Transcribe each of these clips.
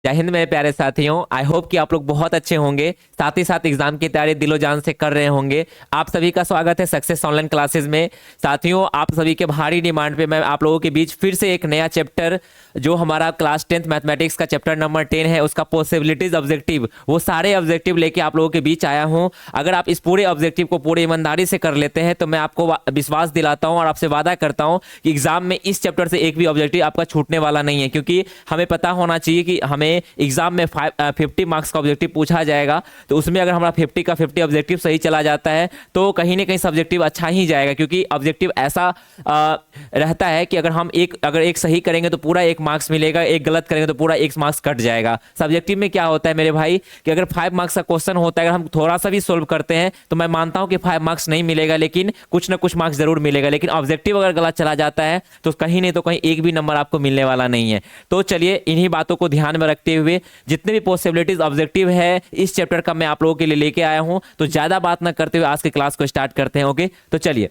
जय हिंद मेरे प्यारे साथियों। आई होप कि आप लोग बहुत अच्छे होंगे, साथ ही साथ एग्जाम की तैयारी दिलो जान से कर रहे होंगे। आप सभी का स्वागत है सक्सेस ऑनलाइन क्लासेस में। साथियों, आप सभी के भारी डिमांड पे मैं आप लोगों के बीच फिर से एक नया चैप्टर, जो हमारा क्लास 10th मैथमेटिक्स का चैप्टर नंबर 10 है, उसका पॉसिबिलिटीज ऑब्जेक्टिव, वो सारे ऑब्जेक्टिव लेके आप लोगों के बीच आया हूं। अगर आप इस पूरे ऑब्जेक्टिव को पूरी ईमानदारी से कर लेते हैं तो मैं आपको विश्वास दिलाता हूं और आपसे वादा करता हूं कि एग्जाम में इस चैप्टर से एक भी ऑब्जेक्टिव आपका छूटने वाला नहीं है। क्योंकि हमें पता होना चाहिए कि हमें एग्जाम में 50 मार्क्स का ऑब्जेक्टिव पूछा जाएगा, तो उसमें अगर हमारा 50 का 50 ऑब्जेक्टिव सही चला जाता है तो कहीं ना कहीं सब्जेक्टिव अच्छा ही जाएगा। क्योंकि ऑब्जेक्टिव ऐसा रहता है कि अगर एक सही करेंगे तो पूरा 1 मार्क्स मिलेगा, एक गलत करेंगे तो पूरा 1 मार्क्स कट जाएगा। सब्जेक्टिव में क्या होता है मेरे भाई कि अगर 5 मार्क्स का क्वेश्चन होता है, अगर हम थोड़ा सा भी सोल्व करते हैं तो मैं मानता हूं कि 5 मार्क्स नहीं मिलेगा, लेकिन कुछ ना कुछ मार्क्स जरूर मिलेगा। लेकिन ऑब्जेक्टिव अगर गलत चला जाता है तो कहीं नहीं तो कहीं एक भी नंबर आपको मिलने वाला नहीं है। तो चलिए, इन्हीं बातों को ध्यान में रखते हुए जितने भी पॉसिबिलिटीज ऑब्जेक्टिव है इस चैप्टर का मैं आप लोगों के लिए लेके आया हूं। तो ज्यादा बात ना करते हुए आज की क्लास को स्टार्ट करते हैं। ओके, तो चलिए,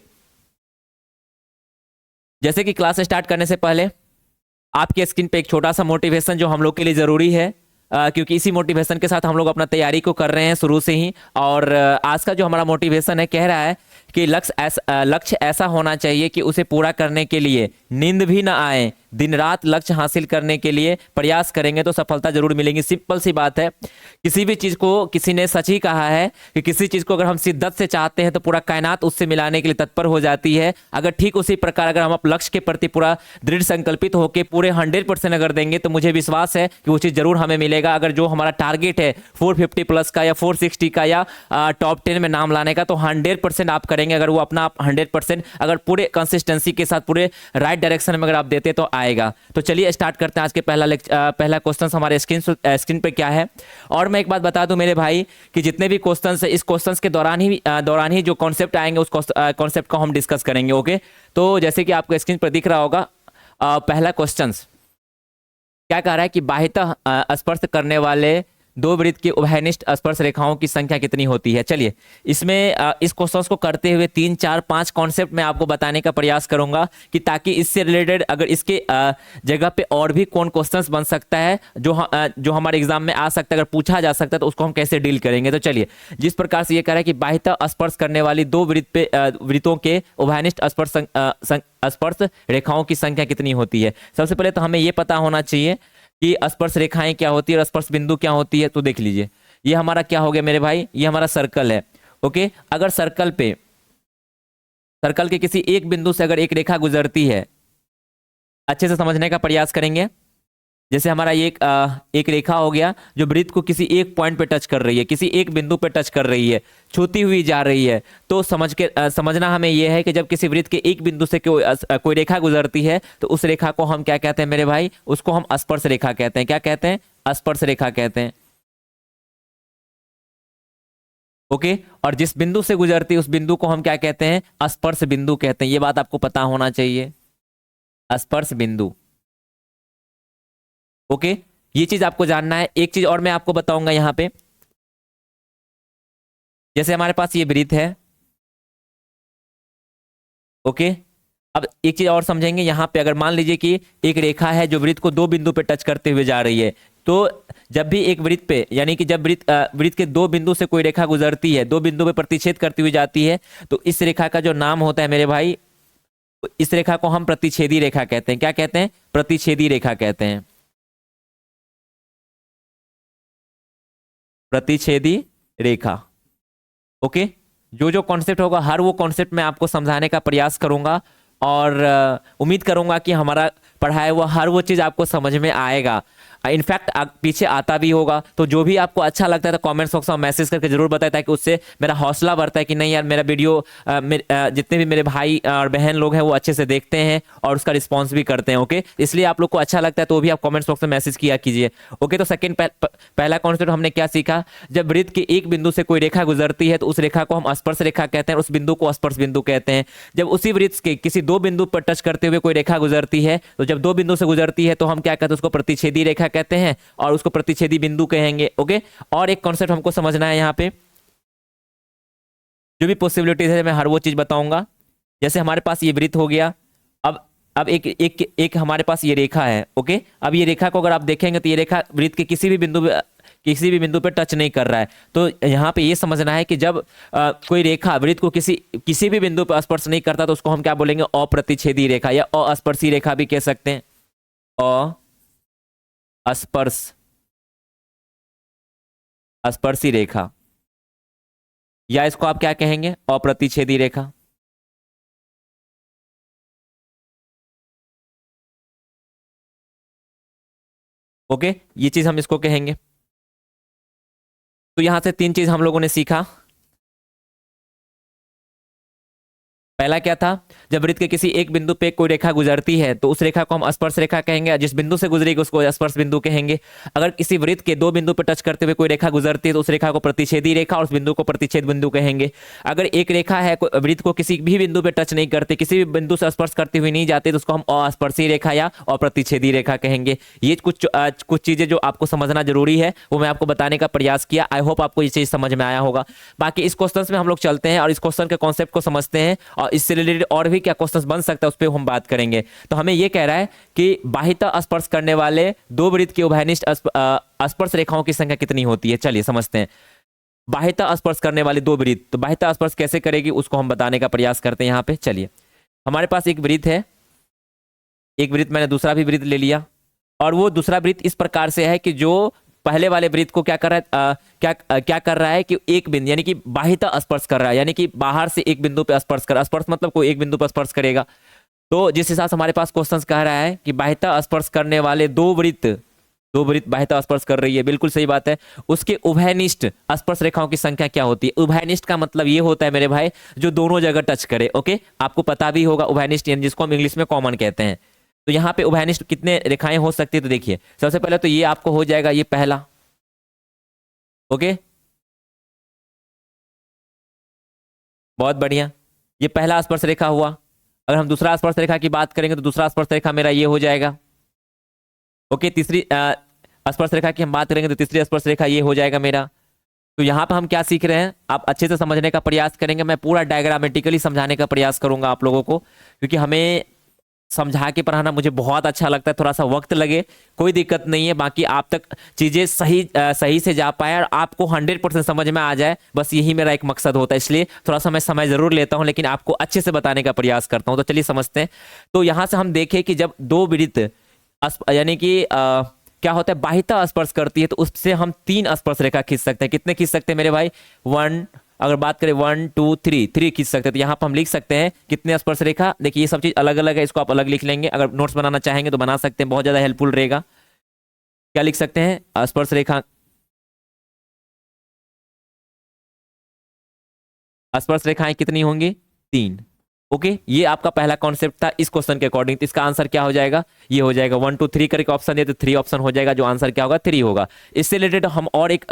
जैसे कि क्लास स्टार्ट करने से पहले आपकी स्क्रीन पे एक छोटा सा मोटिवेशन जो हम लोग के लिए जरूरी है, क्योंकि इसी मोटिवेशन के साथ हम लोग अपना तैयारी को कर रहे हैं शुरू से ही। और आज का जो हमारा मोटिवेशन है कह रहा है कि लक्ष्य ऐसा होना चाहिए कि उसे पूरा करने के लिए नींद भी ना आए, दिन रात लक्ष्य हासिल करने के लिए प्रयास करेंगे तो सफलता जरूर मिलेगी। सिंपल सी बात है। किसी भी चीज को, किसी ने सच ही कहा है कि किसी चीज को अगर हम शिद्दत से चाहते हैं तो पूरा कायनात उससे मिलाने के लिए तत्पर हो जाती है। अगर ठीक उसी प्रकार अगर हम अपने लक्ष्य के प्रति पूरा दृढ़ संकल्पित होकर पूरे 100% अगर देंगे तो मुझे विश्वास है कि वो चीज जरूर हमें मिलेगा। अगर जो हमारा टारगेट है 450 प्लस का या 460 का या टॉप 10 में नाम लाने का, तो 100% आप करेंगे। अगर वो अपना 100% अगर पूरे कंसिस्टेंसी के साथ पूरे राइट डायरेक्शन में अगर आप देते तो आएगा। तो चलिए स्टार्ट करते हैं आज के पहला क्वेश्चन हमारे स्क्रीन पे क्या है। और मैं एक बात बता दूं मेरे भाई कि जितने भी क्वेश्चंस है इस क्वेश्चंस के दौरान ही जो कॉन्सेप्ट आएंगे उस कॉन्सेप्ट को हम डिस्कस करेंगे। ओके, तो जैसे कि आपको स्क्रीन पर दिख रहा होगा, पहला क्वेश्चन क्या कह रहा है कि बाह्यतः स्पर्श करने वाले दो वृत्त के उभयनिष्ठ स्पर्श रेखाओं की संख्या कितनी होती है। चलिए, इसमें इस क्वेश्चन को करते हुए 3 4 5 कॉन्सेप्ट मैं आपको बताने का प्रयास करूंगा कि ताकि इससे रिलेटेड अगर इसके जगह पे और भी कौन क्वेश्चंस बन सकता है जो हमारे एग्जाम में आ सकता है, अगर पूछा जा सकता है तो उसको हम कैसे डील करेंगे। तो चलिए, जिस प्रकार से ये कह रहा है कि बाह्यतः स्पर्श करने वाली दो वृत्तों के उभयनिष्ठ स्पर्श रेखाओं की संख्या कितनी होती है। सबसे पहले तो हमें यह पता होना चाहिए कि स्पर्श रेखाएं क्या होती है और स्पर्श बिंदु क्या होती है। तो देख लीजिए, ये हमारा क्या हो गया मेरे भाई, ये हमारा सर्कल है। ओके, अगर सर्कल के किसी एक बिंदु से अगर एक रेखा गुजरती है, अच्छे से समझने का प्रयास करेंगे। जैसे हमारा ये एक रेखा हो गया जो वृत्त को किसी एक पॉइंट पे टच कर रही है, किसी एक बिंदु पे टच कर रही है, छूती हुई जा रही है। तो समझना हमें यह है कि जब किसी वृत्त के एक बिंदु से कोई रेखा गुजरती है तो उस रेखा को हम क्या कहते हैं मेरे भाई, उसको हम स्पर्श रेखा कहते हैं। क्या कहते हैं? स्पर्श रेखा कहते हैं। ओके, और जिस बिंदु से गुजरती है उस बिंदु को हम क्या कहते हैं? स्पर्श बिंदु कहते हैं। ये बात आपको पता होना चाहिए, स्पर्श बिंदु। ओके, ये चीज आपको जानना है। एक चीज और मैं आपको बताऊंगा यहाँ पे, जैसे हमारे पास ये वृत्त है। ओके, अब एक चीज और समझेंगे यहाँ पे। अगर मान लीजिए कि एक रेखा है जो वृत्त को दो बिंदु पे टच करते हुए जा रही है, तो जब भी एक वृत्त पे, यानी कि जब वृत्त के दो बिंदु से कोई रेखा गुजरती है, दो बिंदु पे प्रतिच्छेद करती हुई जाती है, तो इस रेखा का जो नाम होता है मेरे भाई, इस रेखा को हम प्रतिच्छेदी रेखा कहते हैं। क्या कहते हैं? प्रतिच्छेदी रेखा कहते हैं। प्रतिच्छेदी रेखा। ओके, जो जो कॉन्सेप्ट होगा हर वो कॉन्सेप्ट मैं आपको समझाने का प्रयास करूंगा और उम्मीद करूंगा कि हमारा पढ़ाया हुआ हर वो चीज आपको समझ में आएगा। इनफैक्ट पीछे आता भी होगा। तो जो भी आपको अच्छा लगता है तो कमेंट बॉक्स में मैसेज करके जरूर बताएं, ताकि उससे मेरा हौसला बढ़ता है कि नहीं यार, मेरा वीडियो जितने भी मेरे भाई और बहन लोग हैं वो अच्छे से देखते हैं और उसका रिस्पॉन्स भी करते हैं। ओके, इसलिए आप लोग को अच्छा लगता है तो भी आप कमेंट बॉक्स में मैसेज किया कीजिए। ओके, तो सेकंड पहला कॉन्सेप्ट हमने क्या सीखा, जब वृत्त के एक बिंदु से कोई रेखा गुजरती है तो उस रेखा को हम स्पर्श रेखा कहते हैं, उस बिंदु को स्पर्श बिंदु कहते हैं। जब उसी वृत्त के किसी दो बिंदु पर टच करते हुए कोई रेखा गुजरती है, तो जब दो बिंदु से गुजरती है तो हम क्या कहते हैं? उसको प्रतिच्छेदी रेखा कहते हैं और उसको प्रतिच्छेदी बिंदु कहेंगे। ओके, और एक कॉन्सेप्ट हमको समझना है यहाँ पे, जो भी पॉसिबिलिटीज है मैं हर वो चीज बताऊंगा। जैसे हमारे पास ये वृत्त हो गया, अब अब एक हमारे पास ये रेखा है। ओके, अब ये रेखा को अगर आप देखेंगे तो ये रेखा वृत्त के किसी भी बिंदु पे टच नहीं कर रहा है। तो यहाँ पे ये समझना है कि जब कोई रेखा वृत्त को किसी भी बिंदु पर स्पर्श नहीं करता तो उसको हम क्या बोलेंगे, अप्रतिच्छेदी रेखा या अस्पर्शी रेखा भी कह सकते हैं। अस्पर्श स्पर्शी रेखा, या इसको आप क्या कहेंगे, अप्रतिच्छेदी रेखा। ओके, ये चीज हम इसको कहेंगे। तो यहां से तीन चीज हम लोगों ने सीखा। पहला क्या था, जब वृत्त के किसी एक बिंदु पे कोई रेखा गुजरती है तो उस रेखा को हम स्पर्श रेखा कहेंगे, जिस बिंदु से गुजरेगी उसको स्पर्श बिंदु कहेंगे। अगर किसी वृत्त के दो बिंदु पर टच करते हुए कोई रेखा गुजरती है तो उस रेखा को प्रतिच्छेदी रेखा और उस बिंदु को प्रतिच्छेद बिंदु कहेंगे। अगर एक रेखा है वृत्त को किसी भी बिंदु पे टच नहीं करते, किसी भी बिंदु से स्पर्श करती हुई नहीं जाती, तो उसको हम अस्पर्शी रेखा या अप्रतिच्छेदी रेखा कहेंगे। ये कुछ चीजें जो आपको समझना जरूरी है वो मैं आपको बताने का प्रयास किया। आई होप आपको ये चीज समझ में आया होगा। बाकी इस क्वेश्चन में हम लोग चलते हैं और इस क्वेश्चन के कॉन्सेप्ट को समझते हैं और इससे रिलेटेड और भी क्या क्वेश्चंस बन सकता है उस पर हम बात करेंगे। तो हमें यह कह रहा है कि बाह्यतः स्पर्श करने वाले दो वृत्त के उभयनिष्ठ स्पर्श रेखाओं की संख्या कितनी होती है। चलिए समझते हैं। बाह्यतः स्पर्श करने वाले दो वृत्त, तो बाह्यतः स्पर्श कैसे करेगी उसको हम बताने का प्रयास करते हैं। यहाँ पे चलिए, हमारे पास एक वृत्त है, एक वृत्त, मैंने दूसरा भी वृत्त ले लिया और वो दूसरा वृत्त इस प्रकार से है कि जो पहले वाले वृत्त को क्या कर रहा है, क्या कर रहा है कि एक बिंदु यानी कि बाह्यतः स्पर्श कर रहा है, यानी कि बाहर से एक बिंदु पे स्पर्श कर, स्पर्श मतलब कोई एक बिंदु पर स्पर्श करेगा। तो जिस हिसाब से हमारे पास क्वेश्चन कह रहा है कि बाह्यतः स्पर्श करने वाले दो वृत्त बाह्यतः स्पर्श कर रही है, बिल्कुल सही बात है। उसके उभयनिष्ठ स्पर्श रेखाओं की संख्या क्या होती है। उभयनिष्ठ का मतलब ये होता है मेरे भाई जो दोनों जगह टच करे। ओके, आपको पता भी होगा उभयनिष्ठ यानी जिसको हम इंग्लिश में कॉमन कहते हैं। तो यहाँ पे उभयनिष्ठ कितने रेखाएं हो सकती है, तो देखिए सबसे पहले तो ये आपको हो जाएगा ये पहला। ओके, बहुत बढ़िया, ये पहला स्पर्श रेखा हुआ। अगर हम दूसरा स्पर्श रेखा की बात करेंगे तो दूसरा स्पर्श रेखा मेरा ये हो जाएगा। ओके, तीसरी स्पर्श रेखा की हम बात करेंगे तो तीसरी स्पर्श रेखा ये हो जाएगा मेरा। तो यहाँ पर हम क्या सीख रहे हैं, आप अच्छे से समझने का प्रयास करेंगे। मैं पूरा डायग्रामेटिकली समझाने का प्रयास करूंगा आप लोगों को, क्योंकि हमें समझा के पढ़ाना मुझे बहुत अच्छा लगता है। थोड़ा सा वक्त लगे कोई दिक्कत नहीं है, बाकी आप तक चीजें सही से जा पाए और आपको 100% समझ में आ जाए, बस यही मेरा एक मकसद होता है। इसलिए थोड़ा सा मैं समय जरूर लेता हूं लेकिन आपको अच्छे से बताने का प्रयास करता हूं। तो चलिए समझते हैं। तो यहां से हम देखें कि जब दो वृत्त यानी कि क्या होता है, बाह्यतः स्पर्श करती है तो उससे हम तीन स्पर्श रेखा खींच सकते हैं। कितने खींच सकते हैं मेरे भाई, अगर बात करें 1 2 3 खींच सकते हैं। तो यहाँ पर हम लिख सकते हैं कितने स्पर्श रेखा। देखिए ये सब चीज अलग अलग है, इसको आप अलग लिख लेंगे। अगर नोट्स बनाना चाहेंगे तो बना सकते हैं, बहुत ज्यादा हेल्पफुल रहेगा। क्या लिख सकते हैं, स्पर्श रेखा, स्पर्श रेखाएं कितनी होंगी, 3। ओके, ये आपका पहला कॉन्सेप्ट था इस क्वेश्चन के अकॉर्डिंग। तो इसका आंसर क्या हो जाएगा, ये हो जाएगा 1 2 3 करके ऑप्शन है तो 3 ऑप्शन हो जाएगा, जो आंसर क्या होगा 3 होगा। इससे रिलेटेड हम और एक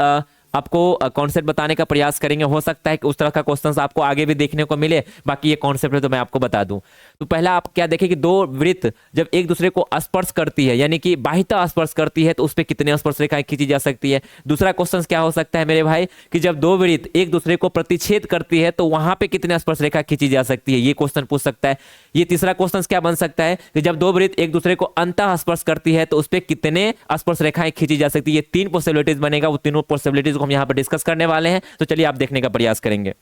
आपको कॉन्सेप्ट बताने का प्रयास करेंगे। हो सकता है कि उस तरह का क्वेश्चंस आपको आगे भी देखने को मिले, बाकी ये कॉन्सेप्ट है तो मैं आपको बता दूं। तो पहला आप क्या देखें कि दो वृत्त जब एक दूसरे को स्पर्श करती है यानी कि बाह्यतः स्पर्श करती है तो उस पर कितने स्पर्श रेखाएं खींची जा सकती है। दूसरा क्वेश्चन क्या हो सकता है मेरे भाई कि जब दो वृत्त एक दूसरे को प्रतिच्छेद करती है तो वहां पे कितने स्पर्श रेखा खींची जा सकती है, ये क्वेश्चन पूछ सकता है। ये तीसरा क्वेश्चन क्या बन सकता है कि जब दो वृत्त एक दूसरे को अंतः स्पर्श करती है तो उस पर कितने स्पर्श रेखाएं खींची जा सकती है। ये 3 पॉसिबिलिटीज बनेगा, वो तीनों पॉसिबिलिटीज को हम यहाँ पर डिस्कस करने वाले हैं। तो चलिए आप देखने का प्रयास करेंगे।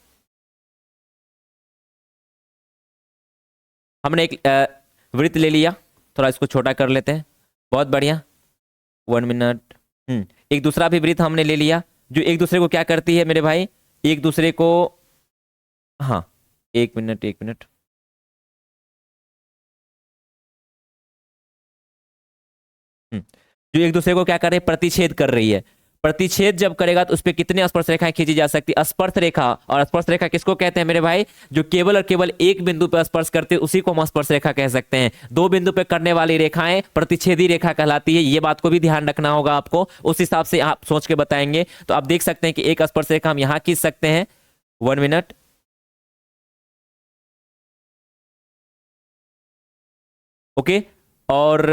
हमने एक वृत्त ले लिया, थोड़ा इसको छोटा कर लेते हैं, बहुत बढ़िया, 1 मिनट। एक दूसरा भी वृत्त हमने ले लिया जो एक दूसरे को क्या करती है मेरे भाई, एक दूसरे को, हाँ 1 मिनट 1 मिनट, जो एक दूसरे को क्या कर रही है, प्रतिच्छेद कर रही है। प्रतिच्छेद जब करेगा तो उस पर कितने स्पर्श रेखाएं खींची जा सकती है, स्पर्श रेखा। और स्पर्श रेखा किसको कहते हैं मेरे भाई, जो केवल और केवल एक बिंदु पर स्पर्श करते हैं उसी को हम स्पर्श रेखा कह सकते हैं। दो बिंदु पर करने वाली रेखाएं प्रतिच्छेदी रेखा कहलाती है। ये बात को भी ध्यान रखना होगा आपको, उस हिसाब से आप सोच के बताएंगे। तो आप देख सकते हैं कि एक स्पर्श रेखा हम यहां खींच सकते हैं, 1 मिनट, ओके। और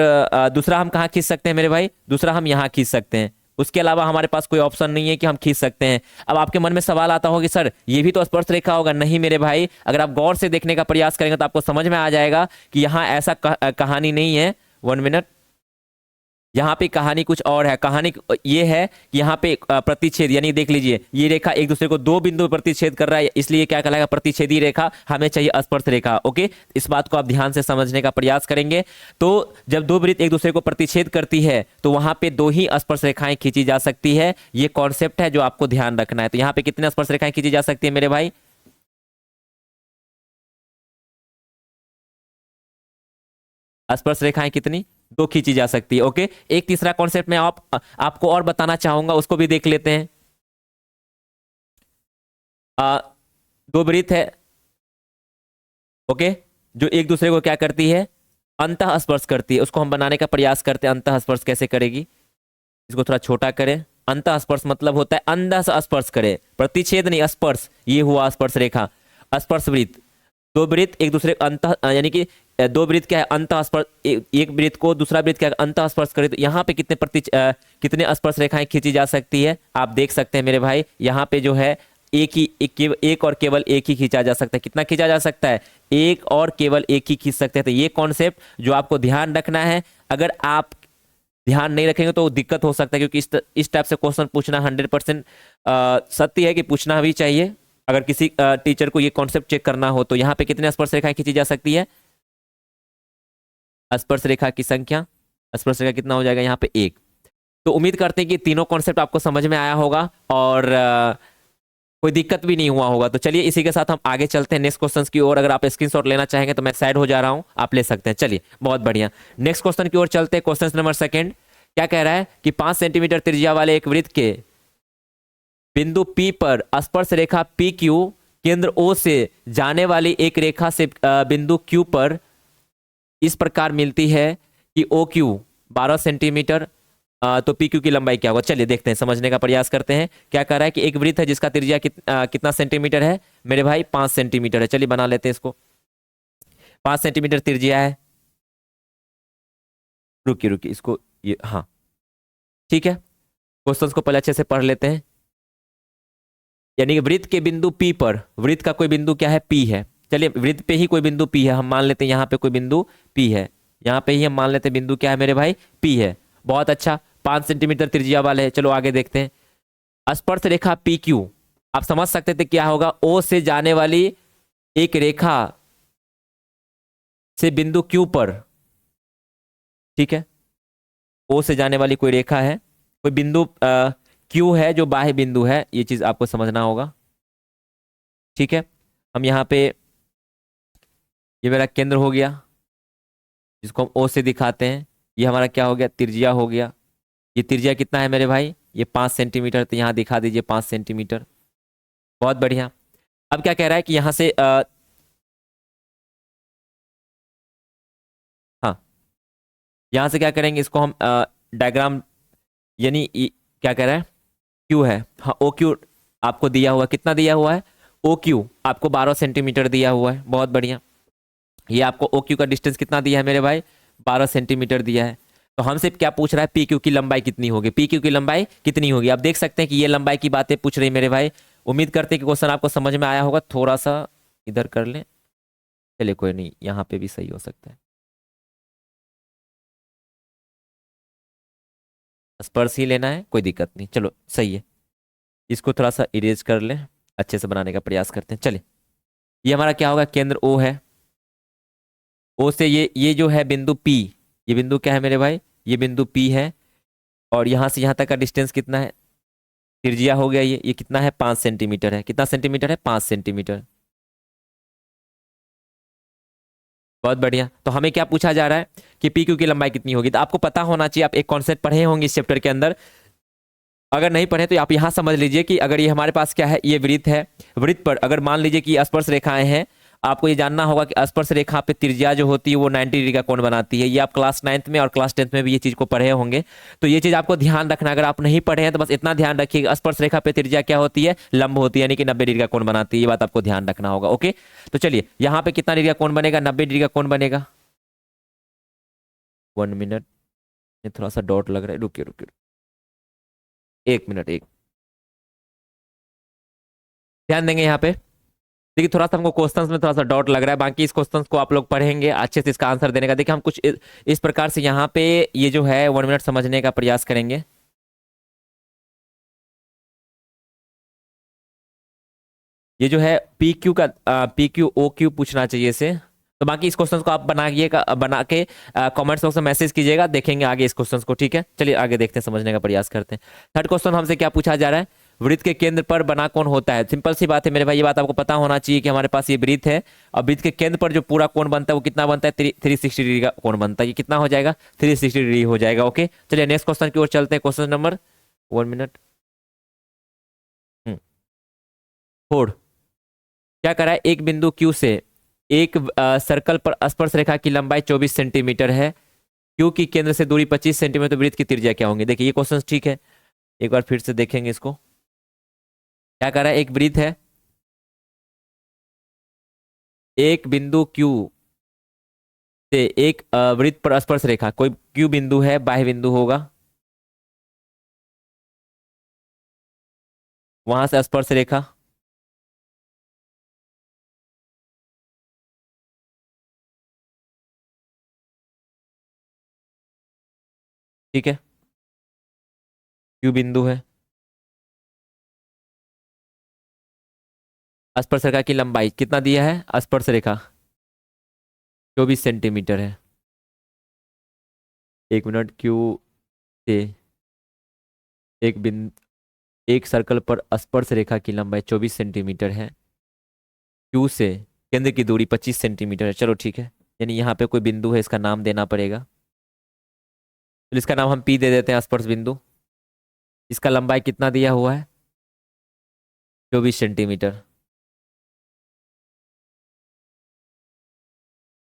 दूसरा हम कहाँ खींच सकते हैं मेरे भाई, दूसरा हम यहां खींच सकते हैं, उसके अलावा हमारे पास कोई ऑप्शन नहीं है कि हम खींच सकते हैं। अब आपके मन में सवाल आता होगा कि सर ये भी तो स्पर्श रेखा होगा। नहीं मेरे भाई, अगर आप गौर से देखने का प्रयास करेंगे तो आपको समझ में आ जाएगा कि यहाँ ऐसा कहानी नहीं है। 1 मिनट, यहाँ पे कहानी कुछ और है। कहानी ये है कि यहाँ पे प्रतिच्छेद, यानी देख लीजिए ये रेखा एक दूसरे को दो बिंदु पर प्रतिच्छेद कर रहा है, इसलिए क्या कहलाएगा, प्रतिच्छेदी रेखा। हमें चाहिए स्पर्श रेखा। ओके, इस बात को आप ध्यान से समझने का प्रयास करेंगे। तो जब दो वृत्त एक दूसरे को प्रतिच्छेद करती है तो वहां पे दो ही स्पर्श रेखाएं खींची जा सकती है। ये कॉन्सेप्ट है जो आपको ध्यान रखना है। तो यहाँ पे कितने स्पर्श रेखाएं खींची जा सकती है मेरे भाई? स्पर्श रेखाएं कितनी? दो खींची जा सकती है। ओके, एक तीसरा कॉन्सेप्ट मैं आपको और बताना चाहूंगा, उसको भी देख लेते हैं। आ, दो वृत्त है, ओके, जो एक दूसरे को क्या करती है, अंतः स्पर्श करती है। उसको हम बनाने का प्रयास करते हैं। अंतः स्पर्श कैसे करेगी, इसको थोड़ा छोटा करें। अंतः स्पर्श मतलब होता है अंदर से स्पर्श करे, प्रतिच्छेद नहीं, स्पर्श। ये हुआ स्पर्श रेखा। स्पर्श वृत्त, दो वृत्त एक दूसरे अंतः, यानी कि दो वृत्त क्या है, अंतः स्पर्श, एक वृत्त को दूसरा वृत्त क्या है, अंतः स्पर्श करे। तो यहाँ पे कितने स्पर्श रेखाएं खींची जा सकती है, आप देख सकते हैं मेरे भाई। यहाँ पे जो है एक और केवल एक ही खींचा जा सकता है। कितना खींचा जा सकता है? एक और केवल एक ही खींच सकते हैं। तो ये कॉन्सेप्ट जो आपको ध्यान रखना है, अगर आप ध्यान नहीं रखेंगे तो दिक्कत हो सकता है, क्योंकि इस टाइप से क्वेश्चन पूछना 100% सत्य है कि पूछना भी चाहिए। अगर किसी टीचर को ये कॉन्सेप्ट चेक करना हो तो यहाँ पे कितने स्पर्श रेखाएं खींची जा सकती है? स्पर्श रेखा की संख्या, स्पर्श रेखा कितना हो जाएगा यहाँ पे? एक। तो उम्मीद करते हैं कि तीनों कॉन्सेप्ट आपको समझ में आया होगा और कोई दिक्कत भी नहीं हुआ होगा। तो चलिए इसी के साथ हम आगे चलते हैं नेक्स्ट क्वेश्चन की ओर। अगर आप स्क्रीनशॉट लेना चाहेंगे तो मैं साइड हो जा रहा हूं, आप ले सकते हैं। चलिए बहुत बढ़िया, नेक्स्ट क्वेश्चन की ओर चलते हैं। क्वेश्चन नंबर सेकंड क्या कह रहा है कि 5 सेंटीमीटर त्रिज्या वाले एक वृत्त के बिंदु P पर स्पर्श रेखा PQ केंद्र O से जाने वाली एक रेखा से बिंदु Q पर इस प्रकार मिलती है कि OQ 12 सेंटीमीटर, तो PQ की लंबाई क्या होगा? चलिए देखते हैं, समझने का प्रयास करते हैं। क्या कह रहा है कि एक वृत्त है जिसका त्रिज्या कितना सेंटीमीटर है मेरे भाई? 5 सेंटीमीटर है। चलिए बना लेते हैं इसको। 5 सेंटीमीटर त्रिज्या है। रुकिए रुकिए, इसको ये, हाँ ठीक है, क्वेश्चंस को पहले अच्छे से पढ़ लेते हैं। यानी कि वृत्त के बिंदु P पर, वृत्त का कोई बिंदु क्या है? P है। चलिए वृत्त पे ही कोई बिंदु P है, हम मान लेते हैं यहाँ पे कोई बिंदु P है। यहाँ पे ही हम मान लेते हैं बिंदु क्या है मेरे भाई? P है। बहुत अच्छा, 5 सेंटीमीटर त्रिज्या वाले है। चलो आगे देखते हैं। स्पर्श रेखा PQ, आप समझ सकते थे क्या होगा, O से जाने वाली एक रेखा से बिंदु Q पर, ठीक है, O से जाने वाली कोई रेखा है, कोई बिंदु Q है जो बाह्य बिंदु है, ये चीज आपको समझना होगा। ठीक है, हम यहाँ पे, ये मेरा केंद्र हो गया जिसको हम O से दिखाते हैं। ये हमारा क्या हो गया? त्रिज्या हो गया। ये त्रिज्या कितना है मेरे भाई? ये 5 सेंटीमीटर। तो यहाँ दिखा दीजिए 5 सेंटीमीटर। बहुत बढ़िया। अब क्या कह रहा है कि यहाँ से हाँ, यहाँ से क्या करेंगे, इसको हम डायग्राम, यानी क्या कह रहा है, क्यू है, हाँ ओ क्यू आपको दिया हुआ, कितना दिया हुआ है? ओ क्यू आपको 12 सेंटीमीटर दिया हुआ है। बहुत बढ़िया, ये आपको ओ क्यू का डिस्टेंस कितना दिया है मेरे भाई? 12 सेंटीमीटर दिया है। तो हमसे क्या पूछ रहा है? पी क्यू की लंबाई कितनी होगी? पी क्यू की लंबाई कितनी होगी? आप देख सकते हैं कि ये लंबाई की बातें पूछ रही मेरे भाई। उम्मीद करते हैं कि क्वेश्चन आपको समझ में आया होगा। थोड़ा सा इधर कर लें, चलिए कोई नहीं, यहाँ पे भी सही हो सकता है। स्पर्श ही लेना है, कोई दिक्कत नहीं, चलो सही है। इसको थोड़ा सा इरेज कर लें, अच्छे से बनाने का प्रयास करते हैं। चलिए, ये हमारा क्या होगा? केंद्र ओ है। ओ से ये जो है बिंदु P, ये बिंदु क्या है मेरे भाई? ये बिंदु P है। और यहाँ से यहाँ तक का डिस्टेंस कितना है? त्रिज्या हो गया ये कितना है? 5 सेंटीमीटर है। कितना सेंटीमीटर है? 5 सेंटीमीटर। बहुत बढ़िया। तो हमें क्या पूछा जा रहा है कि पी क्यू की लंबाई कितनी होगी? तो आपको पता होना चाहिए, आप एक कॉन्सेप्ट पढ़े होंगे इस चैप्टर के अंदर। अगर नहीं पढ़े तो आप यहाँ समझ लीजिए कि अगर ये हमारे पास क्या है, ये वृत्त है, वृत्त पर अगर मान लीजिए कि स्पर्श रेखाएं हैं, आपको ये जानना होगा कि स्पर्श रेखा पे त्रिज्या जो होती है वो 90 डिग्री का कोण बनाती है। ये आप क्लास 9th में और क्लास 10th में भी ये चीज को पढ़े होंगे। तो ये चीज आपको ध्यान रखना। अगर आप नहीं पढ़े हैं तो बस इतना ध्यान रखिए कि स्पर्श रेखा पे त्रिज्या क्या होती है? लंब होती है, यानी कि 90 डिग्री का कोण बनाती है। ये बात आपको ध्यान रखना होगा। ओके, तो चलिए यहाँ पे कितना डिग्री का कोण बनेगा? 90 डिग्री का कोण बनेगा। 1 मिनट, थोड़ा सा डॉट लग रहा है, रुकिए रुकिए। एक मिनट, एक ध्यान देंगे यहाँ पे। देखिए थोड़ा सा हमको क्वेश्चंस में थोड़ा सा डाउट लग रहा है, बाकी इस क्वेश्चंस को आप लोग पढ़ेंगे अच्छे से इसका आंसर देने का। देखिए हम कुछ इस प्रकार से यहाँ पे ये जो है 1 मिनट समझने का प्रयास करेंगे। ये जो है पी क्यू का पी क्यू ओ क्यू पूछना चाहिए इसे। तो बाकी इस क्वेश्चन को आप बनाइएगा, बना के कमेंट्स बॉक्स में मैसेज कीजिएगा, देखेंगे आगे इस क्वेश्चन को। ठीक है, चलिए आगे देखते हैं, समझने का प्रयास करते हैं। थर्ड क्वेश्चन हमसे क्या पूछा जा रहा है, वृत्त के केंद्र पर बना कोण होता है। सिंपल सी बात है मेरे भाई, ये बात आपको पता होना चाहिए कि हमारे पास ये वृत्त है और वृत्त के केंद्र पर जो पूरा कोण बनता है वो कितना बनता है, 360 डिग्री का कोण बनता है। ये कितना हो जाएगा, 360 डिग्री हो जाएगा। ओके चलिए नेक्स्ट क्वेश्चन की ओर चलते हैं। क्वेश्चन नंबर 1 मिनट 4 क्या करा है, एक बिंदु Q से एक सर्कल पर स्पर्श रेखा की लंबाई 24 सेंटीमीटर है। Q की केंद्र से दूरी 25 सेंटीमीटर, तो वृत्त की त्रिज्या क्या होंगी। देखिए ये क्वेश्चन ठीक है, एक बार फिर से देखेंगे इसको। क्या कर रहा है, एक वृत्त है, एक बिंदु Q से एक वृत्त पर स्पर्श रेखा, कोई Q बिंदु है, बाह्य बिंदु होगा, वहां से स्पर्श रेखा, ठीक है, Q बिंदु है, स्पर्श रेखा की लंबाई कितना दिया है, स्पर्श रेखा 24 सेंटीमीटर है। 1 मिनट, Q से एक बिंदु एक सर्कल पर स्पर्श रेखा की लंबाई 24 सेंटीमीटर है, Q से केंद्र की दूरी 25 सेंटीमीटर है। चलो ठीक है, यानी यहाँ पे कोई बिंदु है, इसका नाम देना पड़ेगा। तो इसका नाम हम P दे देते हैं, स्पर्श बिंदु। इसका लंबाई कितना दिया हुआ है, 24 सेंटीमीटर।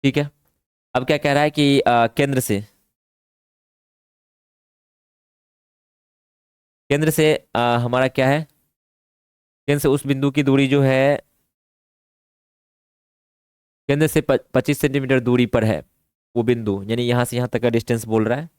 ठीक है, अब क्या कह रहा है कि केंद्र से हमारा क्या है, केंद्र से उस बिंदु की दूरी जो है, केंद्र से 25 सेंटीमीटर दूरी पर है वो बिंदु, यानी यहां से यहां तक का डिस्टेंस बोल रहा है।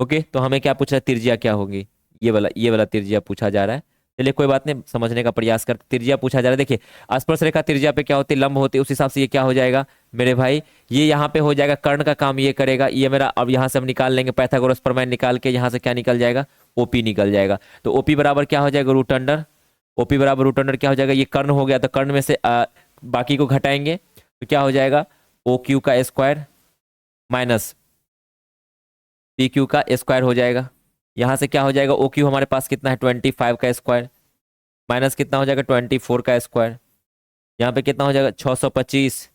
ओके तो हमें क्या पूछा है, त्रिज्या क्या होगी, ये वाला त्रिज्या पूछा जा रहा है। चलिए कोई बात नहीं, समझने का प्रयास करते। त्रिज्या पूछा जा रहा है, देखिए स्पर्श रेखा त्रिज्या पे क्या होती है, लंब होती है, उस हिसाब से ये क्या हो जाएगा मेरे भाई, ये यहाँ पे हो जाएगा, कर्ण का काम ये करेगा, ये मेरा। अब यहाँ से हम निकाल लेंगे पाइथागोरस प्रमेय निकाल के, यहाँ से क्या निकल जाएगा, ओपी निकल जाएगा। तो ओपी बराबर क्या हो जाएगा, रूट अंडर, ओपी बराबर रूट अंडर क्या हो जाएगा, ये कर्ण हो गया, तो कर्ण में से बाकी को घटाएंगे तो क्या हो जाएगा, ओ क्यू का स्क्वायर माइनस पी क्यू का स्क्वायर हो जाएगा। यहाँ से क्या हो जाएगा, ओ क्यू हमारे पास कितना है, 25 का स्क्वायर, माइनस कितना हो जाएगा, 24 का स्क्वायर। यहाँ पे कितना हो जाएगा, 625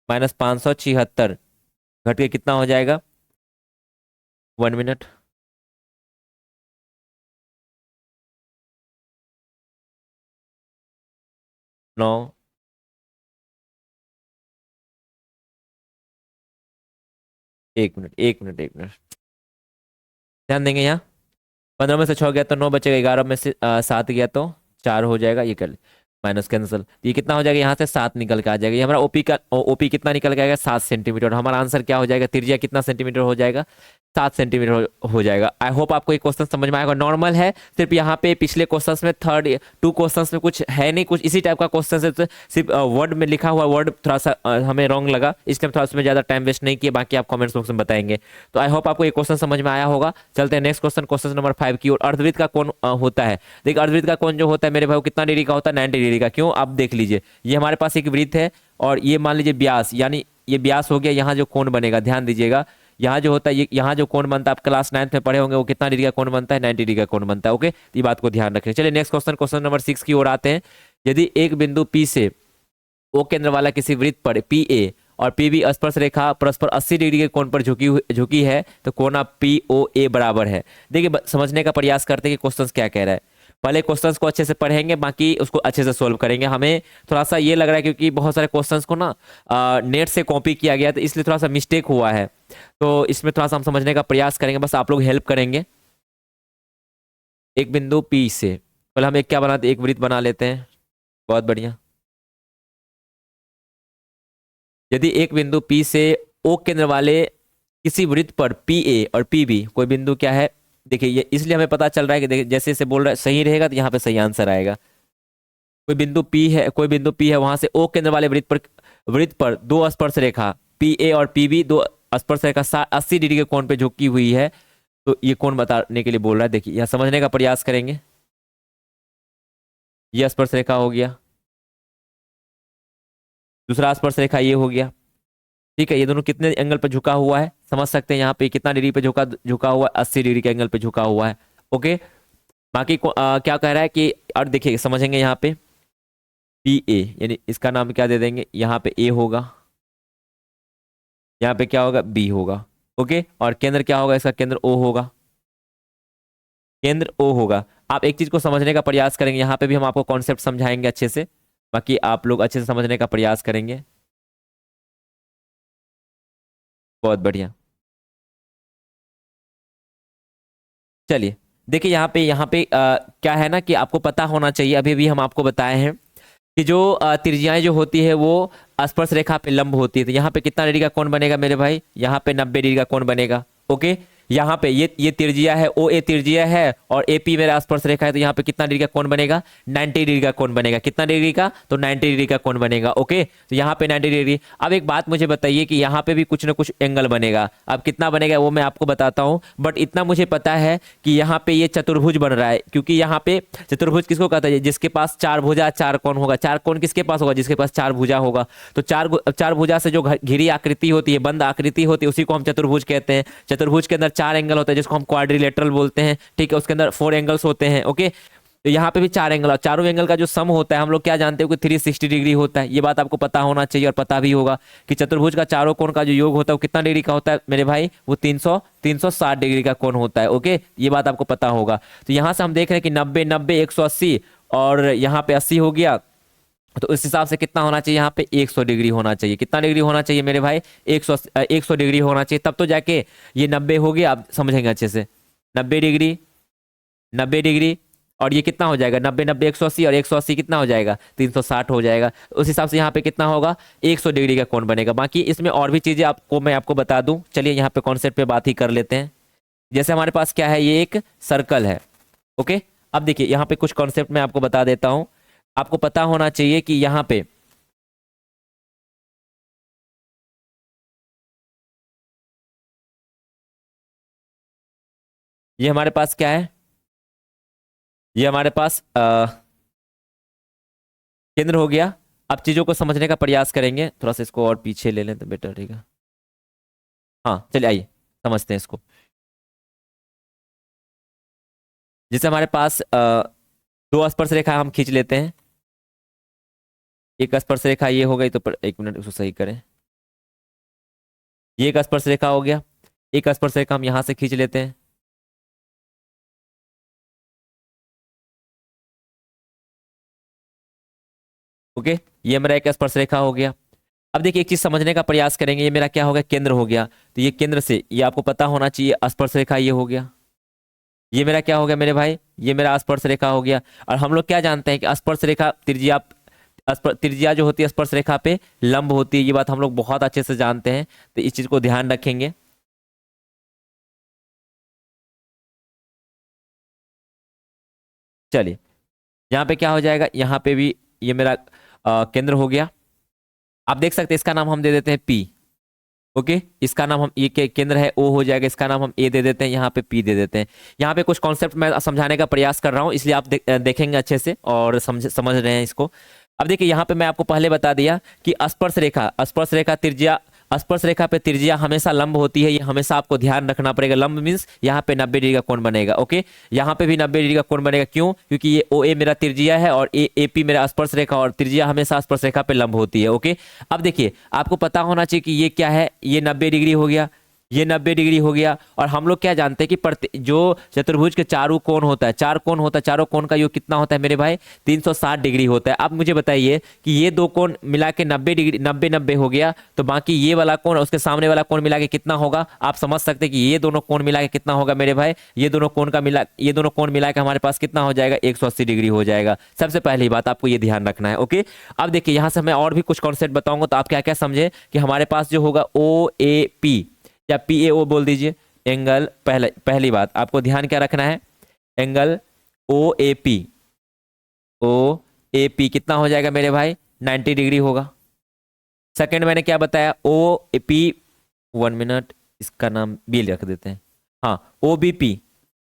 माइनस 576, घट के कितना हो जाएगा, 1 मिनट, नौ, एक मिनट ध्यान देंगे यहाँ। 15 में से 6 गया तो 9 बचेगा, 11 में से 7 गया तो 4 हो जाएगा, ये कर माइनस कैंसिल, तो ये कितना हो जाएगा, यहाँ से 7 निकल के आ जाएगा। ये हमारा ओपी का ओपी कितना निकल के आएगा, 7 सेंटीमीटर। हमारा आंसर क्या हो जाएगा, त्रिज्या कितना सेंटीमीटर हो जाएगा, 7 सेंटीमीटर हो जाएगा। आई होप आपको ये क्वेश्चन समझ में आएगा, नॉर्मल है। सिर्फ यहाँ पे पिछले क्वेश्चंस में थर्ड 2 क्वेश्चंस में कुछ है नहीं, कुछ इसी टाइप का क्वेश्चन है, तो सिर्फ वर्ड में लिखा हुआ वर्ड थोड़ा सा हमें रॉन्ग लगा, इसलिए हम थोड़ा उसमें ज्यादा टाइम वेस्ट नहीं किए, बाकी आप कमेंट्स बॉक्स में बताएंगे। तो आई होप आपको ये क्वेश्चन समझ में आया होगा। चलते हैं नेक्स्ट क्वेश्चन, क्वेश्चन नंबर 5 की ओर। अर्धवृत्त का कोण होता है, देखिए अर्धवृत्त का कोण जो होता है मेरे भाई, वो कितना डिग्री का होता है, 90 डिग्री का। क्यों, आप देख लीजिए, ये हमारे पास एक वृत्त है और ये मान लीजिए व्यास, यानी ये व्यास हो गया, यहाँ जो कोण बनेगा ध्यान दीजिएगा, यहाँ जो होता है ये, यहाँ जो कोण बनता है आप क्लास 9th में पढ़े होंगे, वो कितना डिग्री का कोण बनता है, 90 डिग्री का कोण बनता है। ओके, ये बात को ध्यान रखें। चलिए नेक्स्ट क्वेश्चन, क्वेश्चन नंबर 6 की ओर आते हैं। यदि एक बिंदु P से O केंद्र वाला किसी वृत्त पर PA और PB स्पर्श रेखा परस्पर 80 डिग्री के कोण पर झुकी है, तो कोण POA बराबर है। देखिए समझने का प्रयास करते हैं कि क्वेश्चन क्या कह रहा है। पहले क्वेश्चंस को अच्छे से पढ़ेंगे, बाकी उसको अच्छे से सोल्व करेंगे। हमें थोड़ा सा ये लग रहा है क्योंकि बहुत सारे क्वेश्चंस को ना नेट से कॉपी किया गया, तो इसलिए थोड़ा सा मिस्टेक हुआ है, तो इसमें थोड़ा सा हम समझने का प्रयास करेंगे, बस आप लोग हेल्प करेंगे। एक बिंदु P से पहले हम एक क्या बनाते, एक वृत्त बना लेते हैं। बहुत बढ़िया। यदि एक बिंदु P से O केंद्र वाले किसी वृत्त पर पी ए और पी बी कोई बिंदु क्या है, देखिए ये इसलिए हमें पता चल रहा है कि देखिए जैसे जैसे बोल रहा है सही रहेगा तो यहाँ पे सही आंसर आएगा। कोई बिंदु पी है, कोई बिंदु पी है, वहां से ओ केंद्र वाले वृत्त पर दो स्पर्श रेखा पी ए और पी बी, दो स्पर्श रेखा 80 डिग्री के कोण पे झुकी हुई है, तो ये कोण बताने के लिए बोल रहा है। देखिए यह समझने का प्रयास करेंगे। ये स्पर्श रेखा हो गया, दूसरा स्पर्श रेखा ये हो गया, ठीक है। ये दोनों कितने एंगल पे झुका हुआ है समझ सकते हैं, यहाँ पे कितना डिग्री पे झुका झुका हुआ है, 80 डिग्री के एंगल पे झुका हुआ है। ओके, बाकी क्या कह रहा है कि, और देखिए समझेंगे यहाँ पे पी ए, यानी इसका नाम क्या दे देंगे, यहाँ पे ए होगा, यहाँ पे क्या होगा बी होगा। ओके, और केंद्र क्या होगा इसका, केंद्र ओ होगा, केंद्र ओ होगा। आप एक चीज को समझने का प्रयास करेंगे, यहाँ पे भी हम आपको कॉन्सेप्ट समझाएंगे अच्छे से, बाकी आप लोग अच्छे से समझने का प्रयास करेंगे। बहुत बढ़िया, चलिए देखिए यहाँ पे क्या है ना कि आपको पता होना चाहिए, अभी भी हम आपको बताए हैं कि जो त्रिज्याएं जो होती है वो स्पर्श रेखा पे लंब होती है। तो यहाँ पे कितना डिग्री का कोण बनेगा मेरे भाई, यहाँ पे 90 डिग्री का कोण बनेगा। ओके, यहाँ पे ये त्रिज्या है, ओ ए त्रिज्या है और ए पी मेरा स्पर्श रेखा है, तो यहाँ पे कितना डिग्री का कोण बनेगा, 90 डिग्री का कोण बनेगा। कितना डिग्री का, तो 90 डिग्री का कोण बनेगा। ओके, तो यहाँ पे 90 डिग्री। अब एक बात मुझे बताइए कि यहाँ पे भी कुछ ना कुछ एंगल बनेगा, अब कितना बनेगा वो मैं आपको बताता हूँ, बट इतना मुझे पता है कि यहाँ पे ये चतुर्भुज बन रहा है, क्योंकि यहाँ पे चतुर्भुज किसको कहता है, जिसके पास चार भुजा चार कोण होगा। चार कोण किसके पास होगा, जिसके पास चार भुजा होगा। तो चार भुजा से जो घिरी आकृति होती है, बंद आकृति होती है, उसी को हम चतुर्भुज कहते हैं। चतुर्भुज के अंदर चार एंगल होते हैं जिसको हम क्वाड्रिलेटरल बोलते हैं, ठीक है। उसके अंदर 4 एंगल्स होते हैं। ओके, तो यहाँ पे भी 4 एंगल, और चारों एंगल का जो सम होता है हम लोग क्या जानते हैं कि 360 डिग्री होता है। ये बात आपको पता होना चाहिए और पता भी होगा कि चतुर्भुज का चारों कोण का जो योग होता है वो कितना डिग्री का होता है मेरे भाई, वो 360 डिग्री का कोण होता है। ओके, ये बात आपको पता होगा। तो यहाँ से हम देख रहे हैं कि 90 90 180 और यहाँ पे 80 हो गया, तो इस हिसाब से कितना होना चाहिए, यहाँ पे 100 डिग्री होना चाहिए। कितना डिग्री होना चाहिए मेरे भाई, 100 डिग्री होना चाहिए, तब तो जाके ये 90 हो गया। आप समझेंगे अच्छे से, 90 डिग्री 90 डिग्री, और ये कितना हो जाएगा, 90 90 180 और 180 कितना हो जाएगा, 360 हो जाएगा। उस हिसाब से यहाँ पे कितना होगा, 100 डिग्री का कोण बनेगा। बाकी इसमें और भी चीजें मैं आपको बता दूं। चलिए यहाँ पे कॉन्सेप्ट पे बात ही कर लेते हैं। जैसे हमारे पास क्या है, ये एक सर्कल है। ओके, अब देखिए यहाँ पे कुछ कॉन्सेप्ट मैं आपको बता देता हूं। आपको पता होना चाहिए कि यहाँ पे ये हमारे पास क्या है, ये हमारे पास केंद्र हो गया। अब चीजों को समझने का प्रयास करेंगे, थोड़ा सा इसको और पीछे ले लें तो बेटर रहेगा। हाँ चलिए आइए समझते हैं इसको। जैसे हमारे पास दो स्पर्श रेखा हम खींच लेते हैं। एक स्पर्श रेखा ये हो गई, तो एक मिनट उसको सही करें। ये एक स्पर्श रेखा हो गया, एक स्पर्श रेखा हम यहां से खींच लेते हैं। ओके, ये मेरा एक स्पर्श रेखा हो गया। अब देखिए एक चीज समझने का प्रयास करेंगे, ये मेरा क्या हो गया, केंद्र हो गया। तो ये केंद्र से, ये आपको पता होना चाहिए, स्पर्श रेखा ये हो गया। ये मेरा क्या हो गया मेरे भाई, ये मेरा स्पर्श रेखा हो गया। और हम लोग क्या जानते हैं कि स्पर्श रेखा त्रिज्या जो होती है स्पर्श रेखा पे लंब होती है। ये बात हम लोग बहुत अच्छे से जानते हैं, तो इस चीज को ध्यान रखेंगे। चलिए यहाँ पे क्या हो जाएगा, यहाँ पे भी ये मेरा केंद्र हो गया। आप देख सकते हैं इसका नाम हम दे देते हैं पी। ओके, इसका नाम हम, ये केंद्र है ओ हो जाएगा, इसका नाम हम ए दे देते हैं, यहाँ पे पी दे देते हैं। यहाँ पे कुछ कॉन्सेप्ट मैं समझाने का प्रयास कर रहा हूँ, इसलिए आप देखेंगे अच्छे से और समझ रहे हैं इसको। अब देखिए यहाँ पे मैं आपको पहले बता दिया कि स्पर्श रेखा त्रिज्या, स्पर्श रेखा पे त्रिज्या हमेशा लंब होती है। ये हमेशा आपको ध्यान रखना पड़ेगा। लंब मींस यहाँ पे 90 डिग्री का कोण बनेगा। ओके, यहाँ पे भी 90 डिग्री का कोण बनेगा। क्यों, क्योंकि ये ओ ए मेरा त्रिज्या है और ए पी मेरा स्पर्श रेखा, और त्रिज्या हमेशा स्पर्श रेखा पे लंब होती है। ओके, अब देखिए आपको पता होना चाहिए कि ये क्या है, ये 90 डिग्री हो गया, ये 90 डिग्री हो गया। और हम लोग क्या जानते हैं कि जो चतुर्भुज के चारों कोण होता है, चार कोण होता है, चारों कोण का योग कितना होता है मेरे भाई, 360 डिग्री होता है। अब मुझे बताइए कि ये दो कोण मिला के 90 डिग्री, 90 90 हो गया, तो बाकी ये वाला कोण और उसके सामने वाला कोण मिला के कितना होगा, आप समझ सकते हैं कि ये दोनों कोण मिला के कितना होगा मेरे भाई, ये दोनों कोण मिला के हमारे पास कितना हो जाएगा, 180 डिग्री हो जाएगा। सबसे पहली बात आपको ये ध्यान रखना है। ओके, अब देखिए यहाँ से मैं और भी कुछ कॉन्सेप्ट बताऊंगा, तो आप क्या क्या समझे कि हमारे पास जो होगा ओ ए पी, या PAO बोल दीजिए। एंगल पहली बात आपको ध्यान क्या रखना है, एंगल OAP, OAP कितना हो जाएगा मेरे भाई, 90 डिग्री होगा। सेकंड मैंने क्या बताया, OAP, 1 मिनट, इसका नाम बी रख देते हैं, हाँ OBP,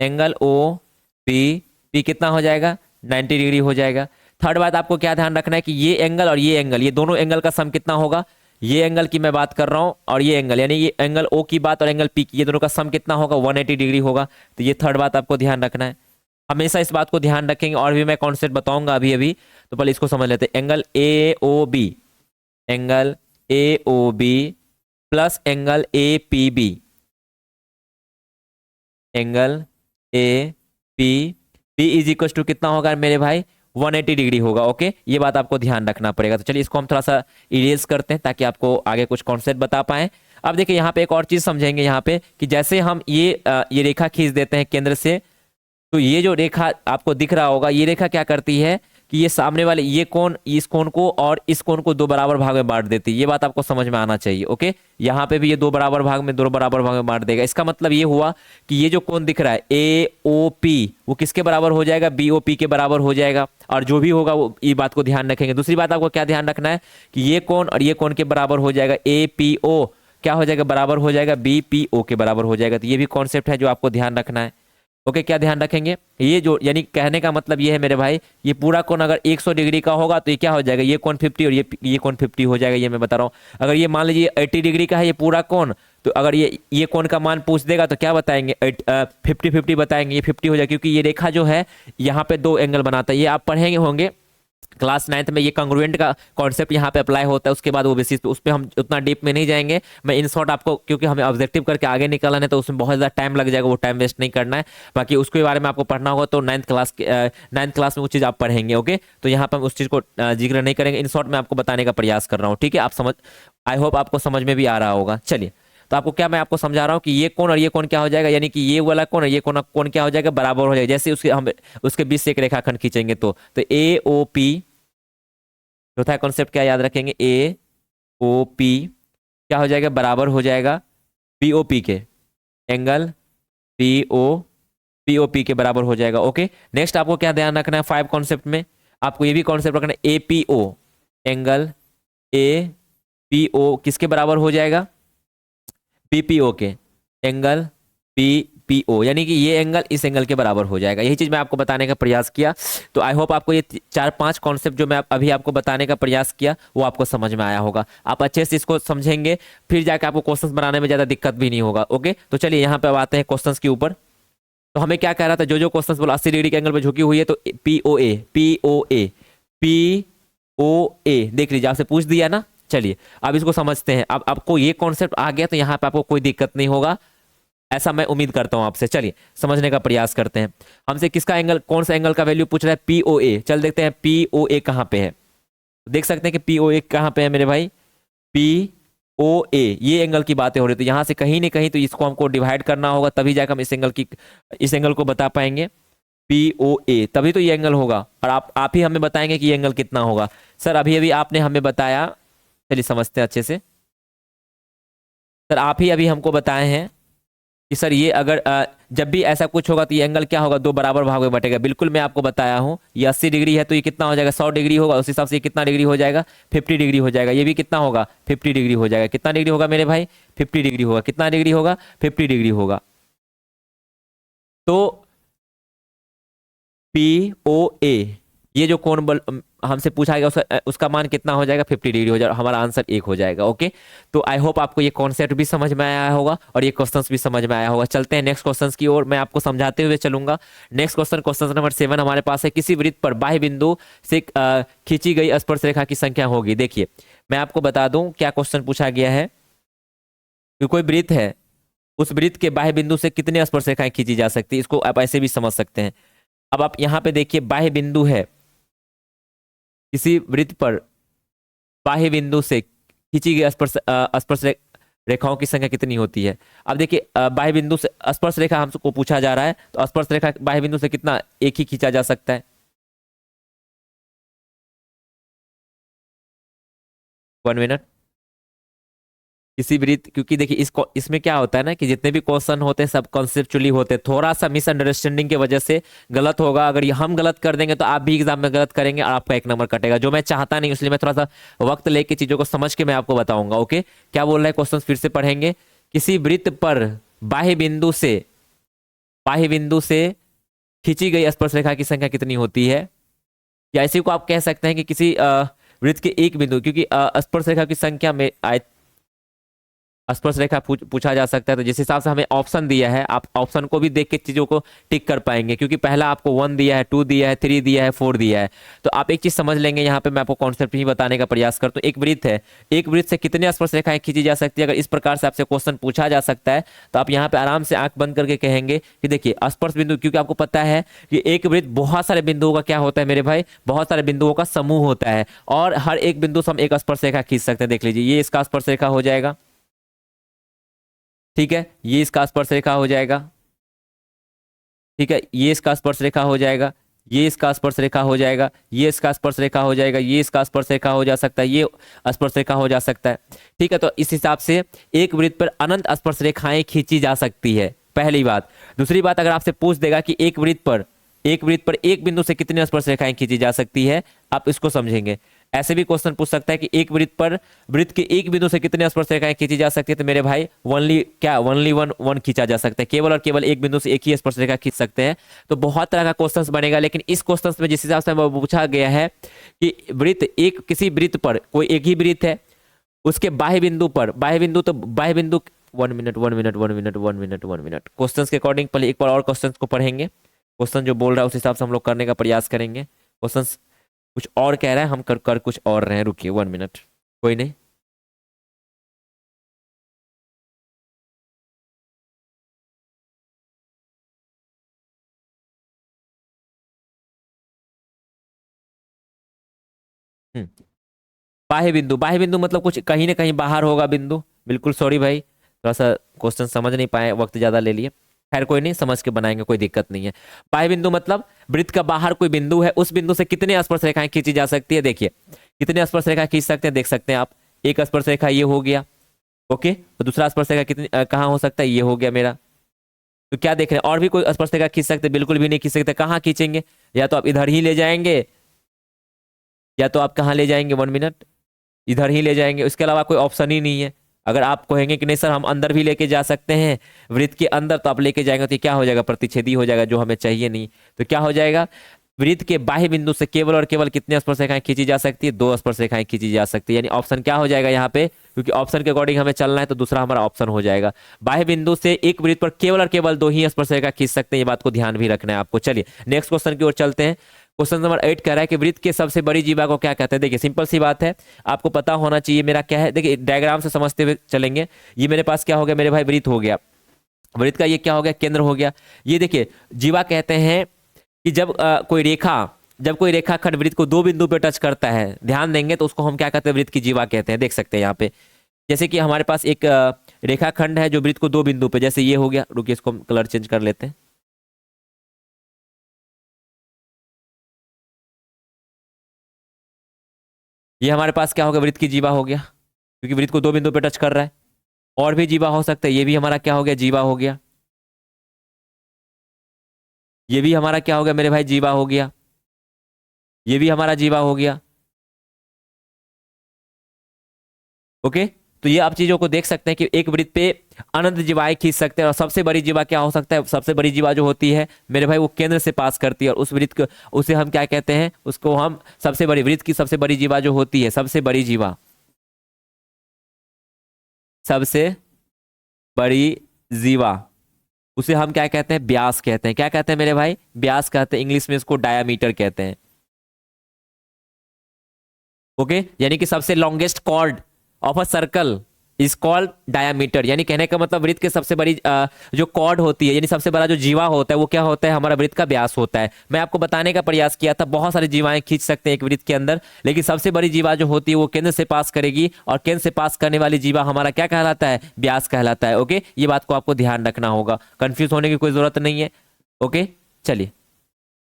एंगल OBP कितना हो जाएगा, 90 डिग्री हो जाएगा। थर्ड बात आपको क्या ध्यान रखना है कि ये एंगल और ये एंगल, ये दोनों एंगल का सम कितना होगा, ये एंगल की मैं बात कर रहा हूं और ये एंगल, यानी ये एंगल O की बात और एंगल P की, ये दोनों का सम कितना होगा, 180 डिग्री होगा। तो ये थर्ड बात आपको ध्यान रखना है, हमेशा इस बात को ध्यान रखेंगे। और भी मैं कॉन्सेप्ट बताऊंगा अभी अभी, तो पहले इसको समझ लेते हैं। Angle AOB, angle AOB plus angle APB, angle APB is equal to कितना होगा मेरे भाई, 180 डिग्री होगा। ओके, ये बात आपको ध्यान रखना पड़ेगा। तो चलिए इसको हम थोड़ा सा इरेज करते हैं ताकि आपको आगे कुछ कॉन्सेप्ट बता पाएं। अब देखिए यहाँ पे एक और चीज समझेंगे यहाँ पे कि जैसे हम ये रेखा खींच देते हैं केंद्र से, तो ये जो रेखा आपको दिख रहा होगा, ये रेखा क्या करती है कि ये सामने वाले ये कोण, इस कोण को और इस कोण को दो बराबर भाग में बांट देती है। ये बात आपको समझ में आना चाहिए। ओके, यहाँ पे भी ये दो बराबर भाग में बांट देगा। इसका मतलब ये हुआ कि ये जो कोण दिख रहा है AOP, वो किसके बराबर हो जाएगा, BOP के बराबर हो जाएगा। और जो भी होगा वो ये बात को ध्यान रखेंगे। दूसरी बात आपको क्या ध्यान रखना है कि ये कोण और ये कोण के बराबर हो जाएगा, APO क्या हो जाएगा, बराबर हो जाएगा BPO के बराबर हो जाएगा। तो ये भी कॉन्सेप्ट है जो आपको ध्यान रखना है। ओके, क्या ध्यान रखेंगे, ये जो यानी कहने का मतलब ये है मेरे भाई, ये पूरा कोण अगर 100 डिग्री का होगा तो ये क्या हो जाएगा, ये कोण 50 और ये कोण 50 हो जाएगा। ये मैं बता रहा हूँ। अगर ये मान लीजिए 80 डिग्री का है ये पूरा कोण, तो अगर ये कोण का मान पूछ देगा तो क्या बताएंगे, 50-50 बताएंगे, ये 50 हो जाएगा। क्योंकि ये रेखा जो है यहाँ पे दो एंगल बनाता है। ये आप पढ़ेंगे होंगे क्लास 9th में, ये कंग्रुएंट का कॉन्सेप्ट यहाँ पे अप्लाई होता है। उसके बाद वो बेसिस पे, उस पर हम उतना डीप में नहीं जाएंगे। मैं इन शॉर्ट आपको, क्योंकि हमें ऑब्जेक्टिव करके आगे निकलना है तो उसमें बहुत ज़्यादा टाइम लग जाएगा, वो टाइम वेस्ट नहीं करना है। बाकी उसके बारे में आपको पढ़ना होगा तो 9th क्लास में वो चीज़ आप पढ़ेंगे। ओके, तो यहाँ पर हम उस चीज़ को जिक्र नहीं करेंगे। इन शॉर्ट में आपको बताने का प्रयास कर रहा हूँ। ठीक है, आप समझ, आई होप आपको समझ में भी आ रहा होगा। चलिए, तो आपको क्या मैं आपको समझा रहा हूँ कि ये कोण और ये कोण क्या हो जाएगा, यानी कि ये वाला कोण और ये कोण क्या हो जाएगा, बराबर हो जाएगा। जैसे उसके हम उसके बीच से एक रेखाखंड खींचेंगे तो AOP, चौथा कॉन्सेप्ट क्या याद रखेंगे, AOP क्या हो जाएगा, बराबर हो जाएगा BOP के, एंगल POP के बराबर हो जाएगा। ओके, नेक्स्ट आपको क्या ध्यान रखना है 5 कॉन्सेप्ट में, आपको ये भी कॉन्सेप्ट रखना है, APO, एंगल APO किसके बराबर हो जाएगा, BPO के, एंगल BPO, यानी कि ये एंगल इस एंगल के बराबर हो जाएगा। यही चीज मैं आपको बताने का प्रयास किया। तो आई होप आपको ये 4-5 कॉन्सेप्ट जो मैं अभी आपको बताने का प्रयास किया वो आपको समझ में आया होगा। आप अच्छे से इसको समझेंगे, फिर जाके आपको क्वेश्चंस बनाने में ज्यादा दिक्कत भी नहीं होगा। ओके, तो चलिए यहाँ पे अब आते हैं क्वेश्चंस के ऊपर। तो हमें क्या कह रहा था, जो क्वेश्चंस बोला 80 डिग्री के एंगल पे झुकी हुई है, तो POA देख लीजिए, आपसे पूछ दिया ना। चलिए अब इसको समझते हैं। अब आपको ये कॉन्सेप्ट आ गया तो यहाँ पे आपको कोई दिक्कत नहीं होगा, ऐसा मैं उम्मीद करता हूं आपसे। चलिए समझने का प्रयास करते हैं। हमसे किसका एंगल, कौन सा एंगल का वैल्यू पूछ रहा है, POA। चल देखते हैं POA कहां पे है। देख सकते हैं कि POA कहां पे है मेरे भाई, POA, ये एंगल की बातें हो रही। तो यहां से कहीं ना कहीं तो इसको हमको डिवाइड करना होगा, तभी जाकर हम इस एंगल को बता पाएंगे। POA, तभी तो ये एंगल होगा। और आप ही हमें बताएंगे कि ये एंगल कितना होगा। सर अभी अभी आपने हमें बताया, चलिए समझते हैं अच्छे से। सर आप ही अभी हमको बताए हैं कि सर ये अगर जब भी ऐसा कुछ होगा तो ये एंगल क्या होगा, दो बराबर भागों में बटेगा। बिल्कुल मैं आपको बताया हूँ। ये 80 डिग्री है तो ये कितना हो जाएगा, 100 डिग्री होगा। उस हिसाब से ये कितना डिग्री हो जाएगा, 50 डिग्री हो जाएगा। ये भी कितना होगा, 50 डिग्री हो जाएगा। कितना डिग्री होगा मेरे भाई, 50 डिग्री होगा। कितना डिग्री होगा, 50 डिग्री होगा। तो POA, ये जो कोण बल हमसे पूछा गया उसका मान कितना हो जाएगा, 50 डिग्री हो जाएगा। हमारा आंसर 1 हो जाएगा। ओके, तो आई होप आपको ये कॉन्सेप्ट भी समझ में आया होगा और ये क्वेश्चंस भी समझ में आया होगा। चलते हैं नेक्स्ट क्वेश्चंस की ओर, मैं आपको समझाते हुए चलूंगा। नेक्स्ट क्वेश्चन नंबर 7 हमारे पास है, किसी वृत्त पर बाह्य बिंदु से खींची गई स्पर्श रेखा की संख्या होगी। देखिए मैं आपको बता दूं क्या क्वेश्चन पूछा गया है कि कोई वृत्त है, उस वृत्त के बाह्य बिंदु से कितने स्पर्श रेखाएं खींची जा सकती है। इसको आप ऐसे भी समझ सकते हैं। अब आप यहाँ पे देखिए, बाह्य बिंदु है, किसी वृत्त पर बाह्य बिंदु से खींची गई स्पर्श रेखाओं की संख्या कितनी होती है। अब देखिए बाह्य बिंदु से स्पर्श रेखा हमको पूछा जा रहा है, तो स्पर्श रेखा बाह्य बिंदु से कितना, एक ही खींचा जा सकता है। 1 मिनट, किसी भी रीत, क्योंकि देखिए इसको इसमें क्या होता है ना कि जितने भी क्वेश्चन होते हैं सब कॉन्सेप्चुअली होते हैं, थोड़ा सा मिसअंडरस्टैंडिंग की वजह से गलत होगा। अगर ये हम गलत कर देंगे तो आप भी एग्जाम में गलत करेंगे और आपका एक नंबर कटेगा, जो मैं चाहता नहीं। इसलिए मैं थोड़ा सा वक्त लेके चीजों को समझ के मैं आपको बताऊंगा। ओके, क्या बोल रहे हैं क्वेश्चन फिर से पढ़ेंगे। किसी वृत्त पर बाह्य बिंदु से खींची गई स्पर्श रेखा की संख्या कितनी होती है? या इसी को आप कह सकते हैं कि किसी वृत्त के एक बिंदु, क्योंकि स्पर्श रेखा की संख्या में स्पर्श रेखा पूछा जा सकता है, तो जिस हिसाब से हमें ऑप्शन दिया है आप ऑप्शन को भी देख के चीजों को टिक कर पाएंगे, क्योंकि पहला आपको 1 दिया है, 2 दिया है, 3 दिया है, 4 दिया है। तो आप एक चीज समझ लेंगे, यहाँ पे मैं आपको कॉन्सेप्ट ही बताने का प्रयास करता हूँ। एक वृत्त है, एक वृत्त से कितनी स्पर्श रेखाएं खींची जा सकती है? अगर इस प्रकार से आपसे क्वेश्चन पूछा जा सकता है तो आप यहाँ पे आराम से आंख बंद करके कहेंगे कि देखिए स्पर्श बिंदु, क्योंकि आपको पता है कि एक वृत्त बहुत सारे बिंदुओं का क्या होता है मेरे भाई, बहुत सारे बिंदुओं का समूह होता है, और हर एक बिंदु से हम एक स्पर्श रेखा खींच सकते हैं। देख लीजिए, ये इसका स्पर्श रेखा हो जाएगा, ठीक है, ये इसका स्पर्श रेखा हो जाएगा, ठीक है, ये इसका स्पर्श रेखा हो जाएगा, ये इसका स्पर्श रेखा हो जाएगा, ये इसका स्पर्श रेखा हो जाएगा, ये इसका स्पर्श रेखा हो जा सकता है, ये स्पर्श रेखा हो जा सकता है। ठीक है, तो इस हिसाब से एक वृत्त पर अनंत स्पर्श रेखाएं खींची जा सकती है, पहली बात। दूसरी बात, अगर आपसे पूछ देगा कि एक वृत्त पर एक बिंदु से कितनी स्पर्श रेखाएं खींची जा सकती है, आप इसको समझेंगे। ऐसे भी क्वेश्चन पूछ सकता है कि एक वृत्त के एक बिंदु से कितने स्पर्श रेखाएं खींची जा सकती है, तो मेरे भाई ओनली वन खींचा जा सकता है, केवल और केवल एक बिंदु से एक ही स्पर्श रेखा खींच सकते हैं। तो बहुत तरह का क्वेश्चन बनेगा, लेकिन इस क्वेश्चन में जिस हिसाब से पूछा गया है कि किसी वृत्त पर कोई एक ही वृत्त है, उसके बाह्य बिंदु 1 मिनट क्वेश्चन के अकॉर्डिंग पहले एक बार और क्वेश्चन को पढ़ेंगे। क्वेश्चन जो बोल रहा है उस हिसाब से हम लोग करने का प्रयास करेंगे। क्वेश्चन कुछ और कह रहा है, हम कर कुछ और रहे हैं, रुकिए 1 मिनट, कोई नहीं। हम्म बाह्य बिंदु मतलब कुछ कहीं ना कहीं बाहर होगा बिंदु, बिल्कुल सॉरी भाई, थोड़ा सा क्वेश्चन समझ नहीं पाए, वक्त ज्यादा ले लिए, खैर कोई नहीं, समझ के बनाएंगे, कोई दिक्कत नहीं है। बाह्य बिंदु मतलब वृत्त का बाहर कोई बिंदु है, उस बिंदु से कितने स्पर्श रेखाएं खींची जा सकती है। देखिए कितने स्पर्श रेखा खींच सकते हैं, देख सकते हैं आप, एक स्पर्श रेखा ये हो गया, ओके, और दूसरा स्पर्श रेखा कितनी कहाँ हो सकता है, ये हो गया मेरा। तो क्या देख रहे हैं, और भी कोई स्पर्श रेखा खींच सकते? बिल्कुल भी नहीं खींच सकते। कहाँ खींचेंगे, या तो आप इधर ही ले जाएंगे, या तो आप कहाँ ले जाएंगे, 1 मिनट, इधर ही ले जाएंगे, उसके अलावा कोई ऑप्शन ही नहीं है। अगर आप कहेंगे कि नहीं सर हम अंदर भी लेके जा सकते हैं, वृत्त के अंदर, तो आप लेके जाएंगे तो क्या हो जाएगा, प्रतिच्छेदी हो जाएगा, जो हमें चाहिए नहीं। तो क्या हो जाएगा, वृत्त के बाह्य बिंदु से केवल और केवल कितनी स्पर्श रेखाएं खींची जा सकती है, 2 स्पर्श रेखाएं खींची जा सकती है। यानी ऑप्शन क्या हो जाएगा यहाँ पे, क्योंकि ऑप्शन के अकॉर्डिंग हमें चलना है, तो दूसरा हमारा ऑप्शन हो जाएगा। बाह्य बिंदु से एक वृत्त पर केवल और केवल 2 ही स्पर्श रेखा खींच सकते हैं, ये बात को ध्यान भी रखना है आपको। चलिए नेक्स्ट क्वेश्चन की ओर चलते हैं। क्वेश्चन नंबर 8 कह रहा है कि वृत्त के सबसे बड़ी जीवा को क्या कहते हैं। देखिए सिंपल सी बात है, आपको पता होना चाहिए मेरा क्या है। देखिए डायग्राम से समझते हुए चलेंगे। ये मेरे पास क्या हो गया मेरे भाई, वृत्त हो गया, वृत्त का ये क्या हो गया, केंद्र हो गया। ये देखिए जीवा कहते हैं कि जब कोई रेखाखंड वृत्त को 2 बिंदु पे टच करता है, ध्यान देंगे तो उसको हम क्या कहते हैं, वृत्त की जीवा कहते हैं। देख सकते हैं यहाँ पे, जैसे कि हमारे पास एक रेखाखंड है जो वृत्त को 2 बिंदु पे, जैसे ये हो गया, रुकिए इसको हम कलर चेंज कर लेते हैं। ये हमारे पास क्या हो गया, वृत्त की जीवा हो गया, क्योंकि वृत्त को 2 बिंदु पे टच कर रहा है। और भी जीवा हो सकता है, ये भी हमारा क्या हो गया, जीवा हो गया। ये भी हमारा क्या हो गया मेरे भाई, जीवा हो गया। ये भी हमारा जीवा हो गया। ओके, तो ये आप चीजों को देख सकते हैं कि एक वृत्त पे अनंत जीवाएं खींच सकते हैं। और सबसे बड़ी जीवा क्या हो सकता है, सबसे बड़ी जीवा जो होती है मेरे भाई वो केंद्र से पास करती है, और उस वृत्त को, उसे हम क्या कहते हैं, उसको हम सबसे बड़ी, वृत्त की सबसे बड़ी जीवा जो होती है, सबसे बड़ी जीवा, सबसे बड़ी जीवा, उसे हम क्या कहते हैं, व्यास कहते हैं। क्या कहते हैं मेरे भाई, व्यास कहते हैं, इंग्लिश में इसको डायामीटर कहते हैं। ओके, यानी कि सबसे longest chord of a circle is called diameter. यानी कहने का मतलब वृत्त के सबसे बड़ी जो कॉर्ड होती है, यानी सबसे बड़ा जो जीवा होता है, वो क्या होता है, हमारा वृत्त का व्यास होता है। मैं आपको बताने का प्रयास किया था, बहुत सारी जीवाएं खींच सकते हैं एक वृत्त के अंदर, लेकिन सबसे बड़ी जीवा जो होती है वो केंद्र से पास करेगी, और केंद्र से पास करने वाली जीवा हमारा क्या कहलाता है, व्यास कहलाता है। ओके, ये बात को आपको ध्यान रखना होगा, कंफ्यूज होने की कोई जरूरत नहीं है। ओके, चलिए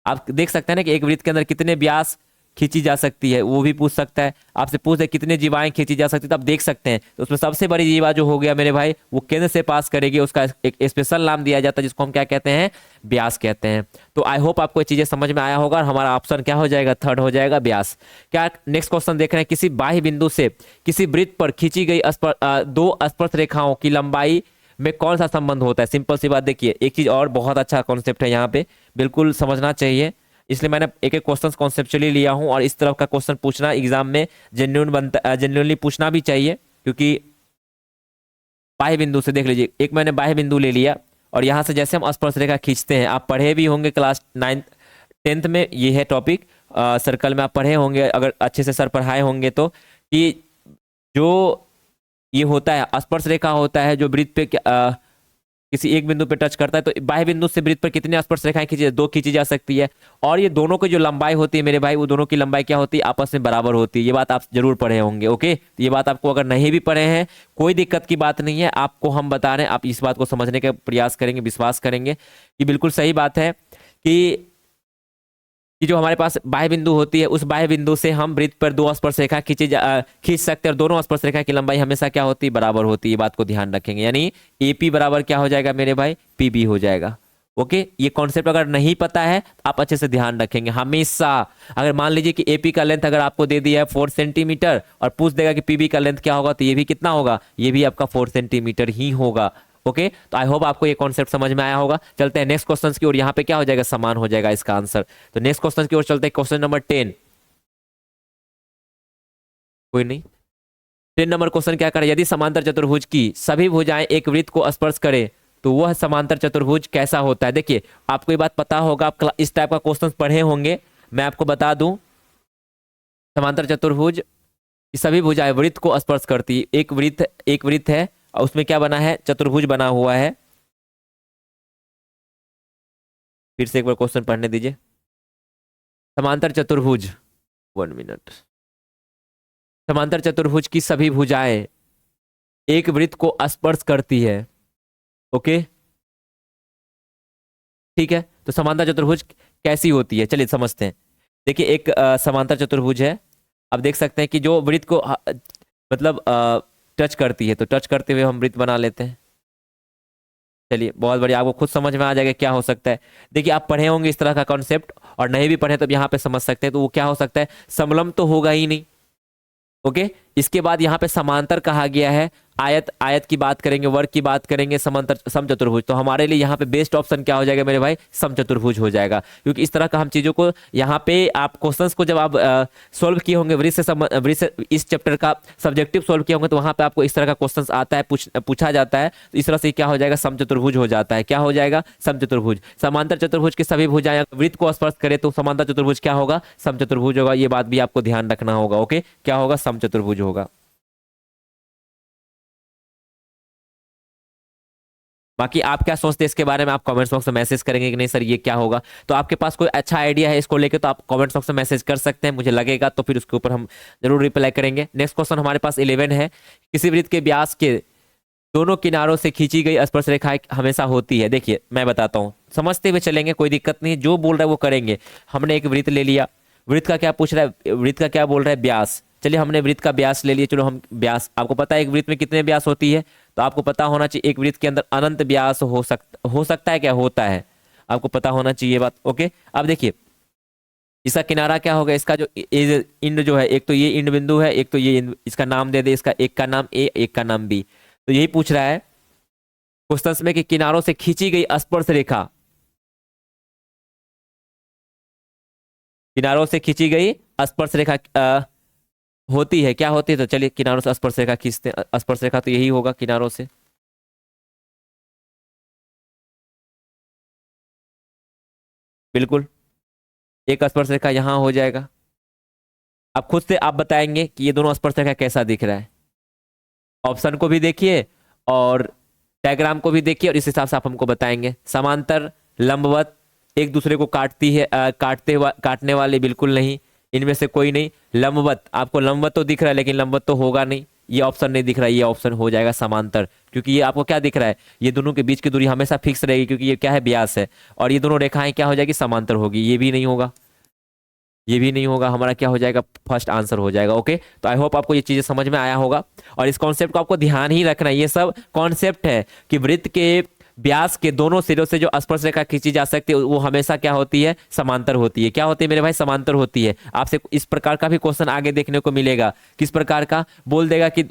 आप देख सकते हैं ना कि एक वृत्त के अंदर कितने व्यास, खींची जा सकती है, वो भी पूछ सकता है। आपसे पूछ दे कितने जीवाएं खींची जा सकती है, तो आप देख सकते हैं। तो उसमें सबसे बड़ी जीवा जो हो गया मेरे भाई, वो केंद्र से पास करेगी, उसका एक स्पेशल नाम दिया जाता है जिसको हम क्या कहते हैं, व्यास कहते हैं। तो आई होप आपको ये चीजें समझ में आया होगा, और हमारा ऑप्शन क्या हो जाएगा, थर्ड हो जाएगा, व्यास। क्या नेक्स्ट क्वेश्चन देख रहे हैं, किसी बाह्य बिंदु से किसी वृत्त पर खींची गई दो स्पर्श रेखाओं की लंबाई में कौन सा संबंध होता है। सिंपल सी बात, देखिए एक चीज और बहुत अच्छा कॉन्सेप्ट है यहाँ पे, बिल्कुल समझना चाहिए, इसलिए मैंने एक एक क्वेश्चन कॉन्सेप्चुअली लिया हूं। और इस तरह का क्वेश्चन पूछना एग्जाम में जेन्युइनली पूछना भी चाहिए, क्योंकि बाह्य बिंदु से देख लीजिए, एक मैंने बाह्य बिंदु ले लिया, और यहाँ से जैसे हम स्पर्श रेखा खींचते हैं, आप पढ़े भी होंगे क्लास 9th 10th में, ये है टॉपिक, सर्कल में आप पढ़े होंगे अगर अच्छे से सर पढ़ाए होंगे तो, कि जो ये होता है स्पर्श रेखा होता है जो वृत्त पे किसी एक बिंदु पे टच करता है, तो बाह्य बिंदु से वृत्त पर कितनी स्पर्श रेखाएं खींची, दो खींची जा सकती है। और ये दोनों की जो लंबाई होती है मेरे भाई, वो दोनों की लंबाई क्या होती है, आपस में बराबर होती है। ये बात आप जरूर पढ़े होंगे। ओके, तो ये बात आपको अगर नहीं भी पढ़े हैं कोई दिक्कत की बात नहीं है, आपको हम बता रहे हैं, आप इस बात को समझने का प्रयास करेंगे, विश्वास करेंगे कि बिल्कुल सही बात है कि जो हमारे पास बाह्य बिंदु होती है, उस बाह्य बिंदु से हम वृत्त पर दो स्पर्श रेखा खींच सकते हैं, और दोनों स्पर्श रेखा की लंबाई हमेशा क्या होती है, बराबर होती है। ये बात को ध्यान रखेंगे, यानी एपी बराबर क्या हो जाएगा मेरे भाई, पीबी हो जाएगा। ओके, ये कॉन्सेप्ट अगर नहीं पता है आप अच्छे से ध्यान रखेंगे हमेशा। अगर मान लीजिए कि एपी का लेंथ अगर आपको दे दिया है 4 सेंटीमीटर, और पूछ देगा कि पीबी का लेंथ क्या होगा, तो ये भी कितना होगा, ये भी आपका 4 सेंटीमीटर ही होगा। ओके, तो आई होप आपको ये कॉन्सेप्ट समझ में आया होगा। चलते हैं नेक्स्ट क्वेश्चन की ओर, यहाँ पे क्या हो जाएगा, समान हो जाएगा इसका आंसर। तो नेक्स्ट क्वेश्चन की ओर चलते हैं, क्वेश्चन नंबर 10। कोई नहीं, 10 नंबर क्वेश्चन क्या करे, यदि समांतर चतुर्भुज की सभी भुजाएं एक वृत्त को स्पर्श करे तो वह समांतर चतुर्भुज कैसा होता है। देखिए आपको ये बात पता होगा, आप इस टाइप का क्वेश्चन पढ़े होंगे। मैं आपको बता दूं, समांतर चतुर्भुज की सभी भुजाएं वृत्त को स्पर्श करती, एक वृत्त है और उसमें क्या बना है, चतुर्भुज बना हुआ है। फिर से एक बार क्वेश्चन पढ़ने दीजिए, समांतर चतुर्भुज, 1 मिनट, समांतर चतुर्भुज की सभी भुजाएं एक वृत्त को स्पर्श करती है। ओके, ठीक है, तो समांतर चतुर्भुज कैसी होती है, चलिए समझते हैं। देखिए एक समांतर चतुर्भुज है, अब देख सकते हैं कि जो वृत्त को मतलब टच करती है, तो टच करते हुए हम वृत्त बना लेते हैं। चलिए बहुत बढ़िया, आपको खुद समझ में आ जाएगा क्या हो सकता है। देखिए आप पढ़े होंगे इस तरह का कॉन्सेप्ट, और नहीं भी पढ़े तो यहाँ पे समझ सकते हैं। तो वो क्या हो सकता है, समलम तो होगा ही नहीं। ओके, इसके बाद यहाँ पे समांतर कहा गया है, आयत की बात करेंगे, वर्ग की बात करेंगे, समांतर समचतुर्भुज। तो हमारे लिए यहाँ पे बेस्ट ऑप्शन क्या हो जाएगा मेरे भाई, समचतुर्भुज हो जाएगा। क्योंकि इस तरह का हम चीजों को यहाँ पे आप क्वेश्चंस को जब आप सोल्व किए होंगे, वृत्त से इस चैप्टर का सब्जेक्टिव सोल्व किए होंगे, तो वहां पे आपको इस तरह का क्वेश्चंस आता है, पूछा जाता है। तो इस तरह से क्या हो जाएगा, समचतुर्भुज हो जाता है। क्या हो जाएगा, समचतुर्भुज। समांतर चतुर्भुज की सभी भुजाएं वृत्त को स्पर्श करे तो समांतर चतुर्भुज क्या होगा, समचतुर्भुज होगा। ये बात भी आपको ध्यान रखना होगा। ओके, क्या होगा, समचतुर्भुज होगा। बाकी आप क्या सोचते हैं इसके बारे में, आप कमेंट बॉक्स में मैसेज करेंगे कि नहीं सर ये क्या होगा। तो आपके पास कोई अच्छा आइडिया है इसको लेके, तो आप कमेंट बॉक्स में मैसेज कर सकते हैं, मुझे लगेगा तो फिर उसके ऊपर हम जरूर रिप्लाई करेंगे। नेक्स्ट क्वेश्चन हमारे पास 11 है, किसी वृत्त के व्यास के दोनों किनारों से खींची गई स्पर्श रेखा हमेशा होती है। देखिए मैं बताता हूँ, समझते हुए चलेंगे, कोई दिक्कत नहीं, जो बोल रहा है वो करेंगे। हमने एक वृत्त ले लिया, वृत्त का क्या पूछ रहा है, वृत्त का क्या बोल रहा है, व्यास। चलिए हमने वृत्त का व्यास ले लिया, चलो हम व्यास, आपको पता है एक वृत्त में कितने व्यास होती है, तो आपको पता होना चाहिए एक वृत्त के अंदर अनंत व्यास हो सकता है, क्या होता है, आपको पता होना चाहिए बात। ओके, अब देखिए इसका किनारा क्या होगा, इसका जो इंड जो है, एक तो ये इंड बिंदु है, एक तो ये इसका नाम दे दे, इसका एक का नाम ए, एक का नाम बी। तो यही पूछ रहा है क्वेश्चन में कि किनारों से खींची गई स्पर्श रेखा, किनारों से खींची गई स्पर्श रेखा होती है, क्या होती है। तो चलिए किनारों से स्पर्श रेखा खींचते हैं, स्पर्श रेखा तो यही होगा किनारों से। बिल्कुल, एक स्पर्श रेखा यहां हो जाएगा। अब खुद से आप बताएंगे कि ये दोनों स्पर्श रेखा कैसा दिख रहा है। ऑप्शन को भी देखिए और डायग्राम को भी देखिए, और इस हिसाब से आप हमको बताएंगे। समांतर, लंबवत, एक दूसरे को काटती है, काटने वाले बिल्कुल नहीं, इनमें से कोई नहीं। लंबवत, आपको लंबवत तो दिख रहा है लेकिन लंबवत तो होगा नहीं, ये ऑप्शन नहीं दिख रहा है, ये ऑप्शन हो जाएगा समांतर। क्योंकि ये आपको क्या दिख रहा है, ये दोनों के बीच की दूरी हमेशा फिक्स रहेगी, क्योंकि ये क्या है, व्यास है, और ये दोनों रेखाएं क्या हो जाएगी, समांतर होगी, ये भी नहीं होगा। ये भी नहीं होगा, हमारा क्या हो जाएगा, फर्स्ट आंसर हो जाएगा। ओके, तो आई होप आपको ये चीजें समझ में आया होगा और इस कॉन्सेप्ट को आपको ध्यान ही रखना है। ये सब कॉन्सेप्ट है कि वृत्त के व्यास के दोनों सिरों से जो स्पर्श रेखा खींची जा सकती है वो हमेशा क्या होती है, समांतर होती है। क्या होती है मेरे भाई, समांतर होती है। आपसे इस प्रकार का भी क्वेश्चन आगे देखने को मिलेगा। किस प्रकार का, बोल देगा कि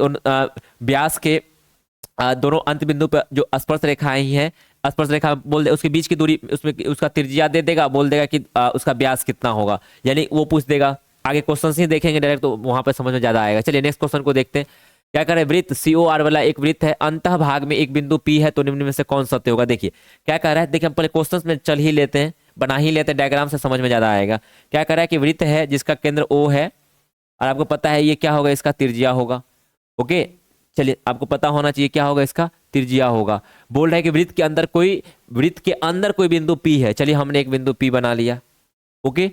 व्यास के दोनों अंत बिंदु पर जो स्पर्श रेखाएं हैं, स्पर्श रेखा बोल दे उसके बीच की दूरी, उसमें उसका त्रिज्या दे देगा, बोल देगा कि उसका व्यास कितना होगा, यानी वो पूछ देगा। आगे क्वेश्चन ही देखेंगे डायरेक्ट तो वहां पर समझ में ज्यादा आएगा। चलिए नेक्स्ट क्वेश्चन को देखते हैं। क्या करें, वृत्त COR वाला एक वृत्त है, अंतः भाग में एक बिंदु P है, तो निम्न में से कौन सत्य होगा। देखिए क्या कह रहा है, देखिए हम पहले क्वेश्चन में चल ही लेते हैं, बना ही लेते हैं, डायग्राम से समझ में ज्यादा आएगा। क्या कह रहा है कि वृत्त है जिसका केंद्र O है और आपको पता है ये क्या होगा, इसका त्रिज्या होगा। ओके, चलिए आपको पता होना चाहिए क्या होगा, इसका त्रिज्या होगा। बोल रहा है कि वृत्त के अंदर कोई बिंदु P है। चलिए हमने एक बिंदु P बना लिया। ओके,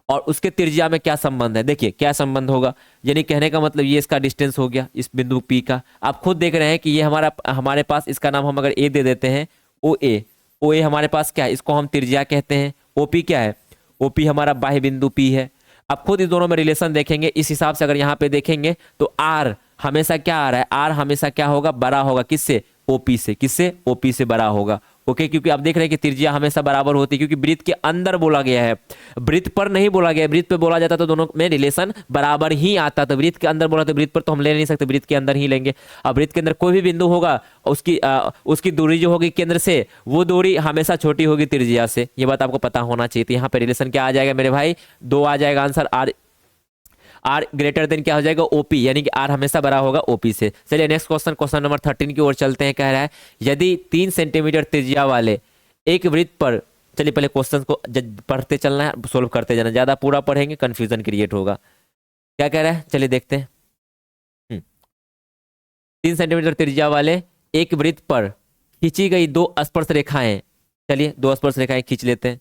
और उसके त्रिज्या में क्या संबंध है, देखिए क्या संबंध होगा, यानी कहने का मतलब ये इसका डिस्टेंस हो गया इस बिंदु P का। आप खुद देख रहे हैं कि ये हमारे पास, इसका नाम हम अगर A दे देते हैं, OA हमारे पास क्या है, इसको हम त्रिज्या कहते हैं। OP क्या है, OP हमारा बाह्य बिंदु P है। आप खुद इस दोनों में रिलेशन देखेंगे, इस हिसाब से अगर यहाँ पे देखेंगे तो R हमेशा क्या आ रहा है, R हमेशा क्या होगा, बड़ा होगा किससे, OP से। किससे, OP से बड़ा होगा। ओके, क्योंकि आप देख रहे हैं कि त्रिज्या हमेशा बराबर होती है, क्योंकि वृत्त के अंदर बोला गया है, वृत्त पर नहीं बोला गया। वृत्त पे बोला जाता तो दोनों में रिलेशन बराबर ही आता, तो वृत्त के अंदर बोला तो वृत्त पर तो हम ले नहीं सकते, वृत्त के अंदर ही लेंगे। अब वृत्त के अंदर कोई भी बिंदु होगा, उसकी दूरी जो होगी केंद्र से, वो दूरी हमेशा छोटी होगी त्रिज्या से। ये बात आपको पता होना चाहिए। तो यहाँ पे रिलेशन क्या आ जाएगा मेरे भाई, 2 आ जाएगा आंसर। आर ग्रेटर देन क्या हो जाएगा, OP, यानी कि आर हमेशा बड़ा होगा OP से। चलिए नेक्स्ट क्वेश्चन नंबर 13 की ओर चलते हैं। कह रहा है यदि 3 सेंटीमीटर त्रिज्या वाले एक वृत्त पर, चलिए पहले क्वेश्चन को पढ़ते चलना है, सोल्व करते जाना, ज्यादा पूरा पढ़ेंगे कंफ्यूजन क्रिएट होगा। क्या कह रहा है, चलिए देखते हैं। 3 सेंटीमीटर त्रिज्या वाले एक वृत्त पर खींची गई 2 स्पर्श रेखाएं, चलिए 2 स्पर्श रेखाएं खींच लेते हैं।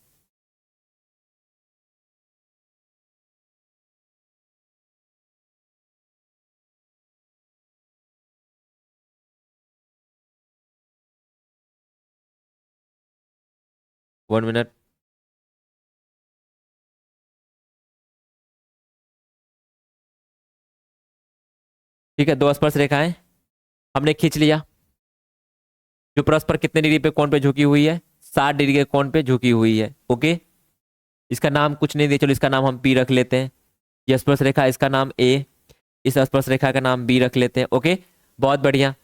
One minute. ठीक है, 2 स्पर्श रेखाएं हमने खींच लिया, जो परस्पर कितने डिग्री पे कोण पे झुकी हुई है, 60 डिग्री के कोण पे झुकी हुई है। ओके, इसका नाम कुछ नहीं दिया, चलो इसका नाम हम P रख लेते हैं। ये स्पर्श रेखा, इसका नाम A, इस स्पर्श रेखा का नाम B रख लेते हैं। ओके, बहुत बढ़िया।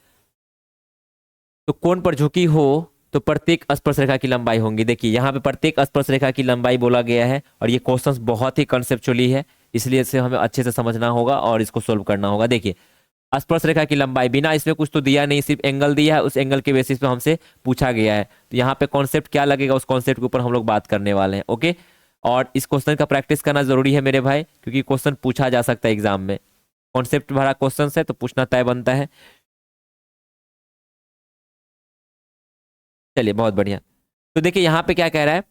तो कोण पर झुकी हो तो प्रत्येक स्पर्श रेखा की लंबाई होंगी। देखिए यहाँ पे प्रत्येक स्पर्श रेखा की लंबाई बोला गया है और ये क्वेश्चंस बहुत ही कंसेप्चुअली है, इसलिए इसे हमें अच्छे से समझना होगा और इसको सोल्व करना होगा। देखिए स्पर्श रेखा की लंबाई, बिना इसमें कुछ तो दिया नहीं, सिर्फ एंगल दिया है, उस एंगल के बेसिस पे हमसे पूछा गया है। तो यहाँ पे कॉन्सेप्ट क्या लगेगा, उस कॉन्सेप्ट के ऊपर हम लोग बात करने वाले हैं। ओके, और इस क्वेश्चन का प्रैक्टिस करना जरूरी है मेरे भाई, क्योंकि क्वेश्चन पूछा जा सकता है एग्जाम में। कॉन्सेप्ट भरा क्वेश्चन है तो पूछना तय बनता है। चलिए बहुत बढ़िया। तो देखिए यहाँ पे क्या कह रहा है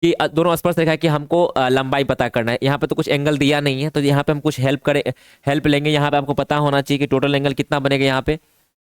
कि दोनों स्पर्श रेखा की हमको लंबाई पता करना है। यहाँ पे तो कुछ एंगल दिया नहीं है, तो यहाँ पे हम कुछ हेल्प लेंगे। यहाँ पे आपको पता होना चाहिए कि टोटल एंगल कितना बनेगा। यहाँ पे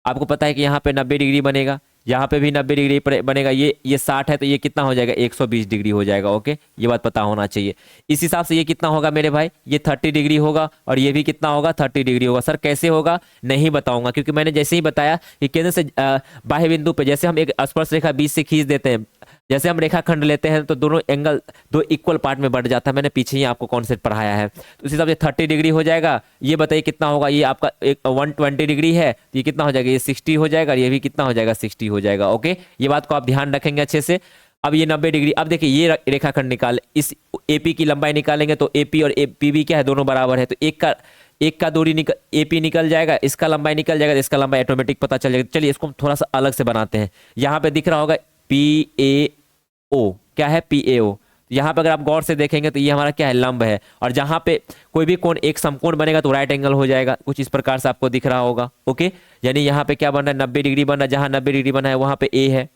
आपको पता है कि यहाँ पे 90 डिग्री बनेगा, यहाँ पे भी 90 डिग्री बनेगा। ये 60 है तो ये कितना हो जाएगा, 120 डिग्री हो जाएगा। ओके, ये बात पता होना चाहिए। इस हिसाब से ये कितना होगा मेरे भाई, ये 30 डिग्री होगा और ये भी कितना होगा, 30 डिग्री होगा। सर कैसे होगा, नहीं बताऊंगा, क्योंकि मैंने जैसे ही बताया कि केंद्र से बाह्य बिंदु पे जैसे हम एक स्पर्श रेखा बीच से खींच देते हैं, जैसे हम रेखाखंड लेते हैं तो दोनों एंगल 2 इक्वल पार्ट में बढ़ जाता है। मैंने पीछे ही आपको कॉन्सेप्ट पढ़ाया है। तो उस हिसाब से 30 डिग्री हो जाएगा। ये बताइए कितना होगा, ये आपका 120 डिग्री है तो ये कितना हो जाएगा, ये 60 हो जाएगा, ये भी कितना हो जाएगा, 60 हो जाएगा। ओके, ये बात को आप ध्यान रखेंगे अच्छे से। अब ये 90 डिग्री, अब देखिए ये रेखाखंड निकाल, इस AP की लंबाई निकालेंगे तो AP और PB क्या है, दोनों बराबर है। तो एक का दूरी AP निकल जाएगा, इसका लंबाई निकल जाएगा, तो इसका लंबाई ऑटोमेटिक पता चल जाएगा। चलिए इसको हम थोड़ा सा अलग से बनाते हैं। यहाँ पे दिख रहा होगा PAO, क्या है, PAO। यहाँ पे अगर आप गौर से देखेंगे तो ये हमारा क्या है, लंब है। और जहां पे कोई भी कोण एक समकोण बनेगा तो राइट एंगल हो जाएगा, कुछ इस प्रकार से आपको दिख रहा होगा। ओके, यानी यहाँ पे क्या बन रहा है, 90 डिग्री बन रहा है। जहां 90 डिग्री बना है वहां पे A है,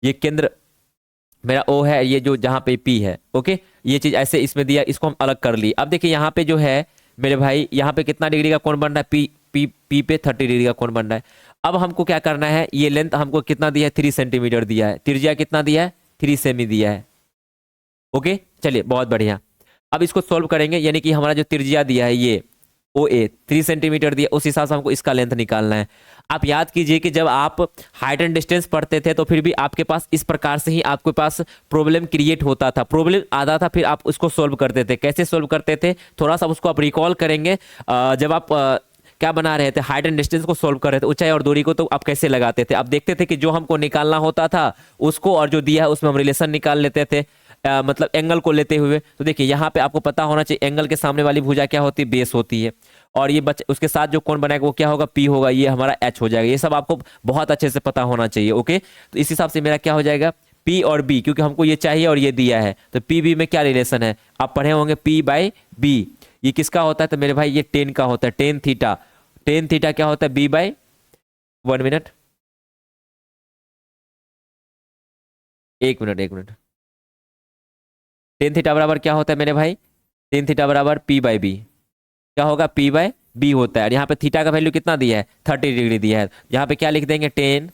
ये केंद्र मेरा O है, ये जो जहां पे P है। ओके, ये चीज ऐसे इसमें दिया, इसको हम अलग कर ली। अब देखिए यहाँ पे जो है मेरे भाई, यहाँ पे कितना डिग्री का कोण बन रहा है, P पे 30 डिग्री का कोण बन रहा है। अब हमको क्या करना है, ये लेंथ हमको कितना दिया है, 3 सेंटीमीटर दिया है। त्रिज्या कितना दिया है, 3 सेमी दिया है। ओके, चलिए बहुत बढ़िया। अब इसको सोल्व करेंगे, यानी कि हमारा जो त्रिज्या दिया है ये ओ ए 3 सेंटीमीटर दिया, उस हिसाब से हमको इसका लेंथ निकालना है। आप याद कीजिए कि जब आप हाइट एंड डिस्टेंस पढ़ते थे तो फिर भी आपके पास इस प्रकार से ही आपके पास प्रॉब्लम क्रिएट होता था, प्रॉब्लम आता था, फिर आप उसको सोल्व करते थे। कैसे सोल्व करते थे, थोड़ा सा उसको आप रिकॉल करेंगे। जब आप क्या बना रहे थे, हाइट एंड डिस्टेंस को सोल्व कर रहे थे, ऊंचाई और दूरी को, तो आप कैसे लगाते थे? आप देखते थे कि जो हमको निकालना होता था उसको और जो दिया है उसमें हम रिलेशन निकाल लेते थे, मतलब एंगल को लेते हुए। तो देखिए यहाँ पे आपको पता होना चाहिए एंगल के सामने वाली भुजा क्या होती है, बेस होती है, और ये उसके साथ जो कोण बनाएगा वो क्या होगा, पी होगा, ये हमारा एच हो जाएगा। ये सब आपको बहुत अच्छे से पता होना चाहिए। ओके, तो इस हिसाब से मेरा क्या हो जाएगा, पी और बी, क्योंकि हमको ये चाहिए और ये दिया है, तो पी बी में क्या रिलेशन है आप पढ़े होंगे, पी बाई बी। ये किसका होता है, तो मेरे भाई ये टेन का होता है, टेन थीटा। टेन थीटा क्या होता है, B by, 1 minute, 1 minute. Tan theta बराबर क्या होता है मेरे भाई, टेन थीटा बराबर पी बाई बी। क्या होगा, पी बाई बी होता है। और यहाँ पे थीटा का वैल्यू कितना दिया है, 30 डिग्री दिया है। यहाँ पे क्या लिख देंगे, tan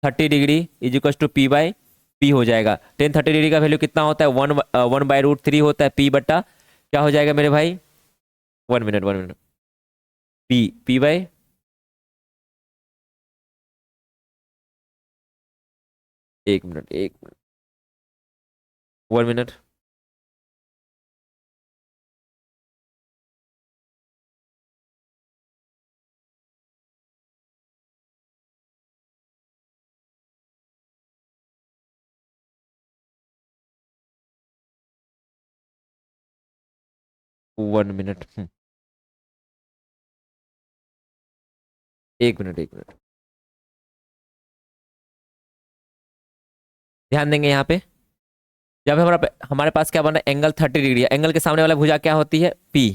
30 degree is equal to P by P हो जाएगा। टेन 30 डिग्री का वैल्यू कितना होता है, 1/√3 होता है, पी बट्टा क्या हो जाएगा मेरे भाई, 1 minute, P P by, 1 minute, 1 minute, 1 minute, 1 minute, 1 minute, 1 minute. ध्यान देंगे यहाँ पे, जब हमारे पास क्या बना, एंगल 30 डिग्री है, एंगल के सामने वाला भुजा क्या होती है, पी।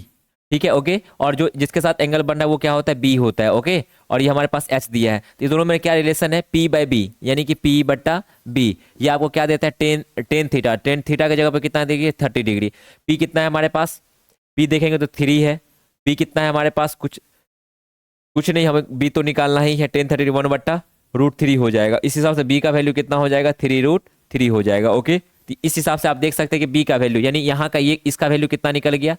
ठीक है, ओके, और जो जिसके साथ एंगल बन रहा है वो क्या होता है, बी होता है। ओके, और ये हमारे पास एच दिया है, तो ये दोनों में क्या रिलेशन है, पी बाई बी, यानी कि पी बट्टा बी। ये आपको क्या देता है, ten tan theta. Tan theta की जगह पे कितना देगी, 30 डिग्री। पी कितना है हमारे पास, पी देखेंगे तो 3 है। पी कितना है हमारे पास, कुछ कुछ नहीं, हमें बी तो निकालना ही है, टेन 30 1/√3 हो जाएगा। इस हिसाब से बी का वैल्यू कितना हो जाएगा, 3√3 हो जाएगा। ओके, तो इस हिसाब से आप देख सकते हैं कि बी का वैल्यू, यानी यहाँ का ये इसका वैल्यू कितना निकल गया,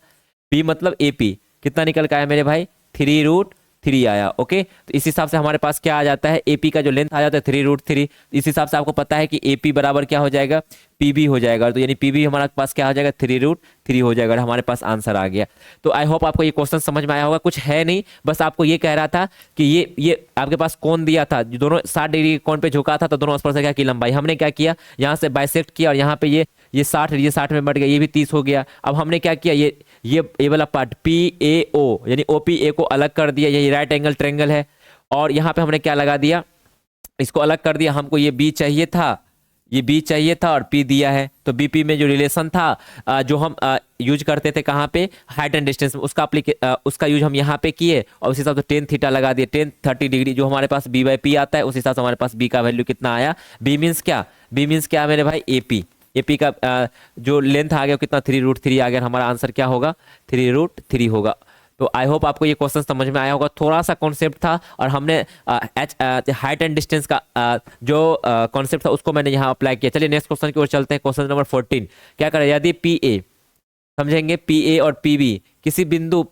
बी मतलब एपी कितना निकल के आया मेरे भाई, 3√3 आया। ओके, तो इस हिसाब से हमारे पास क्या आ जाता है, एपी का जो लेंथ आ जाता है 3√3। इस हिसाब से आपको पता है कि एपी बराबर क्या हो जाएगा, पीबी हो जाएगा। तो यानी पीबी हमारे पास क्या हो जाएगा, 3√3 हो जाएगा, और हमारे पास आंसर आ गया। तो आई होप आपको ये क्वेश्चन समझ में आया होगा। कुछ है नहीं, बस आपको ये कह रहा था कि ये आपके पास कोण दिया था, जो दोनों 60 डिग्री के कोण पे झुका था, तो दोनों स्पर्शरेखा की लंबाई हमने क्या किया, यहाँ से बाइसेक्ट किया, और यहाँ पे ये 60 में बढ़ गया, ये भी 30 हो गया। अब हमने क्या किया, ये वाला पार्ट पी ए ओ, यानी ओ पी ए को अलग कर दिया, यही राइट एंगल ट्रेंगल है, और यहाँ पे हमने क्या लगा दिया, इसको अलग कर दिया। हमको ये बी चाहिए था, ये बी चाहिए था, और पी दिया है। तो बीपी में जो रिलेशन था, जो हम यूज करते थे कहाँ पे, हाइट एंड डिस्टेंस में, उसका यूज हम यहाँ पे किए, और उस हिसाब से टेन थीटा लगा दिए। टेन 30 डिग्री जो हमारे पास बी बाई पी आता है, उस हिसाब से हमारे पास बी का वैल्यू कितना आया, बी मीन्स क्या, बी मीन्स क्या मेरे भाई, एपी। एपी का जो लेंथ आ गया वो कितना, 3√3 आ गया। हमारा आंसर क्या होगा, 3√3 होगा। तो आई होप आपको ये क्वेश्चन समझ में आया होगा। थोड़ा सा कॉन्सेप्ट था, और हमने हाइट एंड डिस्टेंस का जो कॉन्सेप्ट था उसको मैंने यहाँ अप्लाई किया। चलिए नेक्स्ट क्वेश्चन की ओर चलते हैं। क्वेश्चन नंबर 14 क्या करें, यदि पी ए, समझेंगे, पी ए और पी बी किसी बिंदु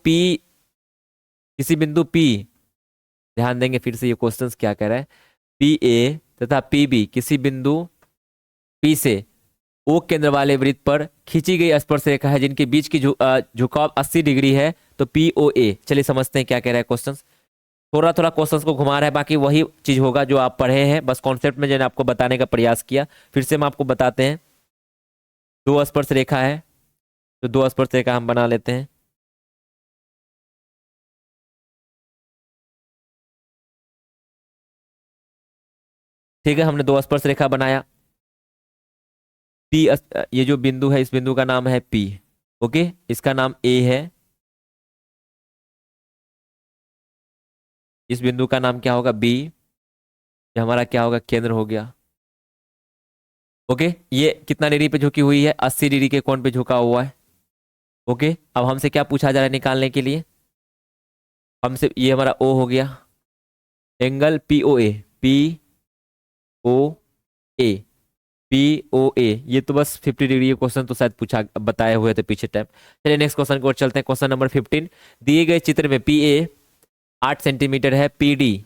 पी, ध्यान देंगे फिर से ये क्वेश्चंस क्या कह रहा है, पी ए तथा पी बी किसी बिंदु पी से ओ केंद्र वाले वृत्त पर खींची गई स्पर्श रेखा है जिनके बीच की झुकाव 80 डिग्री है, तो पी ओ ए। चलिए समझते हैं क्या कह रहा है क्वेश्चन। थोड़ा थोड़ा क्वेश्चंस को घुमा रहा है, बाकी वही चीज होगा जो आप पढ़े हैं, बस कॉन्सेप्ट में जो आपको बताने का प्रयास किया। फिर से हम आपको बताते हैं, दो स्पर्श रेखा है, तो दो स्पर्श रेखा हम बना लेते हैं। ठीक है, हमने दो स्पर्श रेखा बनाया। पी, ये जो बिंदु है, इस बिंदु का नाम है पी। ओके, इसका नाम ए है, इस बिंदु का नाम क्या होगा, बी। ये हमारा क्या होगा, केंद्र हो गया। ओके, ये कितना डिग्री पे झुकी हुई है, 80 डिग्री के कोण पे झुका हुआ है। ओके, अब हमसे क्या पूछा जा रहा है निकालने के लिए, हमसे ये हमारा ओ हो गया, एंगल पी ओ ए, पी ओ ए, POA, ये तो बस 50 डिग्री क्वेश्चन तो शायद पूछा बताए हुए थे पीछे टाइम। चलिए नेक्स्ट क्वेश्चन की ओर चलते हैं। क्वेश्चन नंबर 15, दिए गए चित्र में PA 8 सेंटीमीटर है, PD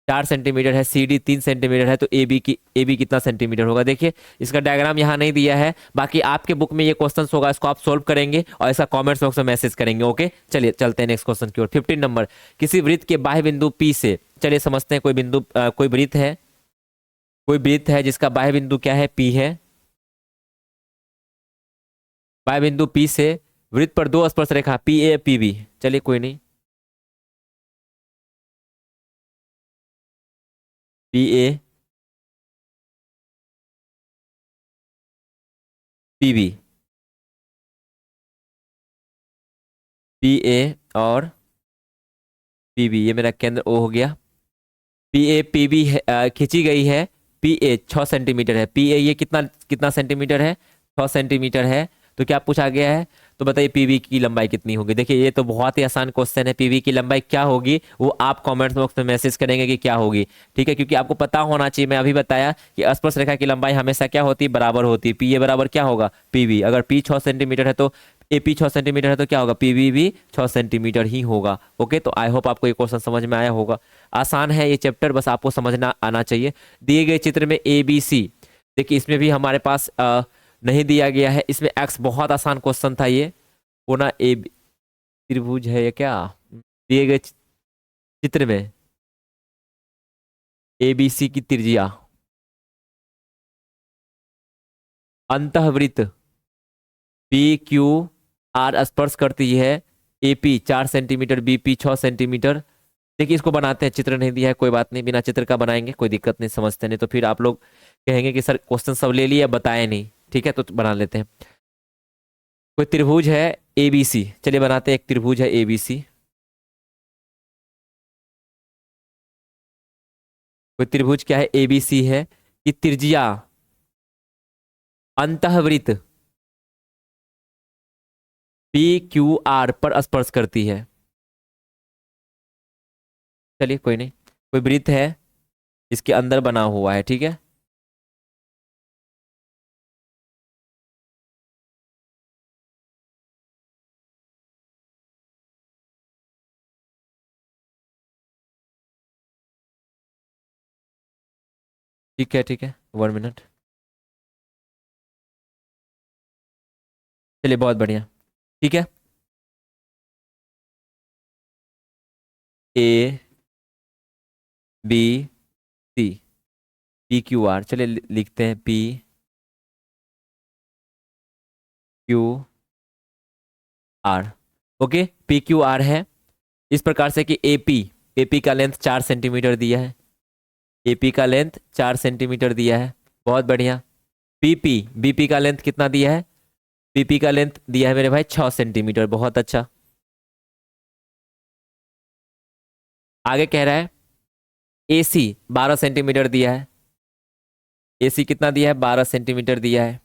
4 सेंटीमीटर है, CD 3 सेंटीमीटर है, तो AB कितना सेंटीमीटर होगा। देखिए इसका डायग्राम यहाँ नहीं दिया है, बाकी आपके बुक में ये क्वेश्चन होगा, इसको आप सोल्व करेंगे और इसका कमेंट्स बॉक्स में मैसेज करेंगे। ओके चलिए चलते हैं नेक्स्ट क्वेश्चन की ओर। 15 नंबर, किसी वृत्त के बाह्य बिंदु P से, चलिए समझते हैं, कोई बिंदु कोई वृत्त है, कोई वृत्त है जिसका बाह्य बिंदु क्या है, P है। बाह्य बिंदु P से वृत्त पर दो स्पर्श रेखा PA PB, चलिए कोई नहीं, PA PB, PA और PB, ये मेरा केंद्र O हो गया। PA PB खींची गई है। PA 6 सेंटीमीटर है, PA ये कितना कितना सेंटीमीटर है, 6 सेंटीमीटर है। तो क्या पूछा गया है, तो बताइए PB की लंबाई कितनी होगी। देखिए ये तो बहुत ही आसान क्वेश्चन है, PB की लंबाई क्या होगी वो आप कमेंट बॉक्स में मैसेज करेंगे कि क्या होगी, ठीक है, क्योंकि आपको पता होना चाहिए। मैं अभी बताया कि स्पर्श रेखा की लंबाई हमेशा क्या होती है, बराबर होती है। PA बराबर क्या होगा, PB। अगर P 6 सेंटीमीटर है तो AP 6 सेंटीमीटर है तो क्या होगा, PB भी 6 सेंटीमीटर ही होगा। ओके, तो आई होप आपको ये क्वेश्चन समझ में आया होगा। आसान है ये चैप्टर, बस आपको समझना आना चाहिए। दिए गए चित्र में ABC, देखिए इसमें भी हमारे पास नहीं दिया गया है, इसमें एक्स, बहुत आसान क्वेश्चन था ये। वो ना ए त्रिभुज है ये क्या, दिए गए चित्र में ABC की त्रिज्या अंतःवृत्त PQR स्पर्श करती है। AP 4 centimetre, BP 6 centimetre. देखिए इसको बनाते हैं, चित्र नहीं दिया है, कोई बात नहीं, बिना चित्र का बनाएंगे, कोई दिक्कत नहीं, समझते नहीं तो फिर आप लोग कहेंगे कि सर क्वेश्चन सब ले लिया बताए नहीं। ठीक है, तो बना लेते हैं। कोई त्रिभुज है ABC, चलिए बनाते हैं। एक त्रिभुज है ABC, कोई त्रिभुज क्या है, ABC है कि त्रिज्या अंतःवृत्त PQR पर स्पर्श करती है। चलिए कोई नहीं, कोई वृत्त है इसके अंदर बना हुआ है, ठीक है। ठीक है ठीक है, 1 मिनट। चलिए बहुत बढ़िया, ठीक है। ABC PQR, चलिए लिखते हैं PQR। ओके, PQR है इस प्रकार से कि AP का लेंथ 4 सेंटीमीटर दिया है, AP का लेंथ 4 सेंटीमीटर दिया है, बहुत बढ़िया। BP का लेंथ कितना दिया है, BP का लेंथ दिया है मेरे भाई 6 सेंटीमीटर, बहुत अच्छा। आगे कह रहा है AC 12 सेंटीमीटर दिया है, AC कितना दिया है, 12 सेंटीमीटर दिया है।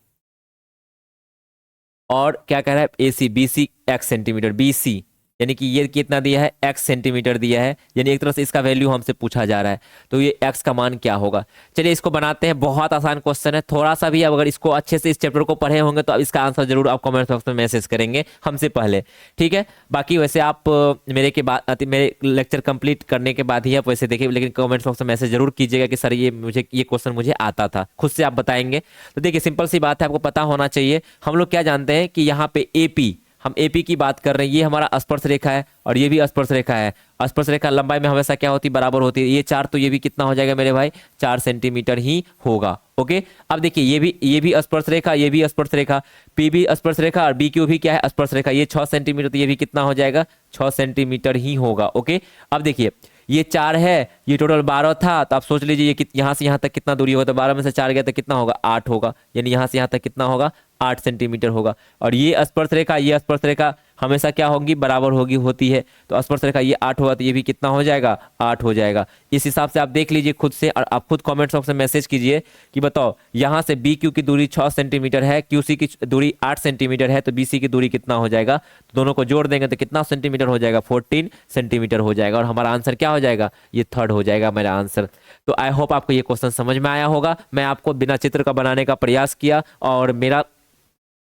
और क्या कह रहा है, AC BC x centimetre, BC यानी कि ये कितना दिया है, x सेंटीमीटर दिया है, यानी एक तरह से इसका वैल्यू हमसे पूछा जा रहा है, तो ये x का मान क्या होगा। चलिए इसको बनाते हैं, बहुत आसान क्वेश्चन है। थोड़ा सा भी अगर इसको अच्छे से इस चैप्टर को पढ़े होंगे तो अब इसका आंसर जरूर आप कमेंट बॉक्स में मैसेज करेंगे हमसे पहले, ठीक है। बाकी वैसे आप मेरे लेक्चर कंप्लीट करने के बाद ही आप वैसे देखिए, लेकिन कमेंट बॉक्स में मैसेज जरूर कीजिएगा कि सर ये क्वेश्चन मुझे आता था, खुद से आप बताएंगे। तो देखिए सिंपल सी बात है, आपको पता होना चाहिए। हम लोग क्या जानते हैं कि यहाँ पे AP, हम AP की बात कर रहे हैं, ये हमारा स्पर्श रेखा है और ये भी स्पर्श रेखा है। स्पर्श रेखा लंबाई में हमेशा क्या होती है, बराबर होती है। ये 4 तो ये भी कितना हो जाएगा मेरे भाई, 4 सेंटीमीटर ही होगा। ओके, अब देखिए ये भी स्पर्श रेखा, ये भी स्पर्श रेखा, PB स्पर्श रेखा और BQ भी क्या है, स्पर्श रेखा। ये 6 सेंटीमीटर, तो ये भी कितना हो जाएगा, 6 सेंटीमीटर ही होगा। ओके, अब देखिए ये 4 है, ये टोटल 12 था, तो आप सोच लीजिए ये यहाँ से यहाँ तक कितना दूरी होगा, तो 12 में से 4 गया तो कितना होगा, 8 होगा, यानी यहाँ से यहाँ तक कितना होगा, 8 सेंटीमीटर होगा। और ये स्पर्श रेखा हमेशा क्या होगी, बराबर होगी, होती है। तो स्पर्श रेखा ये 8 होगा तो ये भी कितना हो जाएगा, 8 हो जाएगा। इस हिसाब से आप देख लीजिए खुद से, और आप खुद कमेंट बॉक्स में मैसेज कीजिए कि बताओ यहाँ से बी क्यू की दूरी 6 सेंटीमीटर है, क्यू सी की दूरी 8 सेंटीमीटर है, तो बी सी की दूरी कितना हो जाएगा। तो दोनों को जोड़ देंगे तो कितना सेंटीमीटर हो जाएगा, 14 सेंटीमीटर हो जाएगा। और हमारा आंसर क्या हो जाएगा, ये थर्ड हो जाएगा मेरा आंसर। तो आई होप आपको ये क्वेश्चन समझ में आया होगा। मैं आपको बिना चित्र का बनाने का प्रयास किया और मेरा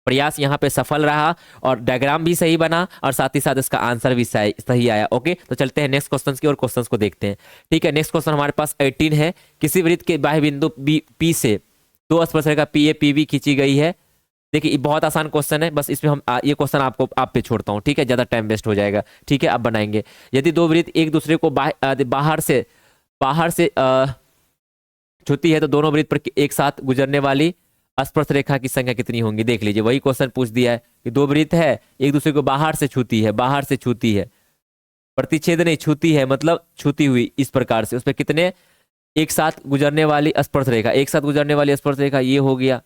प्रयास यहाँ पे सफल रहा, और डायग्राम भी सही बना और साथ ही साथ इसका आंसर भी सही आया। ओके, तो चलते हैं नेक्स्ट क्वेश्चन की और क्वेश्चंस को देखते हैं। ठीक है, नेक्स्ट क्वेश्चन हमारे पास 18 है। किसी वृत्त के बाह्य बिंदु पी से दो स्पर्शरेखा पी ए पी बी खींची गई है। देखिए ये बहुत आसान क्वेश्चन है, बस इसमें हम ये क्वेश्चन आपको आप पे छोड़ता हूँ, ठीक है, ज्यादा टाइम वेस्ट हो जाएगा। ठीक है, आप बनाएंगे। यदि दो वृत्त एक दूसरे को बाहर से छूती है तो दोनों वृत्त पर एक साथ गुजरने वाली स्पर्श रेखा की संख्या कितनी होंगी। देख लीजिए, वही क्वेश्चन पूछ दिया है कि दो वृत्त है, एक दूसरे को बाहर से छूती है, प्रतिच्छेद नहीं, छूती है मतलब छूती हुई इस प्रकार से, उस पर कितने एक साथ गुजरने वाली स्पर्श रेखा, एक साथ गुजरने वाली स्पर्श रेखा ये हो गया।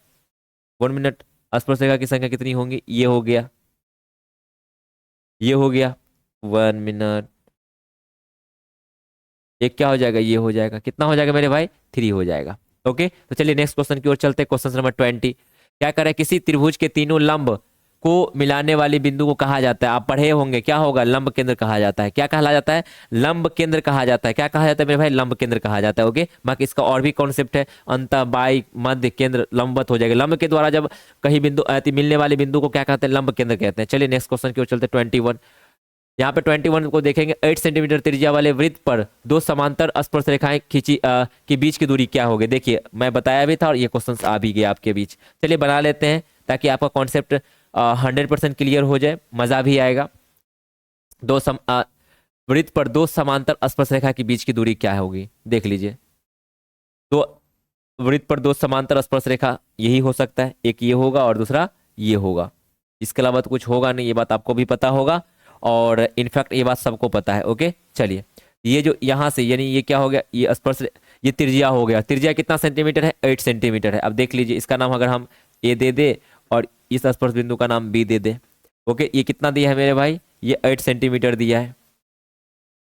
1 मिनट, स्पर्श रेखा की संख्या कितनी होंगी, ये हो गया, ये हो गया। 1 मिनट, एक क्या हो जाएगा, ये हो जाएगा, कितना हो जाएगा मेरे भाई, 3 हो जाएगा। ओके, तो चलिए नेक्स्ट क्वेश्चन की ओर चलते हैं। क्वेश्चन नंबर 20 क्या करें, किसी त्रिभुज के तीनों लंब को मिलाने वाली बिंदु को कहा जाता है। आप पढ़े होंगे, क्या होगा, लंब केंद्र कहा जाता है। क्या कहा जाता है, लंब केंद्र कहा जाता है। क्या कहा जाता है मेरे भाई, लंब केंद्र कहा जाता है। ओके, बाकी इसका और भी कॉन्सेप्ट है, अंत, बाई, मध्य, केंद्र, लंबवत हो जाएगा। लंब के द्वारा जब कहीं बिंदु मिलने वाले बिंदु को क्या कहते हैं, लंब केंद्र कहते हैं। चलिए नेक्स्ट क्वेश्चन की ओर चलते हैं। 21 यहाँ पे 21 को देखेंगे। 8 सेंटीमीटर त्रिज्या वाले वृत्त पर दो समांतर स्पर्श रेखाएं खींची के बीच की दूरी क्या होगी। देखिए मैं बताया भी था और ये क्वेश्चन आ भी गया आपके बीच। चलिए बना लेते हैं ताकि आपका कॉन्सेप्ट 100% क्लियर हो जाए, मजा भी आएगा। वृत्त पर दो समांतर स्पर्श रेखा के बीच की दूरी क्या होगी, देख लीजिए। दो वृत्त पर दो समांतर स्पर्श रेखा यही हो सकता है, एक ये होगा और दूसरा ये होगा, इसके अलावा तो कुछ होगा नहीं। ये बात आपको भी पता होगा और इनफैक्ट ये बात सबको पता है। ओके, चलिए ये जो यहाँ से यानी ये क्या हो गया, ये स्पर्श, ये त्रिज्या हो गया। त्रिज्या कितना सेंटीमीटर है, 8 सेंटीमीटर है। अब देख लीजिए इसका नाम अगर हम ए दे दे और इस स्पर्श बिंदु का नाम बी दे दे। ओके, ये कितना दिया है मेरे भाई, ये 8 सेंटीमीटर दिया है।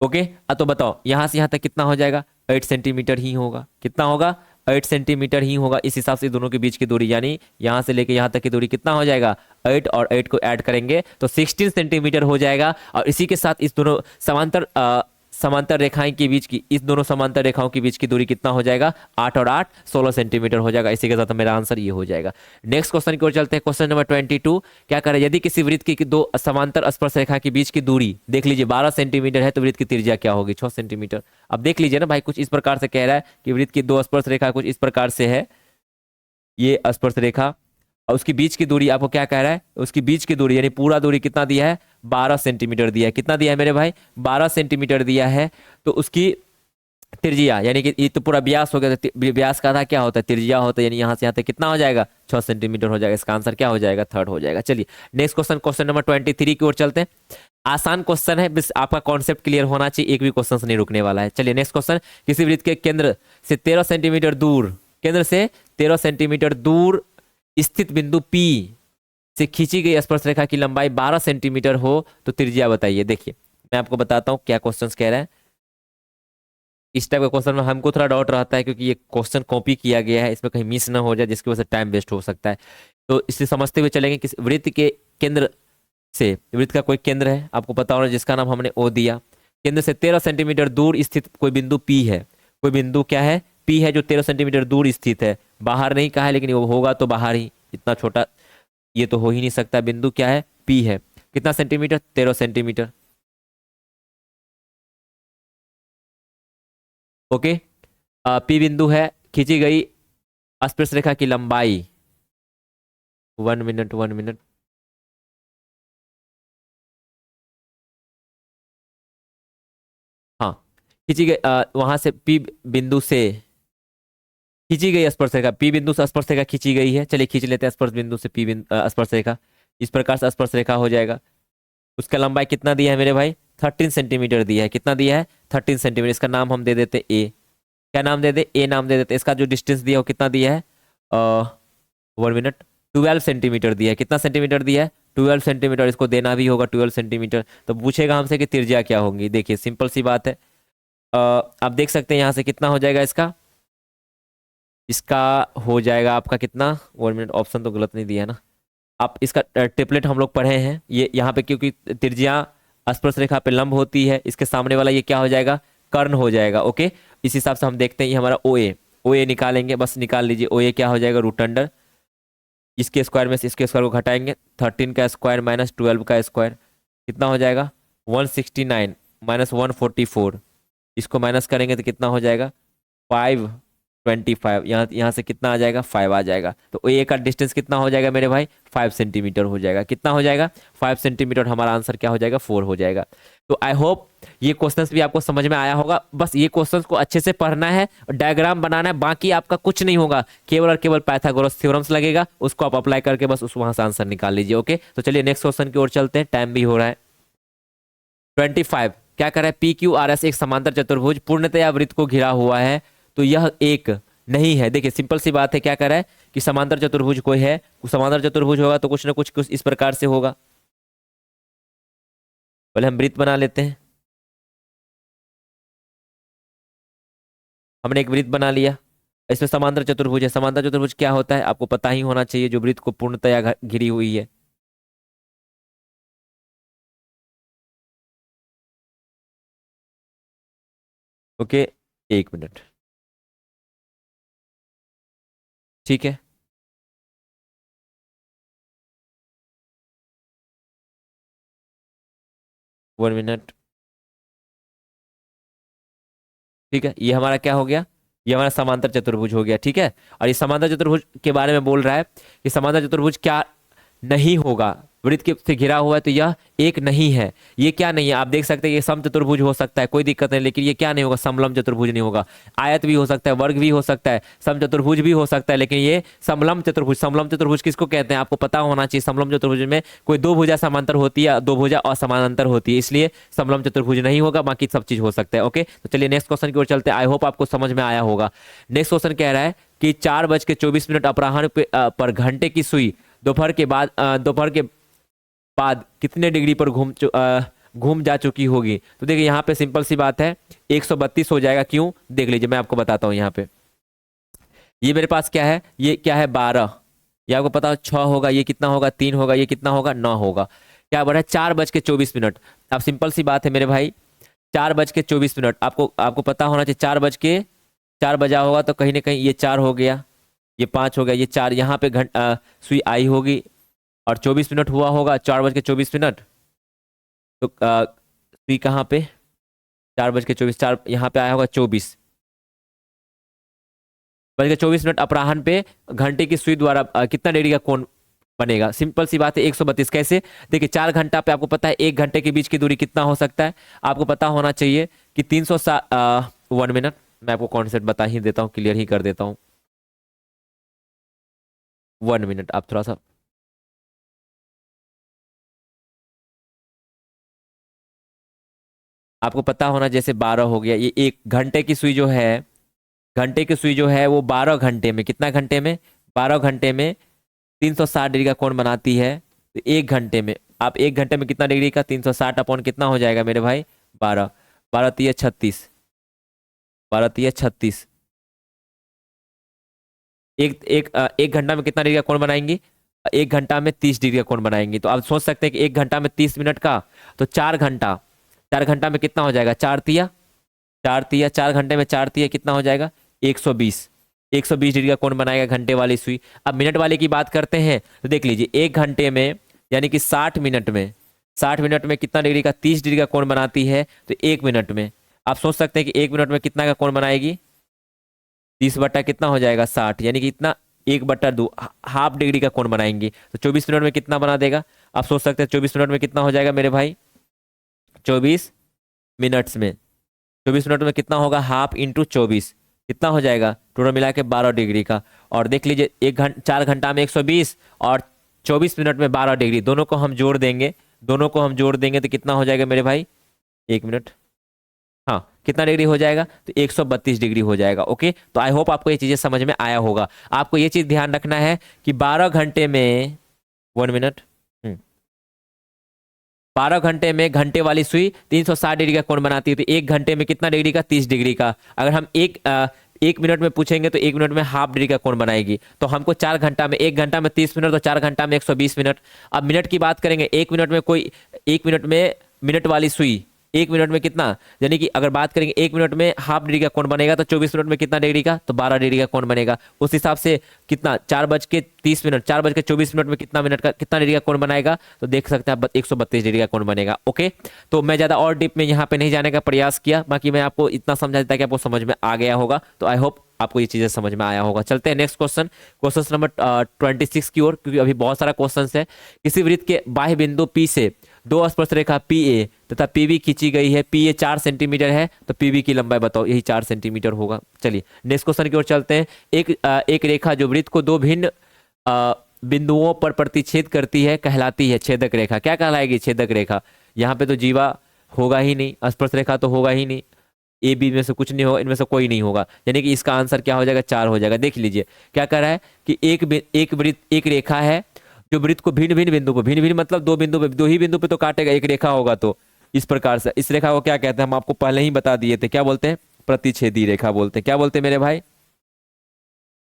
ओके, तो बताओ यहाँ से यहाँ तक कितना हो जाएगा, 8 सेंटीमीटर ही होगा। कितना होगा, 8 सेंटीमीटर ही होगा। इस हिसाब से दोनों के बीच की दूरी यानी यहाँ से लेके यहाँ तक की दूरी कितना हो जाएगा, 8 और 8 को ऐड करेंगे तो 16 सेंटीमीटर हो जाएगा। और इसी के साथ इस दोनों समांतर रेखाएं के बीच की, इस दोनों समांतर रेखाओं के बीच की दूरी कितना हो जाएगा, 8 और 8 16 सेंटीमीटर हो जाएगा। इसी के साथ मेरा आंसर ये हो जाएगा। नेक्स्ट क्वेश्चन की ओर चलते हैं। क्वेश्चन नंबर 22 क्या करें, यदि किसी वृत्त की दो समांतर स्पर्श रेखा के बीच की दूरी देख लीजिए 12 सेंटीमीटर है तो वृत्त की त्रिज्या क्या होगी, 6 सेंटीमीटर। अब देख लीजिए ना भाई, कुछ इस प्रकार से कह रहा है कि वृत्त की दो स्पर्श रेखा कुछ इस प्रकार से है, ये स्पर्श रेखा, और उसकी बीच की दूरी आपको क्या कह रहा है, उसकी बीच की दूरी यानी पूरा दूरी कितना दिया है, 12 सेंटीमीटर दिया है। कितना दिया है मेरे भाई, 12 सेंटीमीटर दिया है। तो उसकी त्रिज्या यानी कि ये तो पूरा व्यास हो गया, तो व्यास का आधा क्या होता है, त्रिज्या होता है, यानी यहाँ से यहाँ तक कितना हो जाएगा, 6 सेंटीमीटर हो जाएगा। इसका आंसर क्या हो जाएगा, थर्ड हो जाएगा। चलिए नेक्स्ट क्वेश्चन, क्वेश्चन नंबर 23 की ओर चलते हैं। आसान क्वेश्चन है, बस आपका कॉन्सेप्ट क्लियर होना चाहिए, एक भी क्वेश्चन से नहीं रुकने वाला है। चलिए नेक्स्ट क्वेश्चन, किसी वृत्त के केंद्र से 13 सेंटीमीटर दूर, केंद्र से 13 सेंटीमीटर दूर स्थित बिंदु P से खींची गई स्पर्श रेखा की लंबाई 12 सेंटीमीटर हो तो त्रिज्या बताइए। देखिए मैं आपको बताता हूँ क्या क्वेश्चंस कह रहा है। इस टाइप का क्वेश्चन में हमको थोड़ा डाउट रहता है क्योंकि ये क्वेश्चन कॉपी किया गया है, इसमें कहीं मिस ना हो जाए जिसकी वजह से टाइम वेस्ट हो सकता है। तो इसे समझते हुए चलेंगे कि वृत्त के केंद्र से, वृत्त का कोई केंद्र है आपको पता होना जिसका नाम हमने O दिया, केंद्र से 13 सेंटीमीटर दूर स्थित कोई बिंदु P है, कोई बिंदु क्या है, P है जो 13 सेंटीमीटर दूर स्थित है। बाहर नहीं कहा है लेकिन वो होगा तो बाहर ही, इतना छोटा ये तो हो ही नहीं सकता। बिंदु क्या है, P है, कितना सेंटीमीटर, 13 सेंटीमीटर। ओके, P बिंदु है, खींची गई स्पर्श रेखा की लंबाई, 1 मिनट 1 मिनट, हाँ खींची गई वहां से P बिंदु से खींची गई स्पर्श रेखा, P बिंदु से स्पर्श रेखा खींची गई है। चलिए खींच लेते हैं स्पर्श बिंदु से P बिंदु स्पर्श रेखा, इस प्रकार से स्पर्श रेखा हो जाएगा। उसका लंबाई कितना दिया है मेरे भाई, 13 सेंटीमीटर दिया है। कितना दिया है, 13 सेंटीमीटर। इसका नाम हम दे देते A, क्या नाम दे दे, A नाम दे देते। इसका जो डिस्टेंस दिया है वो कितना दिया है, 1 मिनट, 12 सेंटीमीटर दिया है। कितना सेंटीमीटर दिया है, 12 सेंटीमीटर, इसको देना भी होगा 12 सेंटीमीटर। तो पूछेगा हमसे कि त्रिज्या क्या होगी। देखिए सिंपल सी बात है, आप देख सकते हैं यहाँ से कितना हो जाएगा इसका, इसका हो जाएगा आपका कितना, 1 मिनट, ऑप्शन तो गलत नहीं दिया है ना। आप इसका ट्रिपलेट हम लोग पढ़े हैं, ये यहाँ पे क्योंकि त्रिज्या स्पर्श रेखा पे लंब होती है, इसके सामने वाला ये क्या हो जाएगा, कर्ण हो जाएगा। ओके, इस हिसाब से हम देखते हैं, ये हमारा ओ ए, ओ ए निकालेंगे, बस निकाल लीजिए। ओ ए क्या हो जाएगा, रूट अंडर इसके स्क्वायर में से इसके स्क्वायर को घटाएंगे, 13 का स्क्वायर माइनस 12 का स्क्वायर, कितना हो जाएगा 169 माइनस 144, इसको माइनस करेंगे तो कितना हो जाएगा 525, यहाँ से कितना आ जाएगा 5 आ जाएगा। तो ए का डिस्टेंस कितना हो जाएगा मेरे भाई, 5 सेंटीमीटर हो जाएगा। कितना हो जाएगा 5 सेंटीमीटर, हमारा आंसर क्या हो जाएगा 4 हो जाएगा। तो आई होप ये क्वेश्चंस भी आपको समझ में आया होगा। बस ये क्वेश्चंस को अच्छे से पढ़ना है और डायग्राम बनाना है, बाकी आपका कुछ नहीं होगा, केवल और केवल पाइथागोरस थ्योरम्स लगेगा, उसको आप अप्लाई करके बस उस वहां से आंसर निकाल लीजिए। ओके, तो चलिए नेक्स्ट क्वेश्चन की ओर चलते हैं, टाइम भी हो रहा है। 25 क्या कर रहा है, पी क्यू आर एस एक समांतर चतुर्भुज पूर्णतया वृत्त को घिरा हुआ है, तो यह एक नहीं है। देखिए सिंपल सी बात है, क्या कर रहा है कि समांतर चतुर्भुज कोई है, समांतर चतुर्भुज होगा तो कुछ ना कुछ इस प्रकार से होगा। पहले हम वृत्त बना लेते हैं, हमने एक वृत्त बना लिया, इसमें समांतर चतुर्भुज है। समांतर चतुर्भुज क्या होता है आपको पता ही होना चाहिए, जो वृत्त को पूर्णतया घिरी हुई है। ओके, 1 मिनट, ठीक है। 1 मिनट, ठीक है। ये हमारा क्या हो गया, ये हमारा समांतर चतुर्भुज हो गया, ठीक है। और इस समांतर चतुर्भुज के बारे में बोल रहा है कि समांतर चतुर्भुज क्या नहीं होगा, वृत्त के से घिरा हुआ है, तो यह एक नहीं है। ये क्या नहीं है, आप देख सकते हैं ये सम चतुर्भुज हो सकता है, कोई दिक्कत नहीं, लेकिन ये क्या नहीं होगा, समलंब चतुर्भुज नहीं होगा। आयत भी हो सकता है, वर्ग भी हो सकता है, सम चतुर्भुज भी हो सकता है, लेकिन ये समलंब चतुर्भुज, समलंब चतुर्भुज किसको कहते हैं आपको पता होना चाहिए। समलंब चतुर्भुज में कोई दो भुजा समांतर होती है, दो भुजा असमानांतर होती है, इसलिए समलंब चतुर्भुज नहीं होगा, बाकी सब चीज हो सकता है। ओके, तो चलिए नेक्स्ट क्वेश्चन की ओर चलते हैं, आई होप आपको समझ में आया होगा। नेक्स्ट क्वेश्चन कह रहा है कि 4:24 अपराह्न पर घंटे की सुई दोपहर के बाद कितने डिग्री पर घूम जा चुकी होगी। तो देखिए यहाँ पे सिंपल सी बात है, 132 हो जाएगा। क्यों, देख लीजिए, मैं आपको बताता हूँ। यहाँ पे ये मेरे पास क्या है, ये क्या है 12, ये आपको पता 6 होगा, ये कितना होगा 3 होगा, ये कितना होगा 9 होगा। क्या बढ़ा 4:24। अब सिंपल सी बात है मेरे भाई, 4:24, आपको पता होना चाहिए 4 बजा होगा तो कहीं ना कहीं ये 4 हो गया, ये 5 हो गया, ये 4, यहाँ पे सुई आई होगी और 24 मिनट हुआ होगा, 4:24। तो सुई कहाँ पे, 4:24, 4 यहाँ पे आया होगा 24:24 अपराह्न पे घंटे की सुई द्वारा कितना डिग्री का कोण बनेगा। सिंपल सी बात है 132। कैसे, देखिए 4 घंटा पे आपको पता है 1 घंटे के बीच की दूरी कितना हो सकता है, आपको पता होना चाहिए कि 1 मिनट, मैं आपको कॉन्सेप्ट बता ही देता हूँ, क्लियर ही कर देता हूँ। 1 मिनट, आप थोड़ा सा, आपको पता होना, जैसे 12 हो गया, ये 1 घंटे की सुई जो है, घंटे की सुई जो है वो 12 घंटे में, कितना घंटे में, 12 घंटे में 360 डिग्री का कोण बनाती है। तो 1 घंटे में, आप 1 घंटे में कितना डिग्री का, 360 अपॉन कितना हो जाएगा मेरे भाई 12, 12 तिया 36, 12 तिया 36। एक घंटा में कितना डिग्री का कोण बनाएंगी, 1 घंटा में 30 डिग्री का कोण बनाएंगी। तो आप सोच सकते हैं कि 1 घंटा में 30 मिनट का, तो 4 घंटा में कितना हो जाएगा, 4 घंटे में 4 तिया कितना हो जाएगा 120, 120 डिग्री का कोण बनाएगा घंटे वाली सुई। अब मिनट वाले की बात करते हैं, तो देख लीजिए 1 घंटे में यानी कि 60 मिनट में, 60 मिनट में कितना डिग्री का, 30 डिग्री का कोण बनाती है। तो 1 मिनट में आप सोच सकते हैं कि 1 मिनट में कितना का कोण बनाएगी, 30 बट्टा कितना हो जाएगा 60, यानी कि इतना 1/2 हाफ डिग्री का कोण बनाएंगी। तो 24 मिनट में कितना बना देगा, आप सोच सकते हैं 24 मिनट में कितना हो जाएगा मेरे भाई, 24 मिनट्स में, 24 मिनट में कितना होगा, हाफ इंटू 24 कितना हो जाएगा, टोटल मिला के 12 डिग्री का। और देख लीजिए 4 घंटा में 120 और 24 मिनट में 12 डिग्री, दोनों को हम जोड़ देंगे, तो कितना हो जाएगा मेरे भाई, 1 मिनट, हाँ कितना डिग्री हो जाएगा, तो 132 डिग्री हो जाएगा। ओके, तो आई होप आपको ये चीजें समझ में आया होगा। आपको ये चीज ध्यान रखना है कि 12 घंटे में 1 मिनट, 12 घंटे में घंटे वाली सुई 360 डिग्री का कोण बनाती है, तो 1 घंटे में कितना डिग्री का? 30 डिग्री का। अगर हम एक मिनट में पूछेंगे तो 1 मिनट में हाफ डिग्री का कोण बनाएगी। तो हमको 4 घंटा में, 1 घंटा में 30 मिनट, तो 4 घंटा में 120 मिनट। अब मिनट की बात करेंगे, 1 मिनट में कोई 1 मिनट में मिनट वाली सुई 1 मिनट में कितना, यानी कि अगर बात करेंगे 1 मिनट में हाफ डिग्री का कोण बनेगा, तो 24 मिनट में कितना डिग्री का? तो 12 डिग्री का कोण बनेगा। उस हिसाब से कितना, 4:30, 4:24 में कितना मिनट का, कितना डिग्री का कोण बनाएगा? तो देख सकते हैं आप, 132 डिग्री का कोण बनेगा। ओके, तो मैं ज्यादा और डीप में यहाँ पे नहीं जाने का प्रयास किया, बाकी मैं आपको इतना समझा देता कि आपको समझ में आ गया होगा। तो आई होप आपको ये चीजें समझ में आया होगा। चलते हैं नेक्स्ट क्वेश्चन नंबर 26 की ओर, क्योंकि अभी बहुत सारा क्वेश्चन है। किसी वृत्त के बाह्य बिंदु P से दो स्पर्श रेखा PA तथा PB खींची गई है। PA 4 सेंटीमीटर है, तो PB की लंबाई बताओ। यही 4 सेंटीमीटर होगा। चलिए नेक्स्ट क्वेश्चन की ओर चलते हैं। एक रेखा जो वृत्त को दो भिन्न बिंदुओं पर प्रतिच्छेद करती है कहलाती है छेदक रेखा। क्या कहलाएगी? छेदक रेखा। यहाँ पे तो जीवा होगा ही नहीं, स्पर्श रेखा तो होगा ही नहीं, AB में से कुछ नहीं होगा, इनमें से कोई नहीं होगा, यानी कि इसका आंसर क्या हो जाएगा? 4 हो जाएगा। देख लीजिए क्या कर रहा है कि एक रेखा है जो वृत्त को भिन्न भिन्न बिंदु पर, भिन्न भिन्न मतलब दो बिंदु पे, दो ही बिंदु पे तो काटेगा, एक रेखा होगा तो इस प्रकार से। इस रेखा को क्या कहते हैं? हम आपको पहले ही बता दिए थे, क्या बोलते हैं? प्रतिच्छेदी रेखा बोलते हैं। क्या बोलते हैं मेरे भाई?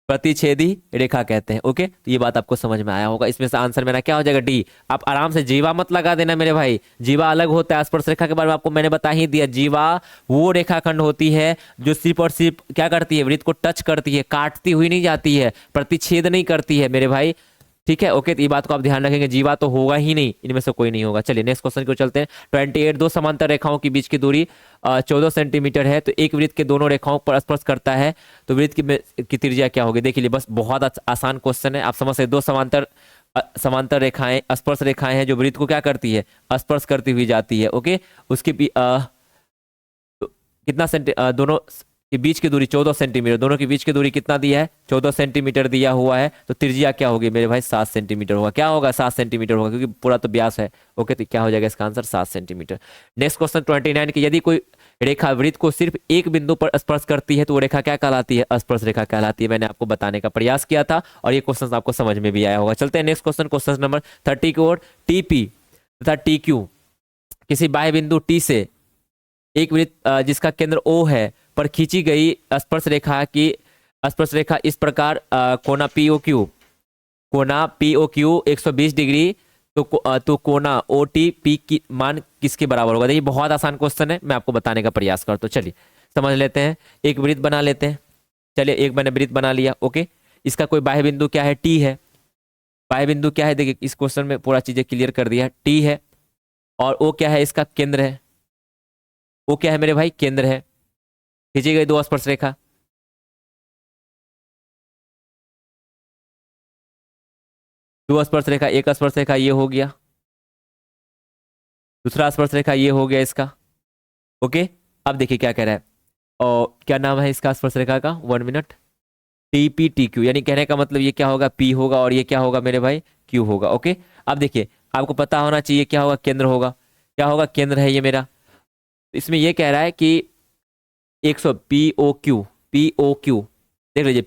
प्रतिच्छेदी रेखा कहते हैं। ओके, तो ये बात आपको समझ में आया होगा। इसमें से आंसर मेरा क्या हो जाएगा? डी। आप आराम से जीवा मत लगा देना मेरे भाई, जीवा अलग होता है। स्पर्श रेखा के बारे में आपको मैंने बता ही दिया। जीवा वो रेखाखंड होती है जो सिर्फ और सिर्फ क्या करती है? वृत्त को टच करती है, काटती हुई नहीं जाती है, प्रतिच्छेद नहीं करती है मेरे भाई। ठीक है, ओके, तो ये बात को आप ध्यान रखेंगे। जीवा तो होगा ही नहीं, इनमें से कोई नहीं होगा। चलिए नेक्स्ट क्वेश्चन को चलते हैं। 28 दो समांतर रेखाओं के बीच की दूरी 14 सेंटीमीटर है, तो एक वृत्त के दोनों रेखाओं पर स्पर्श करता है, तो वृत्त की त्रिज्या क्या होगी? देखिए बस बहुत आसान क्वेश्चन है, आप समझ सकते। दो समांतर रेखाएं, स्पर्श रेखाएं हैं जो वृत्त को क्या करती है? स्पर्श करती हुई जाती है। ओके, उसके कितना दोनों के बीच की दूरी 14 सेंटीमीटर, दोनों के बीच की दूरी कितना दिया है? 14 सेंटीमीटर दिया हुआ है, तो त्रिज्या क्या होगी मेरे भाई? 7 सेंटीमीटर होगा। क्या होगा? 7 सेंटीमीटर होगा, क्योंकि पूरा तो व्यास है। ओके, तो क्या हो जाएगा इसका आंसर? 7 सेंटीमीटर। नेक्स्ट क्वेश्चन 29 की, यदि कोई रेखा वृत्त को सिर्फ एक बिंदु पर स्पर्श करती है तो वो रेखा क्या कहलाती है? स्पर्श रेखा कहलाती है। मैंने आपको बताने का प्रयास किया था और ये क्वेश्चन आपको समझ में भी आया होगा। चलते हैं नेक्स्ट क्वेश्चन नंबर 30 की ओर। TP तथा TQ किसी बाह्य बिंदु T से एक वृत्त जिसका केंद्र O है पर खींची गई स्पर्श रेखा इस प्रकार कोना POQ 120 डिग्री, तो कोना OTP की मान किसके बराबर होगा? देखिए बहुत आसान क्वेश्चन है, मैं आपको बताने का प्रयास करता हूँ। चलिए समझ लेते हैं। एक वृत्त बना लेते हैं। चलिए एक मैंने वृत्त बना लिया। ओके, इसका कोई बाह्य बिंदु क्या है? T है। बाह्य बिंदु क्या है? देखिए इस क्वेश्चन में पूरा चीजें क्लियर कर दिया। T है और O क्या है? इसका केंद्र है। O क्या है मेरे भाई? केंद्र है। खींची गई दो स्पर्श रेखा, दो स्पर्श रेखा, एक स्पर्श रेखा ये हो गया, दूसरा स्पर्श रेखा ये हो गया इसका। ओके, अब देखिए क्या कह रहा है, और क्या नाम है इसका स्पर्श रेखा का? 1 मिनट। TPTQ, यानी कहने का मतलब ये क्या होगा? P होगा और ये क्या होगा मेरे भाई? Q होगा। ओके, अब देखिए आपको पता होना चाहिए क्या होगा? केंद्र होगा। क्या होगा? केंद्र है ये मेरा। इसमें ये कह रहा है कि 100 POQ देख लीजिए,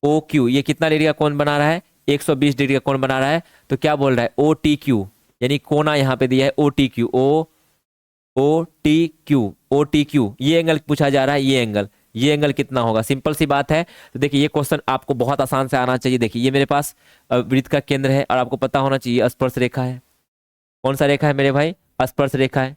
POQ ये कितना डिग्री का कोण बना रहा है? 120 डिग्री का कोण बना रहा है। तो क्या बोल रहा है? OTQ, यानी कोना यहाँ पे दिया है OTQ, ये एंगल पूछा जा रहा है। ये एंगल कितना होगा? सिंपल सी बात है। तो देखिए ये क्वेश्चन आपको बहुत आसान से आना चाहिए। देखिए ये मेरे पास वृत्त का केंद्र है और आपको पता होना चाहिए स्पर्श रेखा है। कौन सा रेखा है मेरे भाई? स्पर्श रेखा है।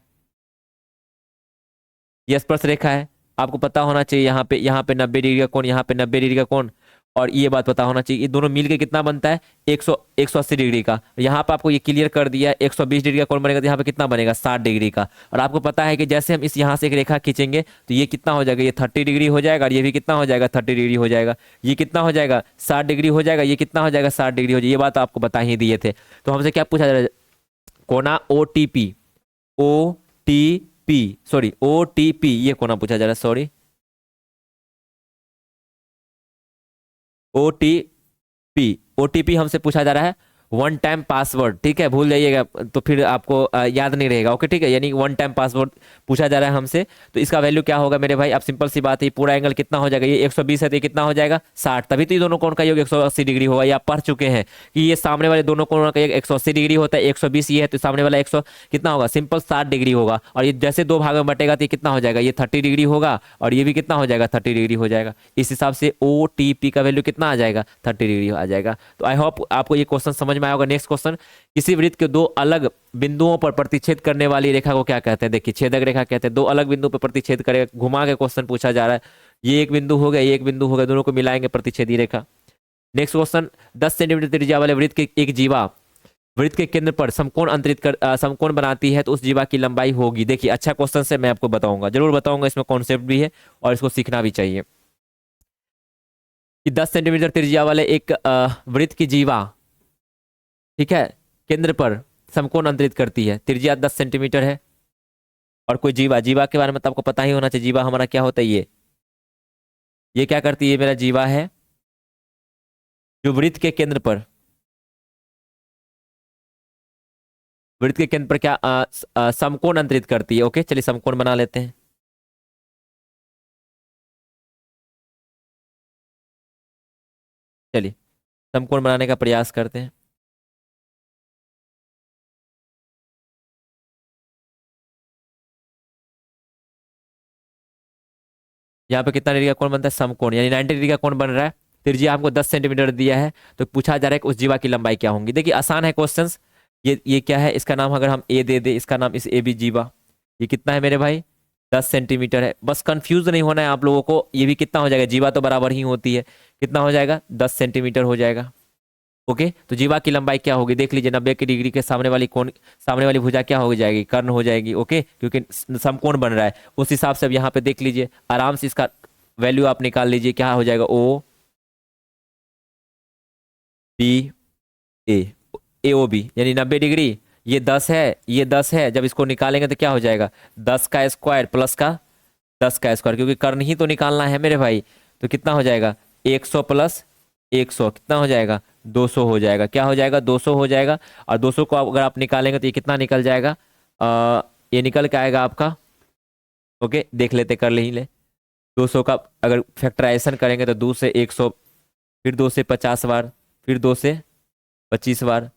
ये स्पर्श रेखा है। आपको पता होना चाहिए यहाँ पे 90 डिग्री का कोण, यहाँ पे 90 डिग्री का कोण, और ये बात पता होना चाहिए ये दोनों मिलके कितना बनता है? 180 डिग्री का। यहाँ पे आपको ये क्लियर कर दिया 120 डिग्री का कोण बनेगा, तो यहाँ पे कितना बनेगा? 60 डिग्री का। और आपको पता है कि जैसे हम इस यहाँ से एक रेखा खींचेंगे तो ये कितना हो जाएगा? ये 30 डिग्री हो जाएगा, और ये भी कितना हो जाएगा? 30 डिग्री हो जाएगा। ये कितना हो जाएगा? 60 डिग्री हो जाएगा। ये कितना हो जाएगा? 60 डिग्री हो जाएगा। ये बात आपको बता ही दिए थे। तो हमसे क्या पूछा जा रहा है? कोना OTP, ये कोना पूछा जा रहा है। सॉरी, OTP हमसे पूछा जा रहा है। वन टाइम पासवर्ड, ठीक है, भूल जाइएगा तो फिर आपको याद नहीं रहेगा। ओके ठीक है, यानी वन टाइम पासवर्ड पूछा जा रहा है हमसे, तो इसका वैल्यू क्या होगा मेरे भाई? अब सिंपल सी बात है, पूरा एंगल कितना हो जाएगा? ये 120 है तो ये कितना हो जाएगा? 60। तभी तो ये दोनों कोण का योग 180 डिग्री होगा। ये आप पढ़ चुके हैं कि ये सामने वाले दोनों कोणों का योग 180 डिग्री होता है। 120 ये है तो सामने वाला 100 कितना होगा? सिंपल 60 डिग्री होगा। और ये जैसे दो भाग में बटेगा तो ये कितना हो जाएगा? ये 30 डिग्री होगा और ये भी कितना हो जाएगा? 30 डिग्री हो जाएगा। इस हिसाब से ओ टी पी का वैल्यू कितना आ जाएगा? 30 डिग्री आ जाएगा। तो आई होप आपको ये क्वेश्चन समझ में आया होगा। नेक्स्ट क्वेश्चन, किसी वृत्त के दो अलग बिंदुओं पर प्रतिच्छेद करने वाली रेखा को क्या कहते हैं? देखिए छेदक रेखा कहते हैं। दो अलग बिंदु पर प्रतिच्छेद करेगा, घुमा के क्वेश्चन पूछा जा रहा है। ये एक बिंदु हो गया, ये एक बिंदु हो गया, दोनों को मिलाएंगे प्रतिच्छेदी रेखा। नेक्स्ट क्वेश्चन, 10 सेंटीमीटर त्रिज्या वाले वृत्त के एक जीवा वृत्त के केंद्र पर समकोण समकोण बनाती है, तो उस जीवा की लंबाई होगी। देखिए अच्छा क्वेश्चन है, मैं आपको बताऊंगा, जरूर बताऊंगा, इसमें कॉन्सेप्ट भी है और इसको सीखना भी चाहिए। कि 10 सेंटीमीटर त्रिज्या वाले एक वृत्त की जीवा, ठीक है, केंद्र पर समकोण अंतरित करती है। त्रिज्या 10 सेंटीमीटर है और कोई जीवा, जीवा के बारे में तो आपको पता ही होना चाहिए। जीवा हमारा क्या होता है? ये क्या करती है? मेरा जीवा है जो वृत्त के केंद्र पर, वृत्त के केंद्र पर क्या समकोण अंतरित करती है। ओके चलिए समकोण बना लेते हैं। चलिए समकोण बनाने का प्रयास करते हैं। यहाँ पे कितना डिग्री का कोण बनता है? समकोण, यानी 90 डिग्री का कोण बन रहा है। त्रिज्या हमको 10 सेंटीमीटर दिया है, तो पूछा जा रहा है कि उस जीवा की लंबाई क्या होगी। देखिए आसान है क्वेश्चंस। ये क्या है? इसका नाम अगर हम ए दे दे, इसका नाम इस ए बी जीवा। ये कितना है मेरे भाई? 10 सेंटीमीटर है। बस कंफ्यूज नहीं होना है आप लोगों को। ये भी कितना हो जाएगा? जीवा तो बराबर ही होती है। कितना हो जाएगा? 10 सेंटीमीटर हो जाएगा। ओके तो जीवा की लंबाई क्या होगी? देख लीजिए 90 की डिग्री के सामने वाली कोण, सामने वाली भुजा क्या हो जाएगी? कर्ण हो जाएगी। ओके क्योंकि समकोण बन रहा है, उस हिसाब से अब यहाँ पे देख लीजिए आराम से इसका वैल्यू आप निकाल लीजिए। क्या हो जाएगा? ओ बी ए, ए ओ बी, यानी 90 डिग्री। ये 10 है, ये 10 है, जब इसको निकालेंगे तो क्या हो जाएगा? 10 का स्क्वायर प्लस का 10 का स्क्वायर, क्योंकि कर्ण ही तो निकालना है मेरे भाई। तो कितना हो जाएगा? 100 प्लस 100 कितना हो जाएगा? 200 हो जाएगा। क्या हो जाएगा? 200 हो जाएगा। और 200 को अगर आप निकालेंगे तो ये कितना निकल जाएगा? ये निकल के आएगा आपका, ओके देख लेते, कर ले ही ले। 200 का अगर फैक्टराइजेशन करेंगे तो 2 से 100, फिर 2 से 50 बार, फिर 2 से 25 बार,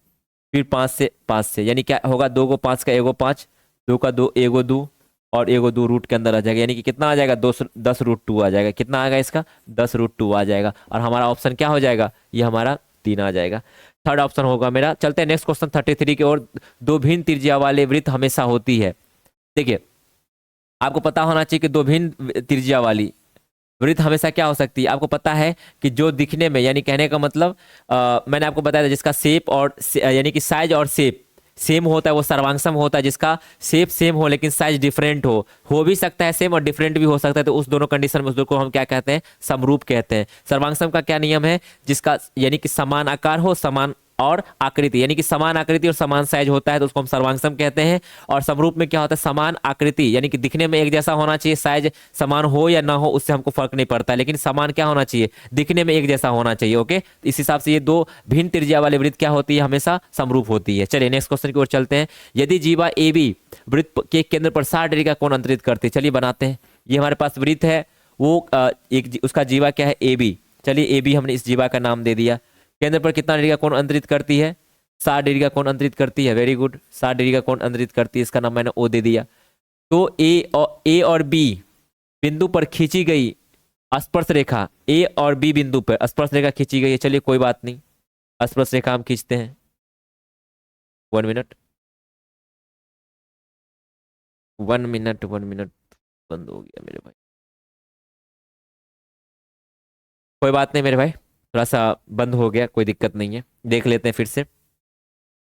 फिर 5 से, यानी क्या होगा? 2 को 5 का एगो 5, 2 का 2 एगो 2 और एगो 2 रूट के अंदर आ जाएगा, यानी कि कितना आ जाएगा? 10 रूट 2 आ जाएगा। कितना आएगा इसका? 10 रूट 2 आ जाएगा। और हमारा ऑप्शन क्या हो जाएगा? ये हमारा 3 आ जाएगा। थर्ड ऑप्शन होगा मेरा। चलते हैं नेक्स्ट क्वेश्चन 33 की ओर। दो भिन्न त्रिज्या वाले वृत्त हमेशा होती है। देखिए आपको पता होना चाहिए कि दो भिन्न त्रिज्या वाली वृत्त हमेशा क्या हो सकती है? आपको पता है कि जो दिखने में, यानी कहने का मतलब मैंने आपको बताया था, जिसका शेप और यानी कि साइज और शेप सेम होता है वो सर्वांगसम होता है। जिसका शेप सेम हो लेकिन साइज डिफरेंट हो भी सकता है सेम और डिफरेंट भी हो सकता है, तो उस दोनों कंडीशन में उस दोनों को हम क्या कहते हैं? समरूप कहते हैं। सर्वांगसम का क्या नियम है? जिसका यानी कि समान आकार हो, समान और आकृति, यानी कि समान आकृति और समान साइज होता है तो उसको हम सर्वांगसम कहते हैं। और समरूप में क्या होता है? समान आकृति, यानी कि दिखने में एक जैसा होना चाहिए, साइज समान हो या ना हो उससे हमको फर्क नहीं पड़ता है, लेकिन समान क्या होना चाहिए? दिखने में एक जैसा होना चाहिए। ओके इस हिसाब से ये दो भिन्न त्रिज्या वाले वृत्त क्या होती है? हमेशा समरूप होती है। चलिए नेक्स्ट क्वेश्चन की ओर चलते हैं। यदि जीवा ए बी वृत्त के केंद्र पर 60 डिग्री का कोण अंतरित करते, चलिए बनाते हैं। ये हमारे पास वृत्त है, वो एक उसका जीवा क्या है? A B. चलिए ए बी हमने इस जीवा का नाम दे दिया। केंद्र पर कितना डिग्री का कोण अंतरित करती है? 60 डिग्री का कोण अंतरित करती है। वेरी गुड, 60 डिग्री का कोण अंतरित करती है, इसका नाम मैंने ओ दे दिया। तो ए और बी बिंदु पर खींची गई स्पर्श रेखा, ए और बी बिंदु पर स्पर्श रेखा खींची गई है। चलिए कोई बात नहीं, स्पर्श रेखा हम खींचते हैं। 1 मिनट, 1 मिनट, 1 मिनट, बंद हो गया मेरे भाई। कोई बात नहीं मेरे भाई, थोड़ा सा बंद हो गया, कोई दिक्कत नहीं है, देख लेते हैं फिर से।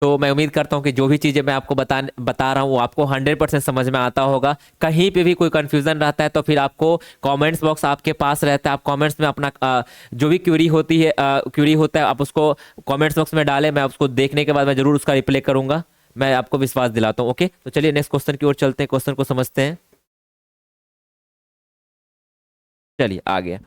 तो मैं उम्मीद करता हूँ कि जो भी चीज़ें मैं आपको बता रहा हूँ वो आपको 100% समझ में आता होगा। कहीं पे भी कोई कंफ्यूजन रहता है तो फिर आपको कमेंट्स बॉक्स आपके पास रहता है, आप कमेंट्स में अपना जो भी क्वेरी होती है, क्वेरी होता है, आप उसको कमेंट्स बॉक्स में डालें। मैं उसको देखने के बाद मैं जरूर उसका रिप्लाई करूंगा, मैं आपको विश्वास दिलाता हूँ। ओके तो चलिए नेक्स्ट क्वेश्चन की ओर चलते हैं, क्वेश्चन को समझते हैं। चलिए आ गया।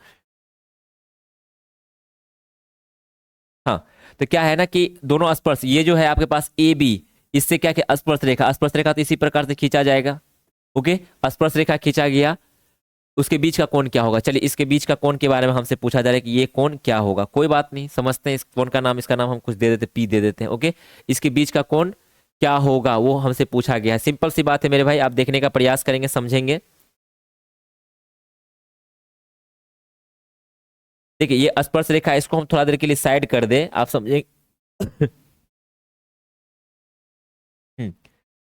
हाँ तो क्या है ना कि दोनों स्पर्श, ये जो है आपके पास ए बी, इससे क्या क्या स्पर्श रेखा, स्पर्श रेखा तो इसी प्रकार से खींचा जाएगा। ओके, स्पर्श रेखा खींचा गया, उसके बीच का कोण क्या होगा। चलिए इसके बीच का कोण के बारे में हमसे पूछा जा रहा है कि ये कोण क्या होगा। कोई बात नहीं, समझते हैं इस कोण का नाम, इसका नाम हम कुछ दे देते, पी दे देते हैं। ओके, इसके बीच का कोण क्या होगा वो हमसे पूछा गया है। सिंपल सी बात है मेरे भाई, आप देखने का प्रयास करेंगे, समझेंगे। देखिए ये स्पर्श रेखा है, इसको हम थोड़ा देर के लिए साइड कर दे, आप समझेंगे।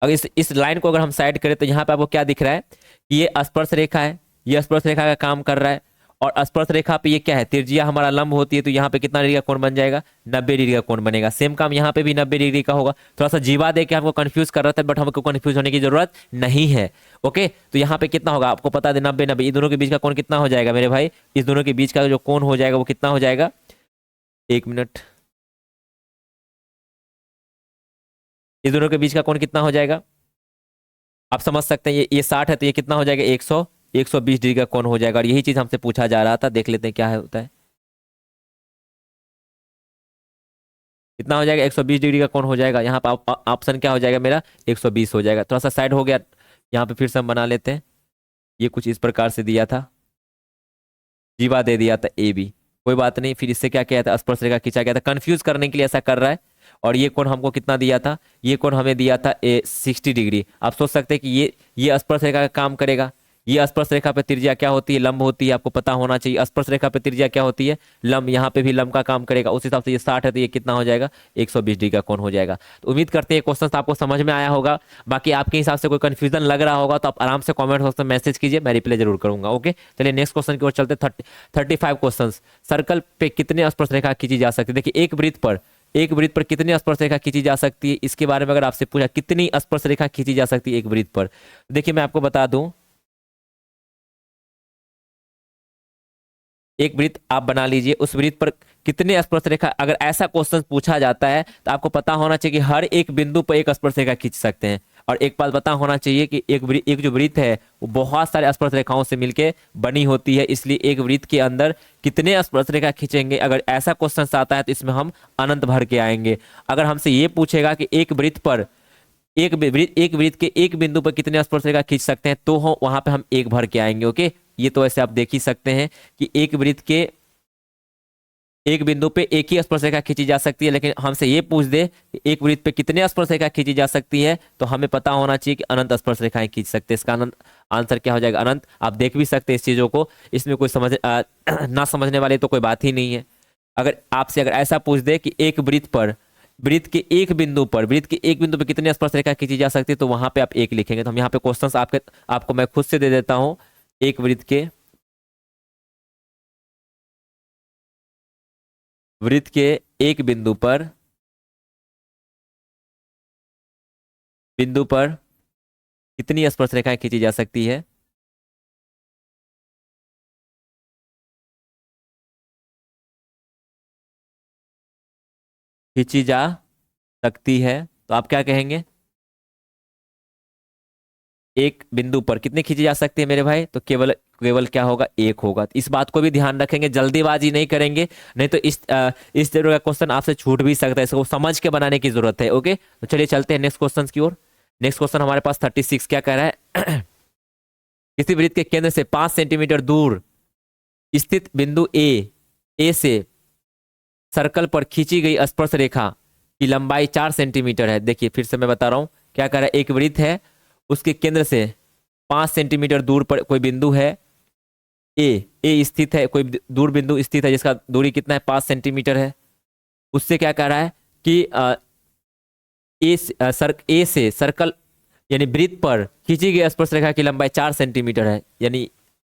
अगर इस लाइन को अगर हम साइड करें तो यहाँ पे आपको क्या दिख रहा है कि ये स्पर्श रेखा है, ये स्पर्श रेखा का काम कर रहा है। और स्पर्श रेखा पे ये क्या है, त्रिज्या हमारा लंब होती है, तो यहाँ पे कितना डिग्री का कोण बन जाएगा, 90 डिग्री का कोण बनेगा। सेम काम यहाँ पे भी 90 डिग्री का होगा। थोड़ा सा जीवा दे के हमको कंफ्यूज कर रहा था, बट हमको कंफ्यूज होने की जरूरत नहीं है। ओके, तो यहाँ पे कितना होगा आपको पता है, 90 90, इन दोनों के बीच का कोण कितना हो जाएगा मेरे भाई, इस दोनों के बीच का जो कोण हो जाएगा वो कितना हो जाएगा, एक मिनट, इस दोनों के बीच का कोण कितना हो जाएगा, आप समझ सकते हैं। ये 60 है तो ये कितना हो जाएगा, 120 डिग्री का कोण हो जाएगा। और यही चीज हमसे पूछा जा रहा था, देख लेते हैं क्या है होता है। कितना हो जाएगा, 120 डिग्री का कोण हो जाएगा। यहाँ पर ऑप्शन क्या हो जाएगा मेरा, 120 हो जाएगा। थोड़ा सा साइड हो गया, यहाँ पे फिर से हम बना लेते हैं। ये कुछ इस प्रकार से दिया था, जीवा दे दिया था ए बी, कोई बात नहीं। फिर इससे क्या किया था, स्पर्श रेखा खींचा गया था, कंफ्यूज करने के लिए ऐसा कर रहा है। और ये कोण हमको कितना दिया था, ये कोण हमें दिया था 60 डिग्री। आप सोच सकते हैं कि ये स्पर्श रेखा का काम करेगा। ये स्पर्श रेखा पे त्रिज्या क्या होती है, लंब होती है, आपको पता होना चाहिए। स्पर्श रेखा पे त्रिज्या क्या होती है, लंब। यहाँ पे भी लंब का काम करेगा, उस हिसाब से ये 60 है तो ये कितना हो जाएगा, 120 डिग्री का कोण हो जाएगा। तो उम्मीद करते हैं क्वेश्चन आपको समझ में आया होगा। बाकी आपके हिसाब से कोई कंफ्यूजन लग रहा होगा तो आप आराम से कॉमेंट बॉक्स में मैसेज कीजिए, मैं रिप्लाई जरूर करूंगा। ओके, चलिए नेक्स्ट क्वेश्चन की ओर चलते। 35 क्वेश्चन। सर्कल पे कितने स्पर्श रेखा खींची जा सकती है। देखिए एक वृत्त पर कितनी स्पर्श रेखा खींची जा सकती है, इसके बारे में अगर आपसे पूछा कितनी स्पर्श रेखा खींची जा सकती है एक वृत्त पर, देखिए मैं आपको बता दूं। एक वृत्त आप बना लीजिए, उस वृत्त पर कितने स्पर्श रेखा, अगर ऐसा क्वेश्चन पूछा जाता है तो आपको पता होना चाहिए कि हर एक बिंदु पर एक स्पर्श रेखा खींच सकते हैं। और एक बात पता होना चाहिए कि एक जो वृत्त है वो बहुत सारे स्पर्श रेखाओं से मिलकर बनी होती है, इसलिए एक वृत्त के अंदर कितने स्पर्श रेखा खींचेंगे, अगर ऐसा क्वेश्चन आता है तो इसमें हम अनंत भर के आएंगे। अगर हमसे ये पूछेगा कि एक वृत्त पर एक वृत्त के एक बिंदु पर कितने स्पर्श रेखा खींच सकते हैं, तो हम वहां पे हम एक भर के आएंगे। ओके, ये तो ऐसे आप देख ही सकते हैं कि एक वृत्त के एक बिंदु पे एक ही स्पर्श रेखा खींची जा सकती है। लेकिन हमसे ये पूछ दे कि एक वृत्त पे कितने स्पर्श रेखा खींची जा सकती है, तो हमें पता होना चाहिए कि अनंत स्पर्श रेखाएं खींच सकते हैं। इसका आंसर क्या हो जाएगा, अनंत। आप देख भी सकते हैं इस चीजों को, इसमें कोई ना समझने वाले तो कोई बात ही नहीं है। अगर आपसे अगर ऐसा पूछ दे कि एक वृत्त के एक बिंदु पर कितने स्पर्श रेखा खींची जा सकती है, तो वहां पे आप एक लिखेंगे। तो हम यहाँ पे क्वेश्चंस आपको मैं खुद से दे देता हूं। एक वृत्त के एक बिंदु पर कितनी स्पर्श रेखाएं खींची जा सकती है। खींची जा सकती है, तो आप क्या कहेंगे, एक बिंदु पर कितनी खींची जा सकती है मेरे भाई, तो केवल केवल क्या होगा, एक होगा। तो इस बात को भी ध्यान रखेंगे, जल्दीबाजी नहीं करेंगे, नहीं तो इस तरह का क्वेश्चन आपसे छूट भी सकता है। इसको समझ के बनाने की जरूरत है। ओके, तो चलिए चलते हैं नेक्स्ट क्वेश्चन की ओर। नेक्स्ट क्वेश्चन हमारे पास 36 क्या कह रहा है किसी वृत्त के केंद्र से 5 सेंटीमीटर दूर स्थित बिंदु ए से सर्कल पर खींची गई स्पर्श रेखा की लंबाई 4 सेंटीमीटर है। देखिए फिर से मैं बता रहा हूं, क्या कह रहा है, एक वृत्त है, उसके केंद्र से 5 सेंटीमीटर दूर पर कोई बिंदु है, ए स्थित है, कोई दूर बिंदु स्थित है जिसका दूरी कितना है, 5 सेंटीमीटर है। उससे क्या कह रहा है कि ए से सर्कल यानी वृत्त पर खींची गई स्पर्श रेखा की लंबाई 4 सेंटीमीटर है, यानी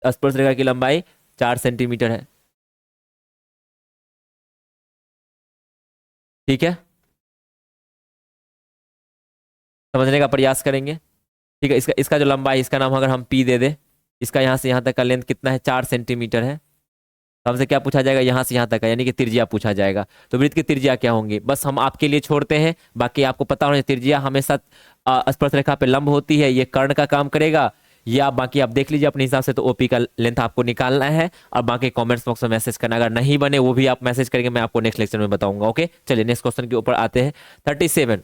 स्पर्श रेखा की लंबाई 4 सेंटीमीटर है। ठीक है, समझने का प्रयास करेंगे। ठीक है, इसका जो लंबाई, इसका नाम अगर हम पी दे दे, इसका यहाँ से यहाँ तक का लेंथ कितना है, 4 सेंटीमीटर है। तो हमसे क्या पूछा जाएगा, यहाँ से यहाँ तक का, यानी कि त्रिज्या पूछा जाएगा। तो वृत्त की त्रिज्या क्या होंगी, बस हम आपके लिए छोड़ते हैं। बाकी आपको पता होना चाहिए, त्रिज्या हमेशा स्पर्श रेखा पे लंब होती है, ये कर्ण का काम करेगा। ये आप बाकी आप देख लीजिए अपने हिसाब से। तो ओपी का लेंथ आपको निकालना है और बाकी कमेंट्स बॉक्स में मैसेज करना। अगर नहीं बने वो भी आप मैसेज करेंगे, मैं आपको नेक्स्ट लेक्चर में बताऊंगा। ओके, चलिए नेक्स्ट क्वेश्चन के ऊपर आते हैं। 37,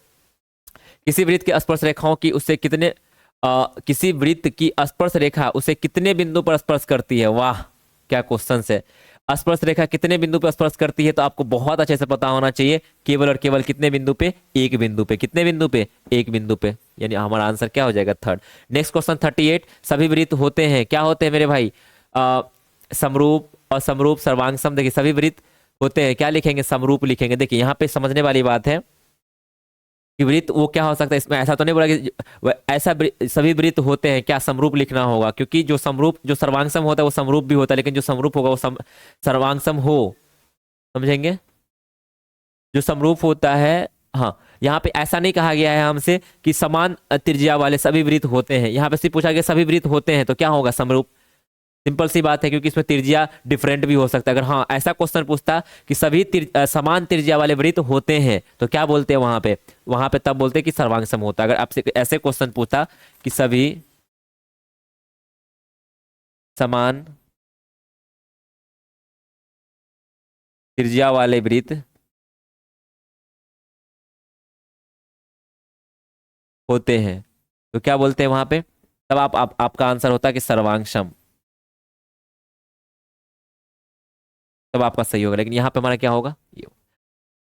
किसी वृत्त की स्पर्श रेखाओं की उससे कितने किसी वृत्त की स्पर्श रेखा उसे कितने बिंदु पर स्पर्श करती है। वाह क्या क्वेश्चन है। स्पर्श रेखा कितने बिंदु पर स्पर्श करती है, तो आपको बहुत अच्छे से पता होना चाहिए। केवल और केवल कितने बिंदु पे, एक बिंदु पे। कितने बिंदु पे, एक बिंदु पे, यानी हमारा आंसर क्या हो जाएगा, थर्ड। नेक्स्ट क्वेश्चन 38, सभी वृत्त होते हैं, क्या होते हैं मेरे भाई, समरूप, असमरूप, सर्वांगसम। देखिए सभी वृत्त होते हैं, क्या लिखेंगे, समरूप लिखेंगे। देखिए यहाँ पे समझने वाली बात है कि वृत्त वो क्या हो सकता है, इसमें ऐसा तो नहीं बोला कि ऐसा सभी वृत्त होते हैं, क्या समरूप लिखना होगा, क्योंकि जो समरूप, जो सर्वांगसम होता है वो समरूप भी होता है, लेकिन जो समरूप होगा वो सर्वांगसम हो, समझेंगे, जो समरूप होता है। हाँ, यहाँ पे ऐसा नहीं कहा गया है हमसे कि समान त्रिज्या वाले सभी वृत्त होते हैं, यहाँ पे सिर्फ पूछा गया सभी वृत्त होते हैं, तो क्या होगा, समरूप। सिंपल सी बात है, क्योंकि इसमें त्रिज्या डिफरेंट भी हो सकता है। अगर हाँ ऐसा क्वेश्चन पूछता कि सभी समान त्रिज्या वाले वृत्त होते हैं, तो क्या बोलते हैं वहां पे, वहां पे तब बोलते हैं कि सर्वांगसम होता है। अगर आपसे ऐसे क्वेश्चन पूछता कि सभी समान त्रिज्या वाले वृत्त होते हैं, तो क्या बोलते हैं वहां पे, तब आपका आंसर होता है कि सर्वांगसम, तब आपका सही होगा। लेकिन यहाँ पे हमारा क्या होगा,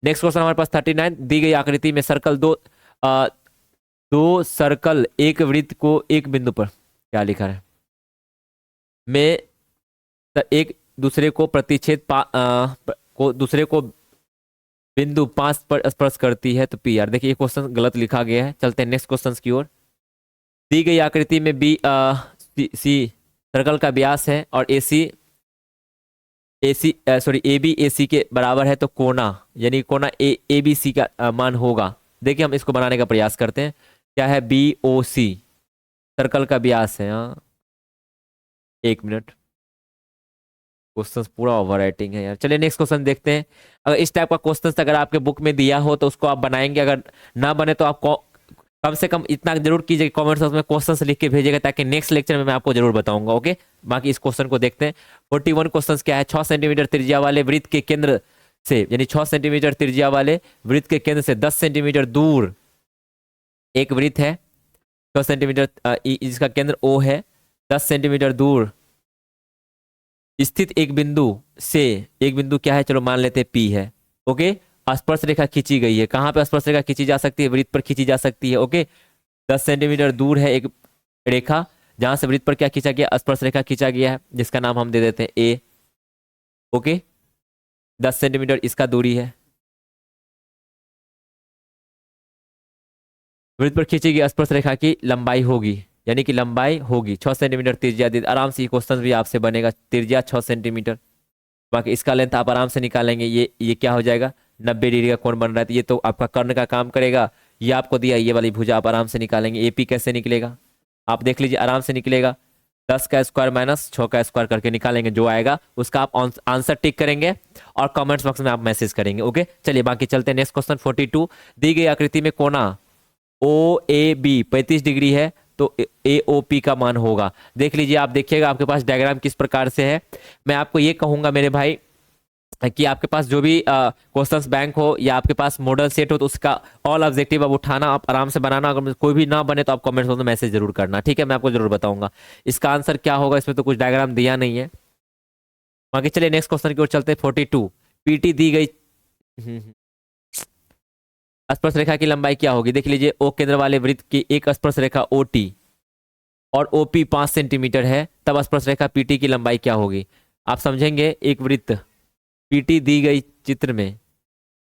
नेक्स्ट क्वेश्चन हमारे पास 39, दी गई आकृति में सर्कल दो सर्कल एक वृत्त को एक बिंदु पर, क्या लिखा है, में एक दूसरे को प्रतिच्छेद को दूसरे को बिंदु 5 पर स्पर्श करती है, तो पी आर। देखिए ये क्वेश्चन गलत लिखा गया है, चलते हैं नेक्स्ट क्वेश्चन की ओर। दी गई आकृति में बी सी सर्कल का व्यास है और ए सी सॉरी ए बी ए सी के बराबर है, तो कोना, यानी कोना ए बी सी का मान होगा। देखिए हम इसको बनाने का प्रयास करते हैं। क्या है, बी ओ सी सर्कल का व्यास है। हाँ, एक मिनट, क्वेश्चन पूरा ओवर राइटिंग है यार। चलिए नेक्स्ट क्वेश्चन देखते हैं। अगर इस टाइप का क्वेश्चन अगर आपके बुक में दिया हो तो उसको आप बनाएंगे, अगर ना बने तो आप कम से कम इतना जरूर कीजिए कमेंट बॉक्स में क्वेश्चंस लिख के भेजिएगा, ताकि नेक्स्ट लेक्चर में मैं आपको जरूर बताऊंगा। ओके, बाकी इस क्वेश्चन को देखते हैं। 41 क्वेश्चन क्या है, 6 सेंटीमीटर त्रिज्या वाले वृत्त के केंद्र से, यानी 6 सेंटीमीटर त्रिज्या वाले वृत्त के केंद्र से 10 सेंटीमीटर दूर एक वृत्त है, 6 सेंटीमीटर जिसका केंद्र ओ है, 10 सेंटीमीटर दूर स्थित एक बिंदु से, एक बिंदु क्या है, चलो मान लेते हैं पी है। ओके, स्पर्श रेखा खींची गई है, कहां पे स्पर्श रेखा खींची जा सकती है, वृत्त पर खींची जा सकती है। ओके, 10 सेंटीमीटर दूर है एक रेखा जहां से वृत्त पर क्या खींचा गया, स्पर्श रेखा खींचा गया है, जिसका नाम हम दे देते हैं ए। ओके, 10 सेंटीमीटर इसका दूरी है, वृत्त पर खींची गई स्पर्श रेखा की लंबाई होगी, यानी कि लंबाई होगी 6 सेंटीमीटर त्रिज्या दी। आराम से ये क्वेश्चन भी आपसे बनेगा, त्रिज्या 6 सेंटीमीटर, बाकी इसका लेंथ आप आराम से निकालेंगे। ये क्या हो जाएगा, 90 डिग्री का कोण बन रहा है, तो ये तो आपका कर्ण का काम करेगा। ये आपको दिया, ये वाली भुजा आप आराम से निकालेंगे। एपी कैसे निकलेगा, आप देख लीजिए, आराम से निकलेगा। 10 का स्क्वायर माइनस 6 का स्क्वायर करके निकालेंगे, जो आएगा उसका आप आंसर टिक करेंगे और कमेंट्स बॉक्स में आप मैसेज करेंगे। ओके, चलिए बाकी चलते हैं नेक्स्ट क्वेश्चन 42, दी गई आकृति में कोना ओ ए बी 35 डिग्री है, तो ए ओ पी का मान होगा। देख लीजिए, आप देखिएगा आपके पास डायग्राम किस प्रकार से है। मैं आपको ये कहूंगा मेरे भाई कि आपके पास जो भी क्वेश्चंस बैंक हो या आपके पास मॉडल सेट हो, तो उसका ऑल ऑब्जेक्टिव अब उठाना, आप आराम से बनाना। अगर कोई भी ना बने तो आप कमेंट्स में मैसेज जरूर करना, ठीक है, मैं आपको जरूर बताऊंगा इसका आंसर क्या होगा। इसमें तो कुछ डायग्राम दिया नहीं है। बाकी चलिए नेक्स्ट क्वेश्चन की ओर चलते हैं। 42, पीटी दी गई स्पर्श रेखा की लंबाई क्या होगी। देख लीजिए, ओ केंद्र वाले वृत्त की एक स्पर्श रेखा ओ टी और ओपी 5 सेंटीमीटर है, तब स्पर्श रेखा पीटी की लंबाई क्या होगी। आप समझेंगे, एक वृत्त पीटी दी गई चित्र में,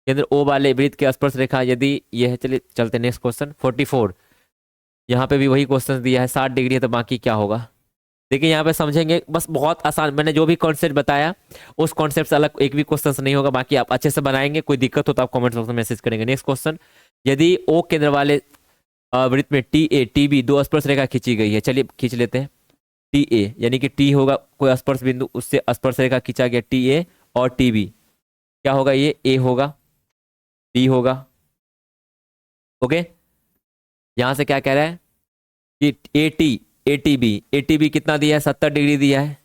केंद्र ओ वाले वृत्त की स्पर्श रेखा यदि यह है। चलिए चलते नेक्स्ट क्वेश्चन 44, यहाँ पे भी वही क्वेश्चन दिया है, 60 डिग्री है, तो बाकी क्या होगा। देखिए यहाँ पे समझेंगे, बस बहुत आसान, मैंने जो भी कॉन्सेप्ट बताया उस कॉन्सेप्ट से अलग एक भी क्वेश्चन नहीं होगा। बाकी आप अच्छे से बनाएंगे, कोई दिक्कत हो तो आप कमेंट बॉक्स में मैसेज करेंगे। नेक्स्ट क्वेश्चन, यदि ओ केंद्र वाले वृत्त में टी ए टी बी दो स्पर्श रेखा खींची गई है, चलिए खींच लेते हैं। टी ए यानी कि टी होगा कोई स्पर्श बिंदु, उससे स्पर्श रेखा खींचा गया टी ए, और टी बी क्या होगा, ये ए होगा, बी होगा। ओके, यहां से क्या कह रहा है कि ए टी एटीबी कितना दिया है, 70 डिग्री दिया है।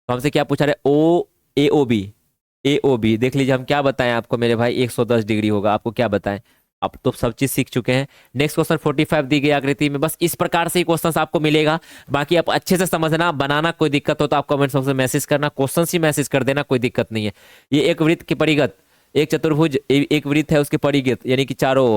तो हमसे क्या पूछा रहे, ओ एओबी देख लीजिए, हम क्या बताएं आपको मेरे भाई, 110 डिग्री होगा, आपको क्या बताएं, आप तो सब चीज सीख चुके हैं। नेक्स्ट क्वेश्चन 45 दी गई आकृति में, बस इस प्रकार से ही क्वेश्चन आपको मिलेगा। बाकी आप अच्छे से समझना, बनाना, कोई दिक्कत हो तो आप कमेंट बॉक्स में मैसेज करना, क्वेश्चन ही मैसेज कर देना, कोई दिक्कत नहीं है। ये एक वृत्त की परिगत, एक चतुर्भुज, एक वृत्त है उसके परिगत, यानी कि चारों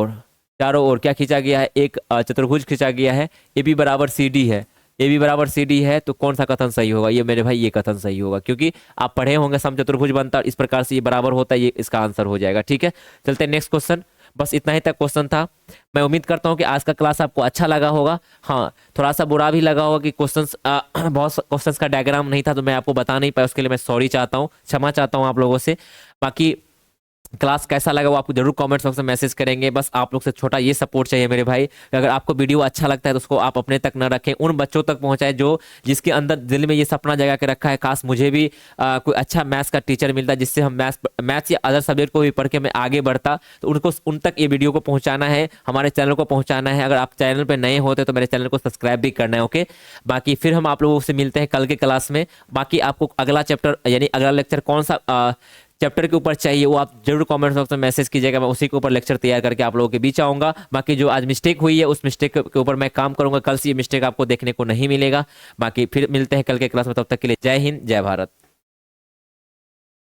ओर क्या खींचा गया है, एक चतुर्भुज खींचा गया है। ए बी बराबर सी डी है, ए बी बराबर सी डी है, तो कौन सा कथन सही होगा, ये मेरे भाई ये कथन सही होगा, क्योंकि आप पढ़े होंगे समचतुर्भुज बनता है इस प्रकार से, ये बराबर होता है, ये इसका आंसर हो जाएगा। ठीक है, चलते हैं नेक्स्ट क्वेश्चन। बस इतना ही तक क्वेश्चन था। मैं उम्मीद करता हूं कि आज का क्लास आपको अच्छा लगा होगा। हाँ, थोड़ा सा बुरा भी लगा होगा कि क्वेश्चंस बहुत क्वेश्चंस का डायग्राम नहीं था, तो मैं आपको बता नहीं पाया, उसके लिए मैं सॉरी चाहता हूँ, क्षमा चाहता हूँ आप लोगों से। बाकी क्लास कैसा लगा वो आपको जरूर कमेंट बॉक्स में मैसेज करेंगे। बस आप लोग से छोटा ये सपोर्ट चाहिए मेरे भाई, कि अगर आपको वीडियो अच्छा लगता है तो उसको आप अपने तक न रखें, उन बच्चों तक पहुंचाएं जो जिसके अंदर दिल में ये सपना जगा के रखा है, काश मुझे भी कोई अच्छा मैथ्स का टीचर मिलता जिससे हम मैथ्स या अदर सब्जेक्ट को भी पढ़ के मैं आगे बढ़ता। तो उनको उन तक ये वीडियो को पहुंचाना है, हमारे चैनल को पहुंचाना है। अगर आप चैनल पर नए होते तो मेरे चैनल को सब्सक्राइब भी करना है। ओके, बाकी फिर हम आप लोगों से मिलते हैं कल के क्लास में। बाकी आपको अगला चैप्टर यानी अगला लेक्चर कौन सा चैप्टर के ऊपर चाहिए वो आप जरूर कमेंट बॉक्स में मैसेज कीजिएगा, मैं उसी के ऊपर लेक्चर तैयार करके आप लोगों के बीच आऊंगा। बाकी जो आज मिस्टेक हुई है उस मिस्टेक के ऊपर मैं काम करूंगा, कल से ये मिस्टेक आपको देखने को नहीं मिलेगा। बाकी फिर मिलते हैं कल के क्लास में, तब तक के लिए जय हिंद, जय भारत।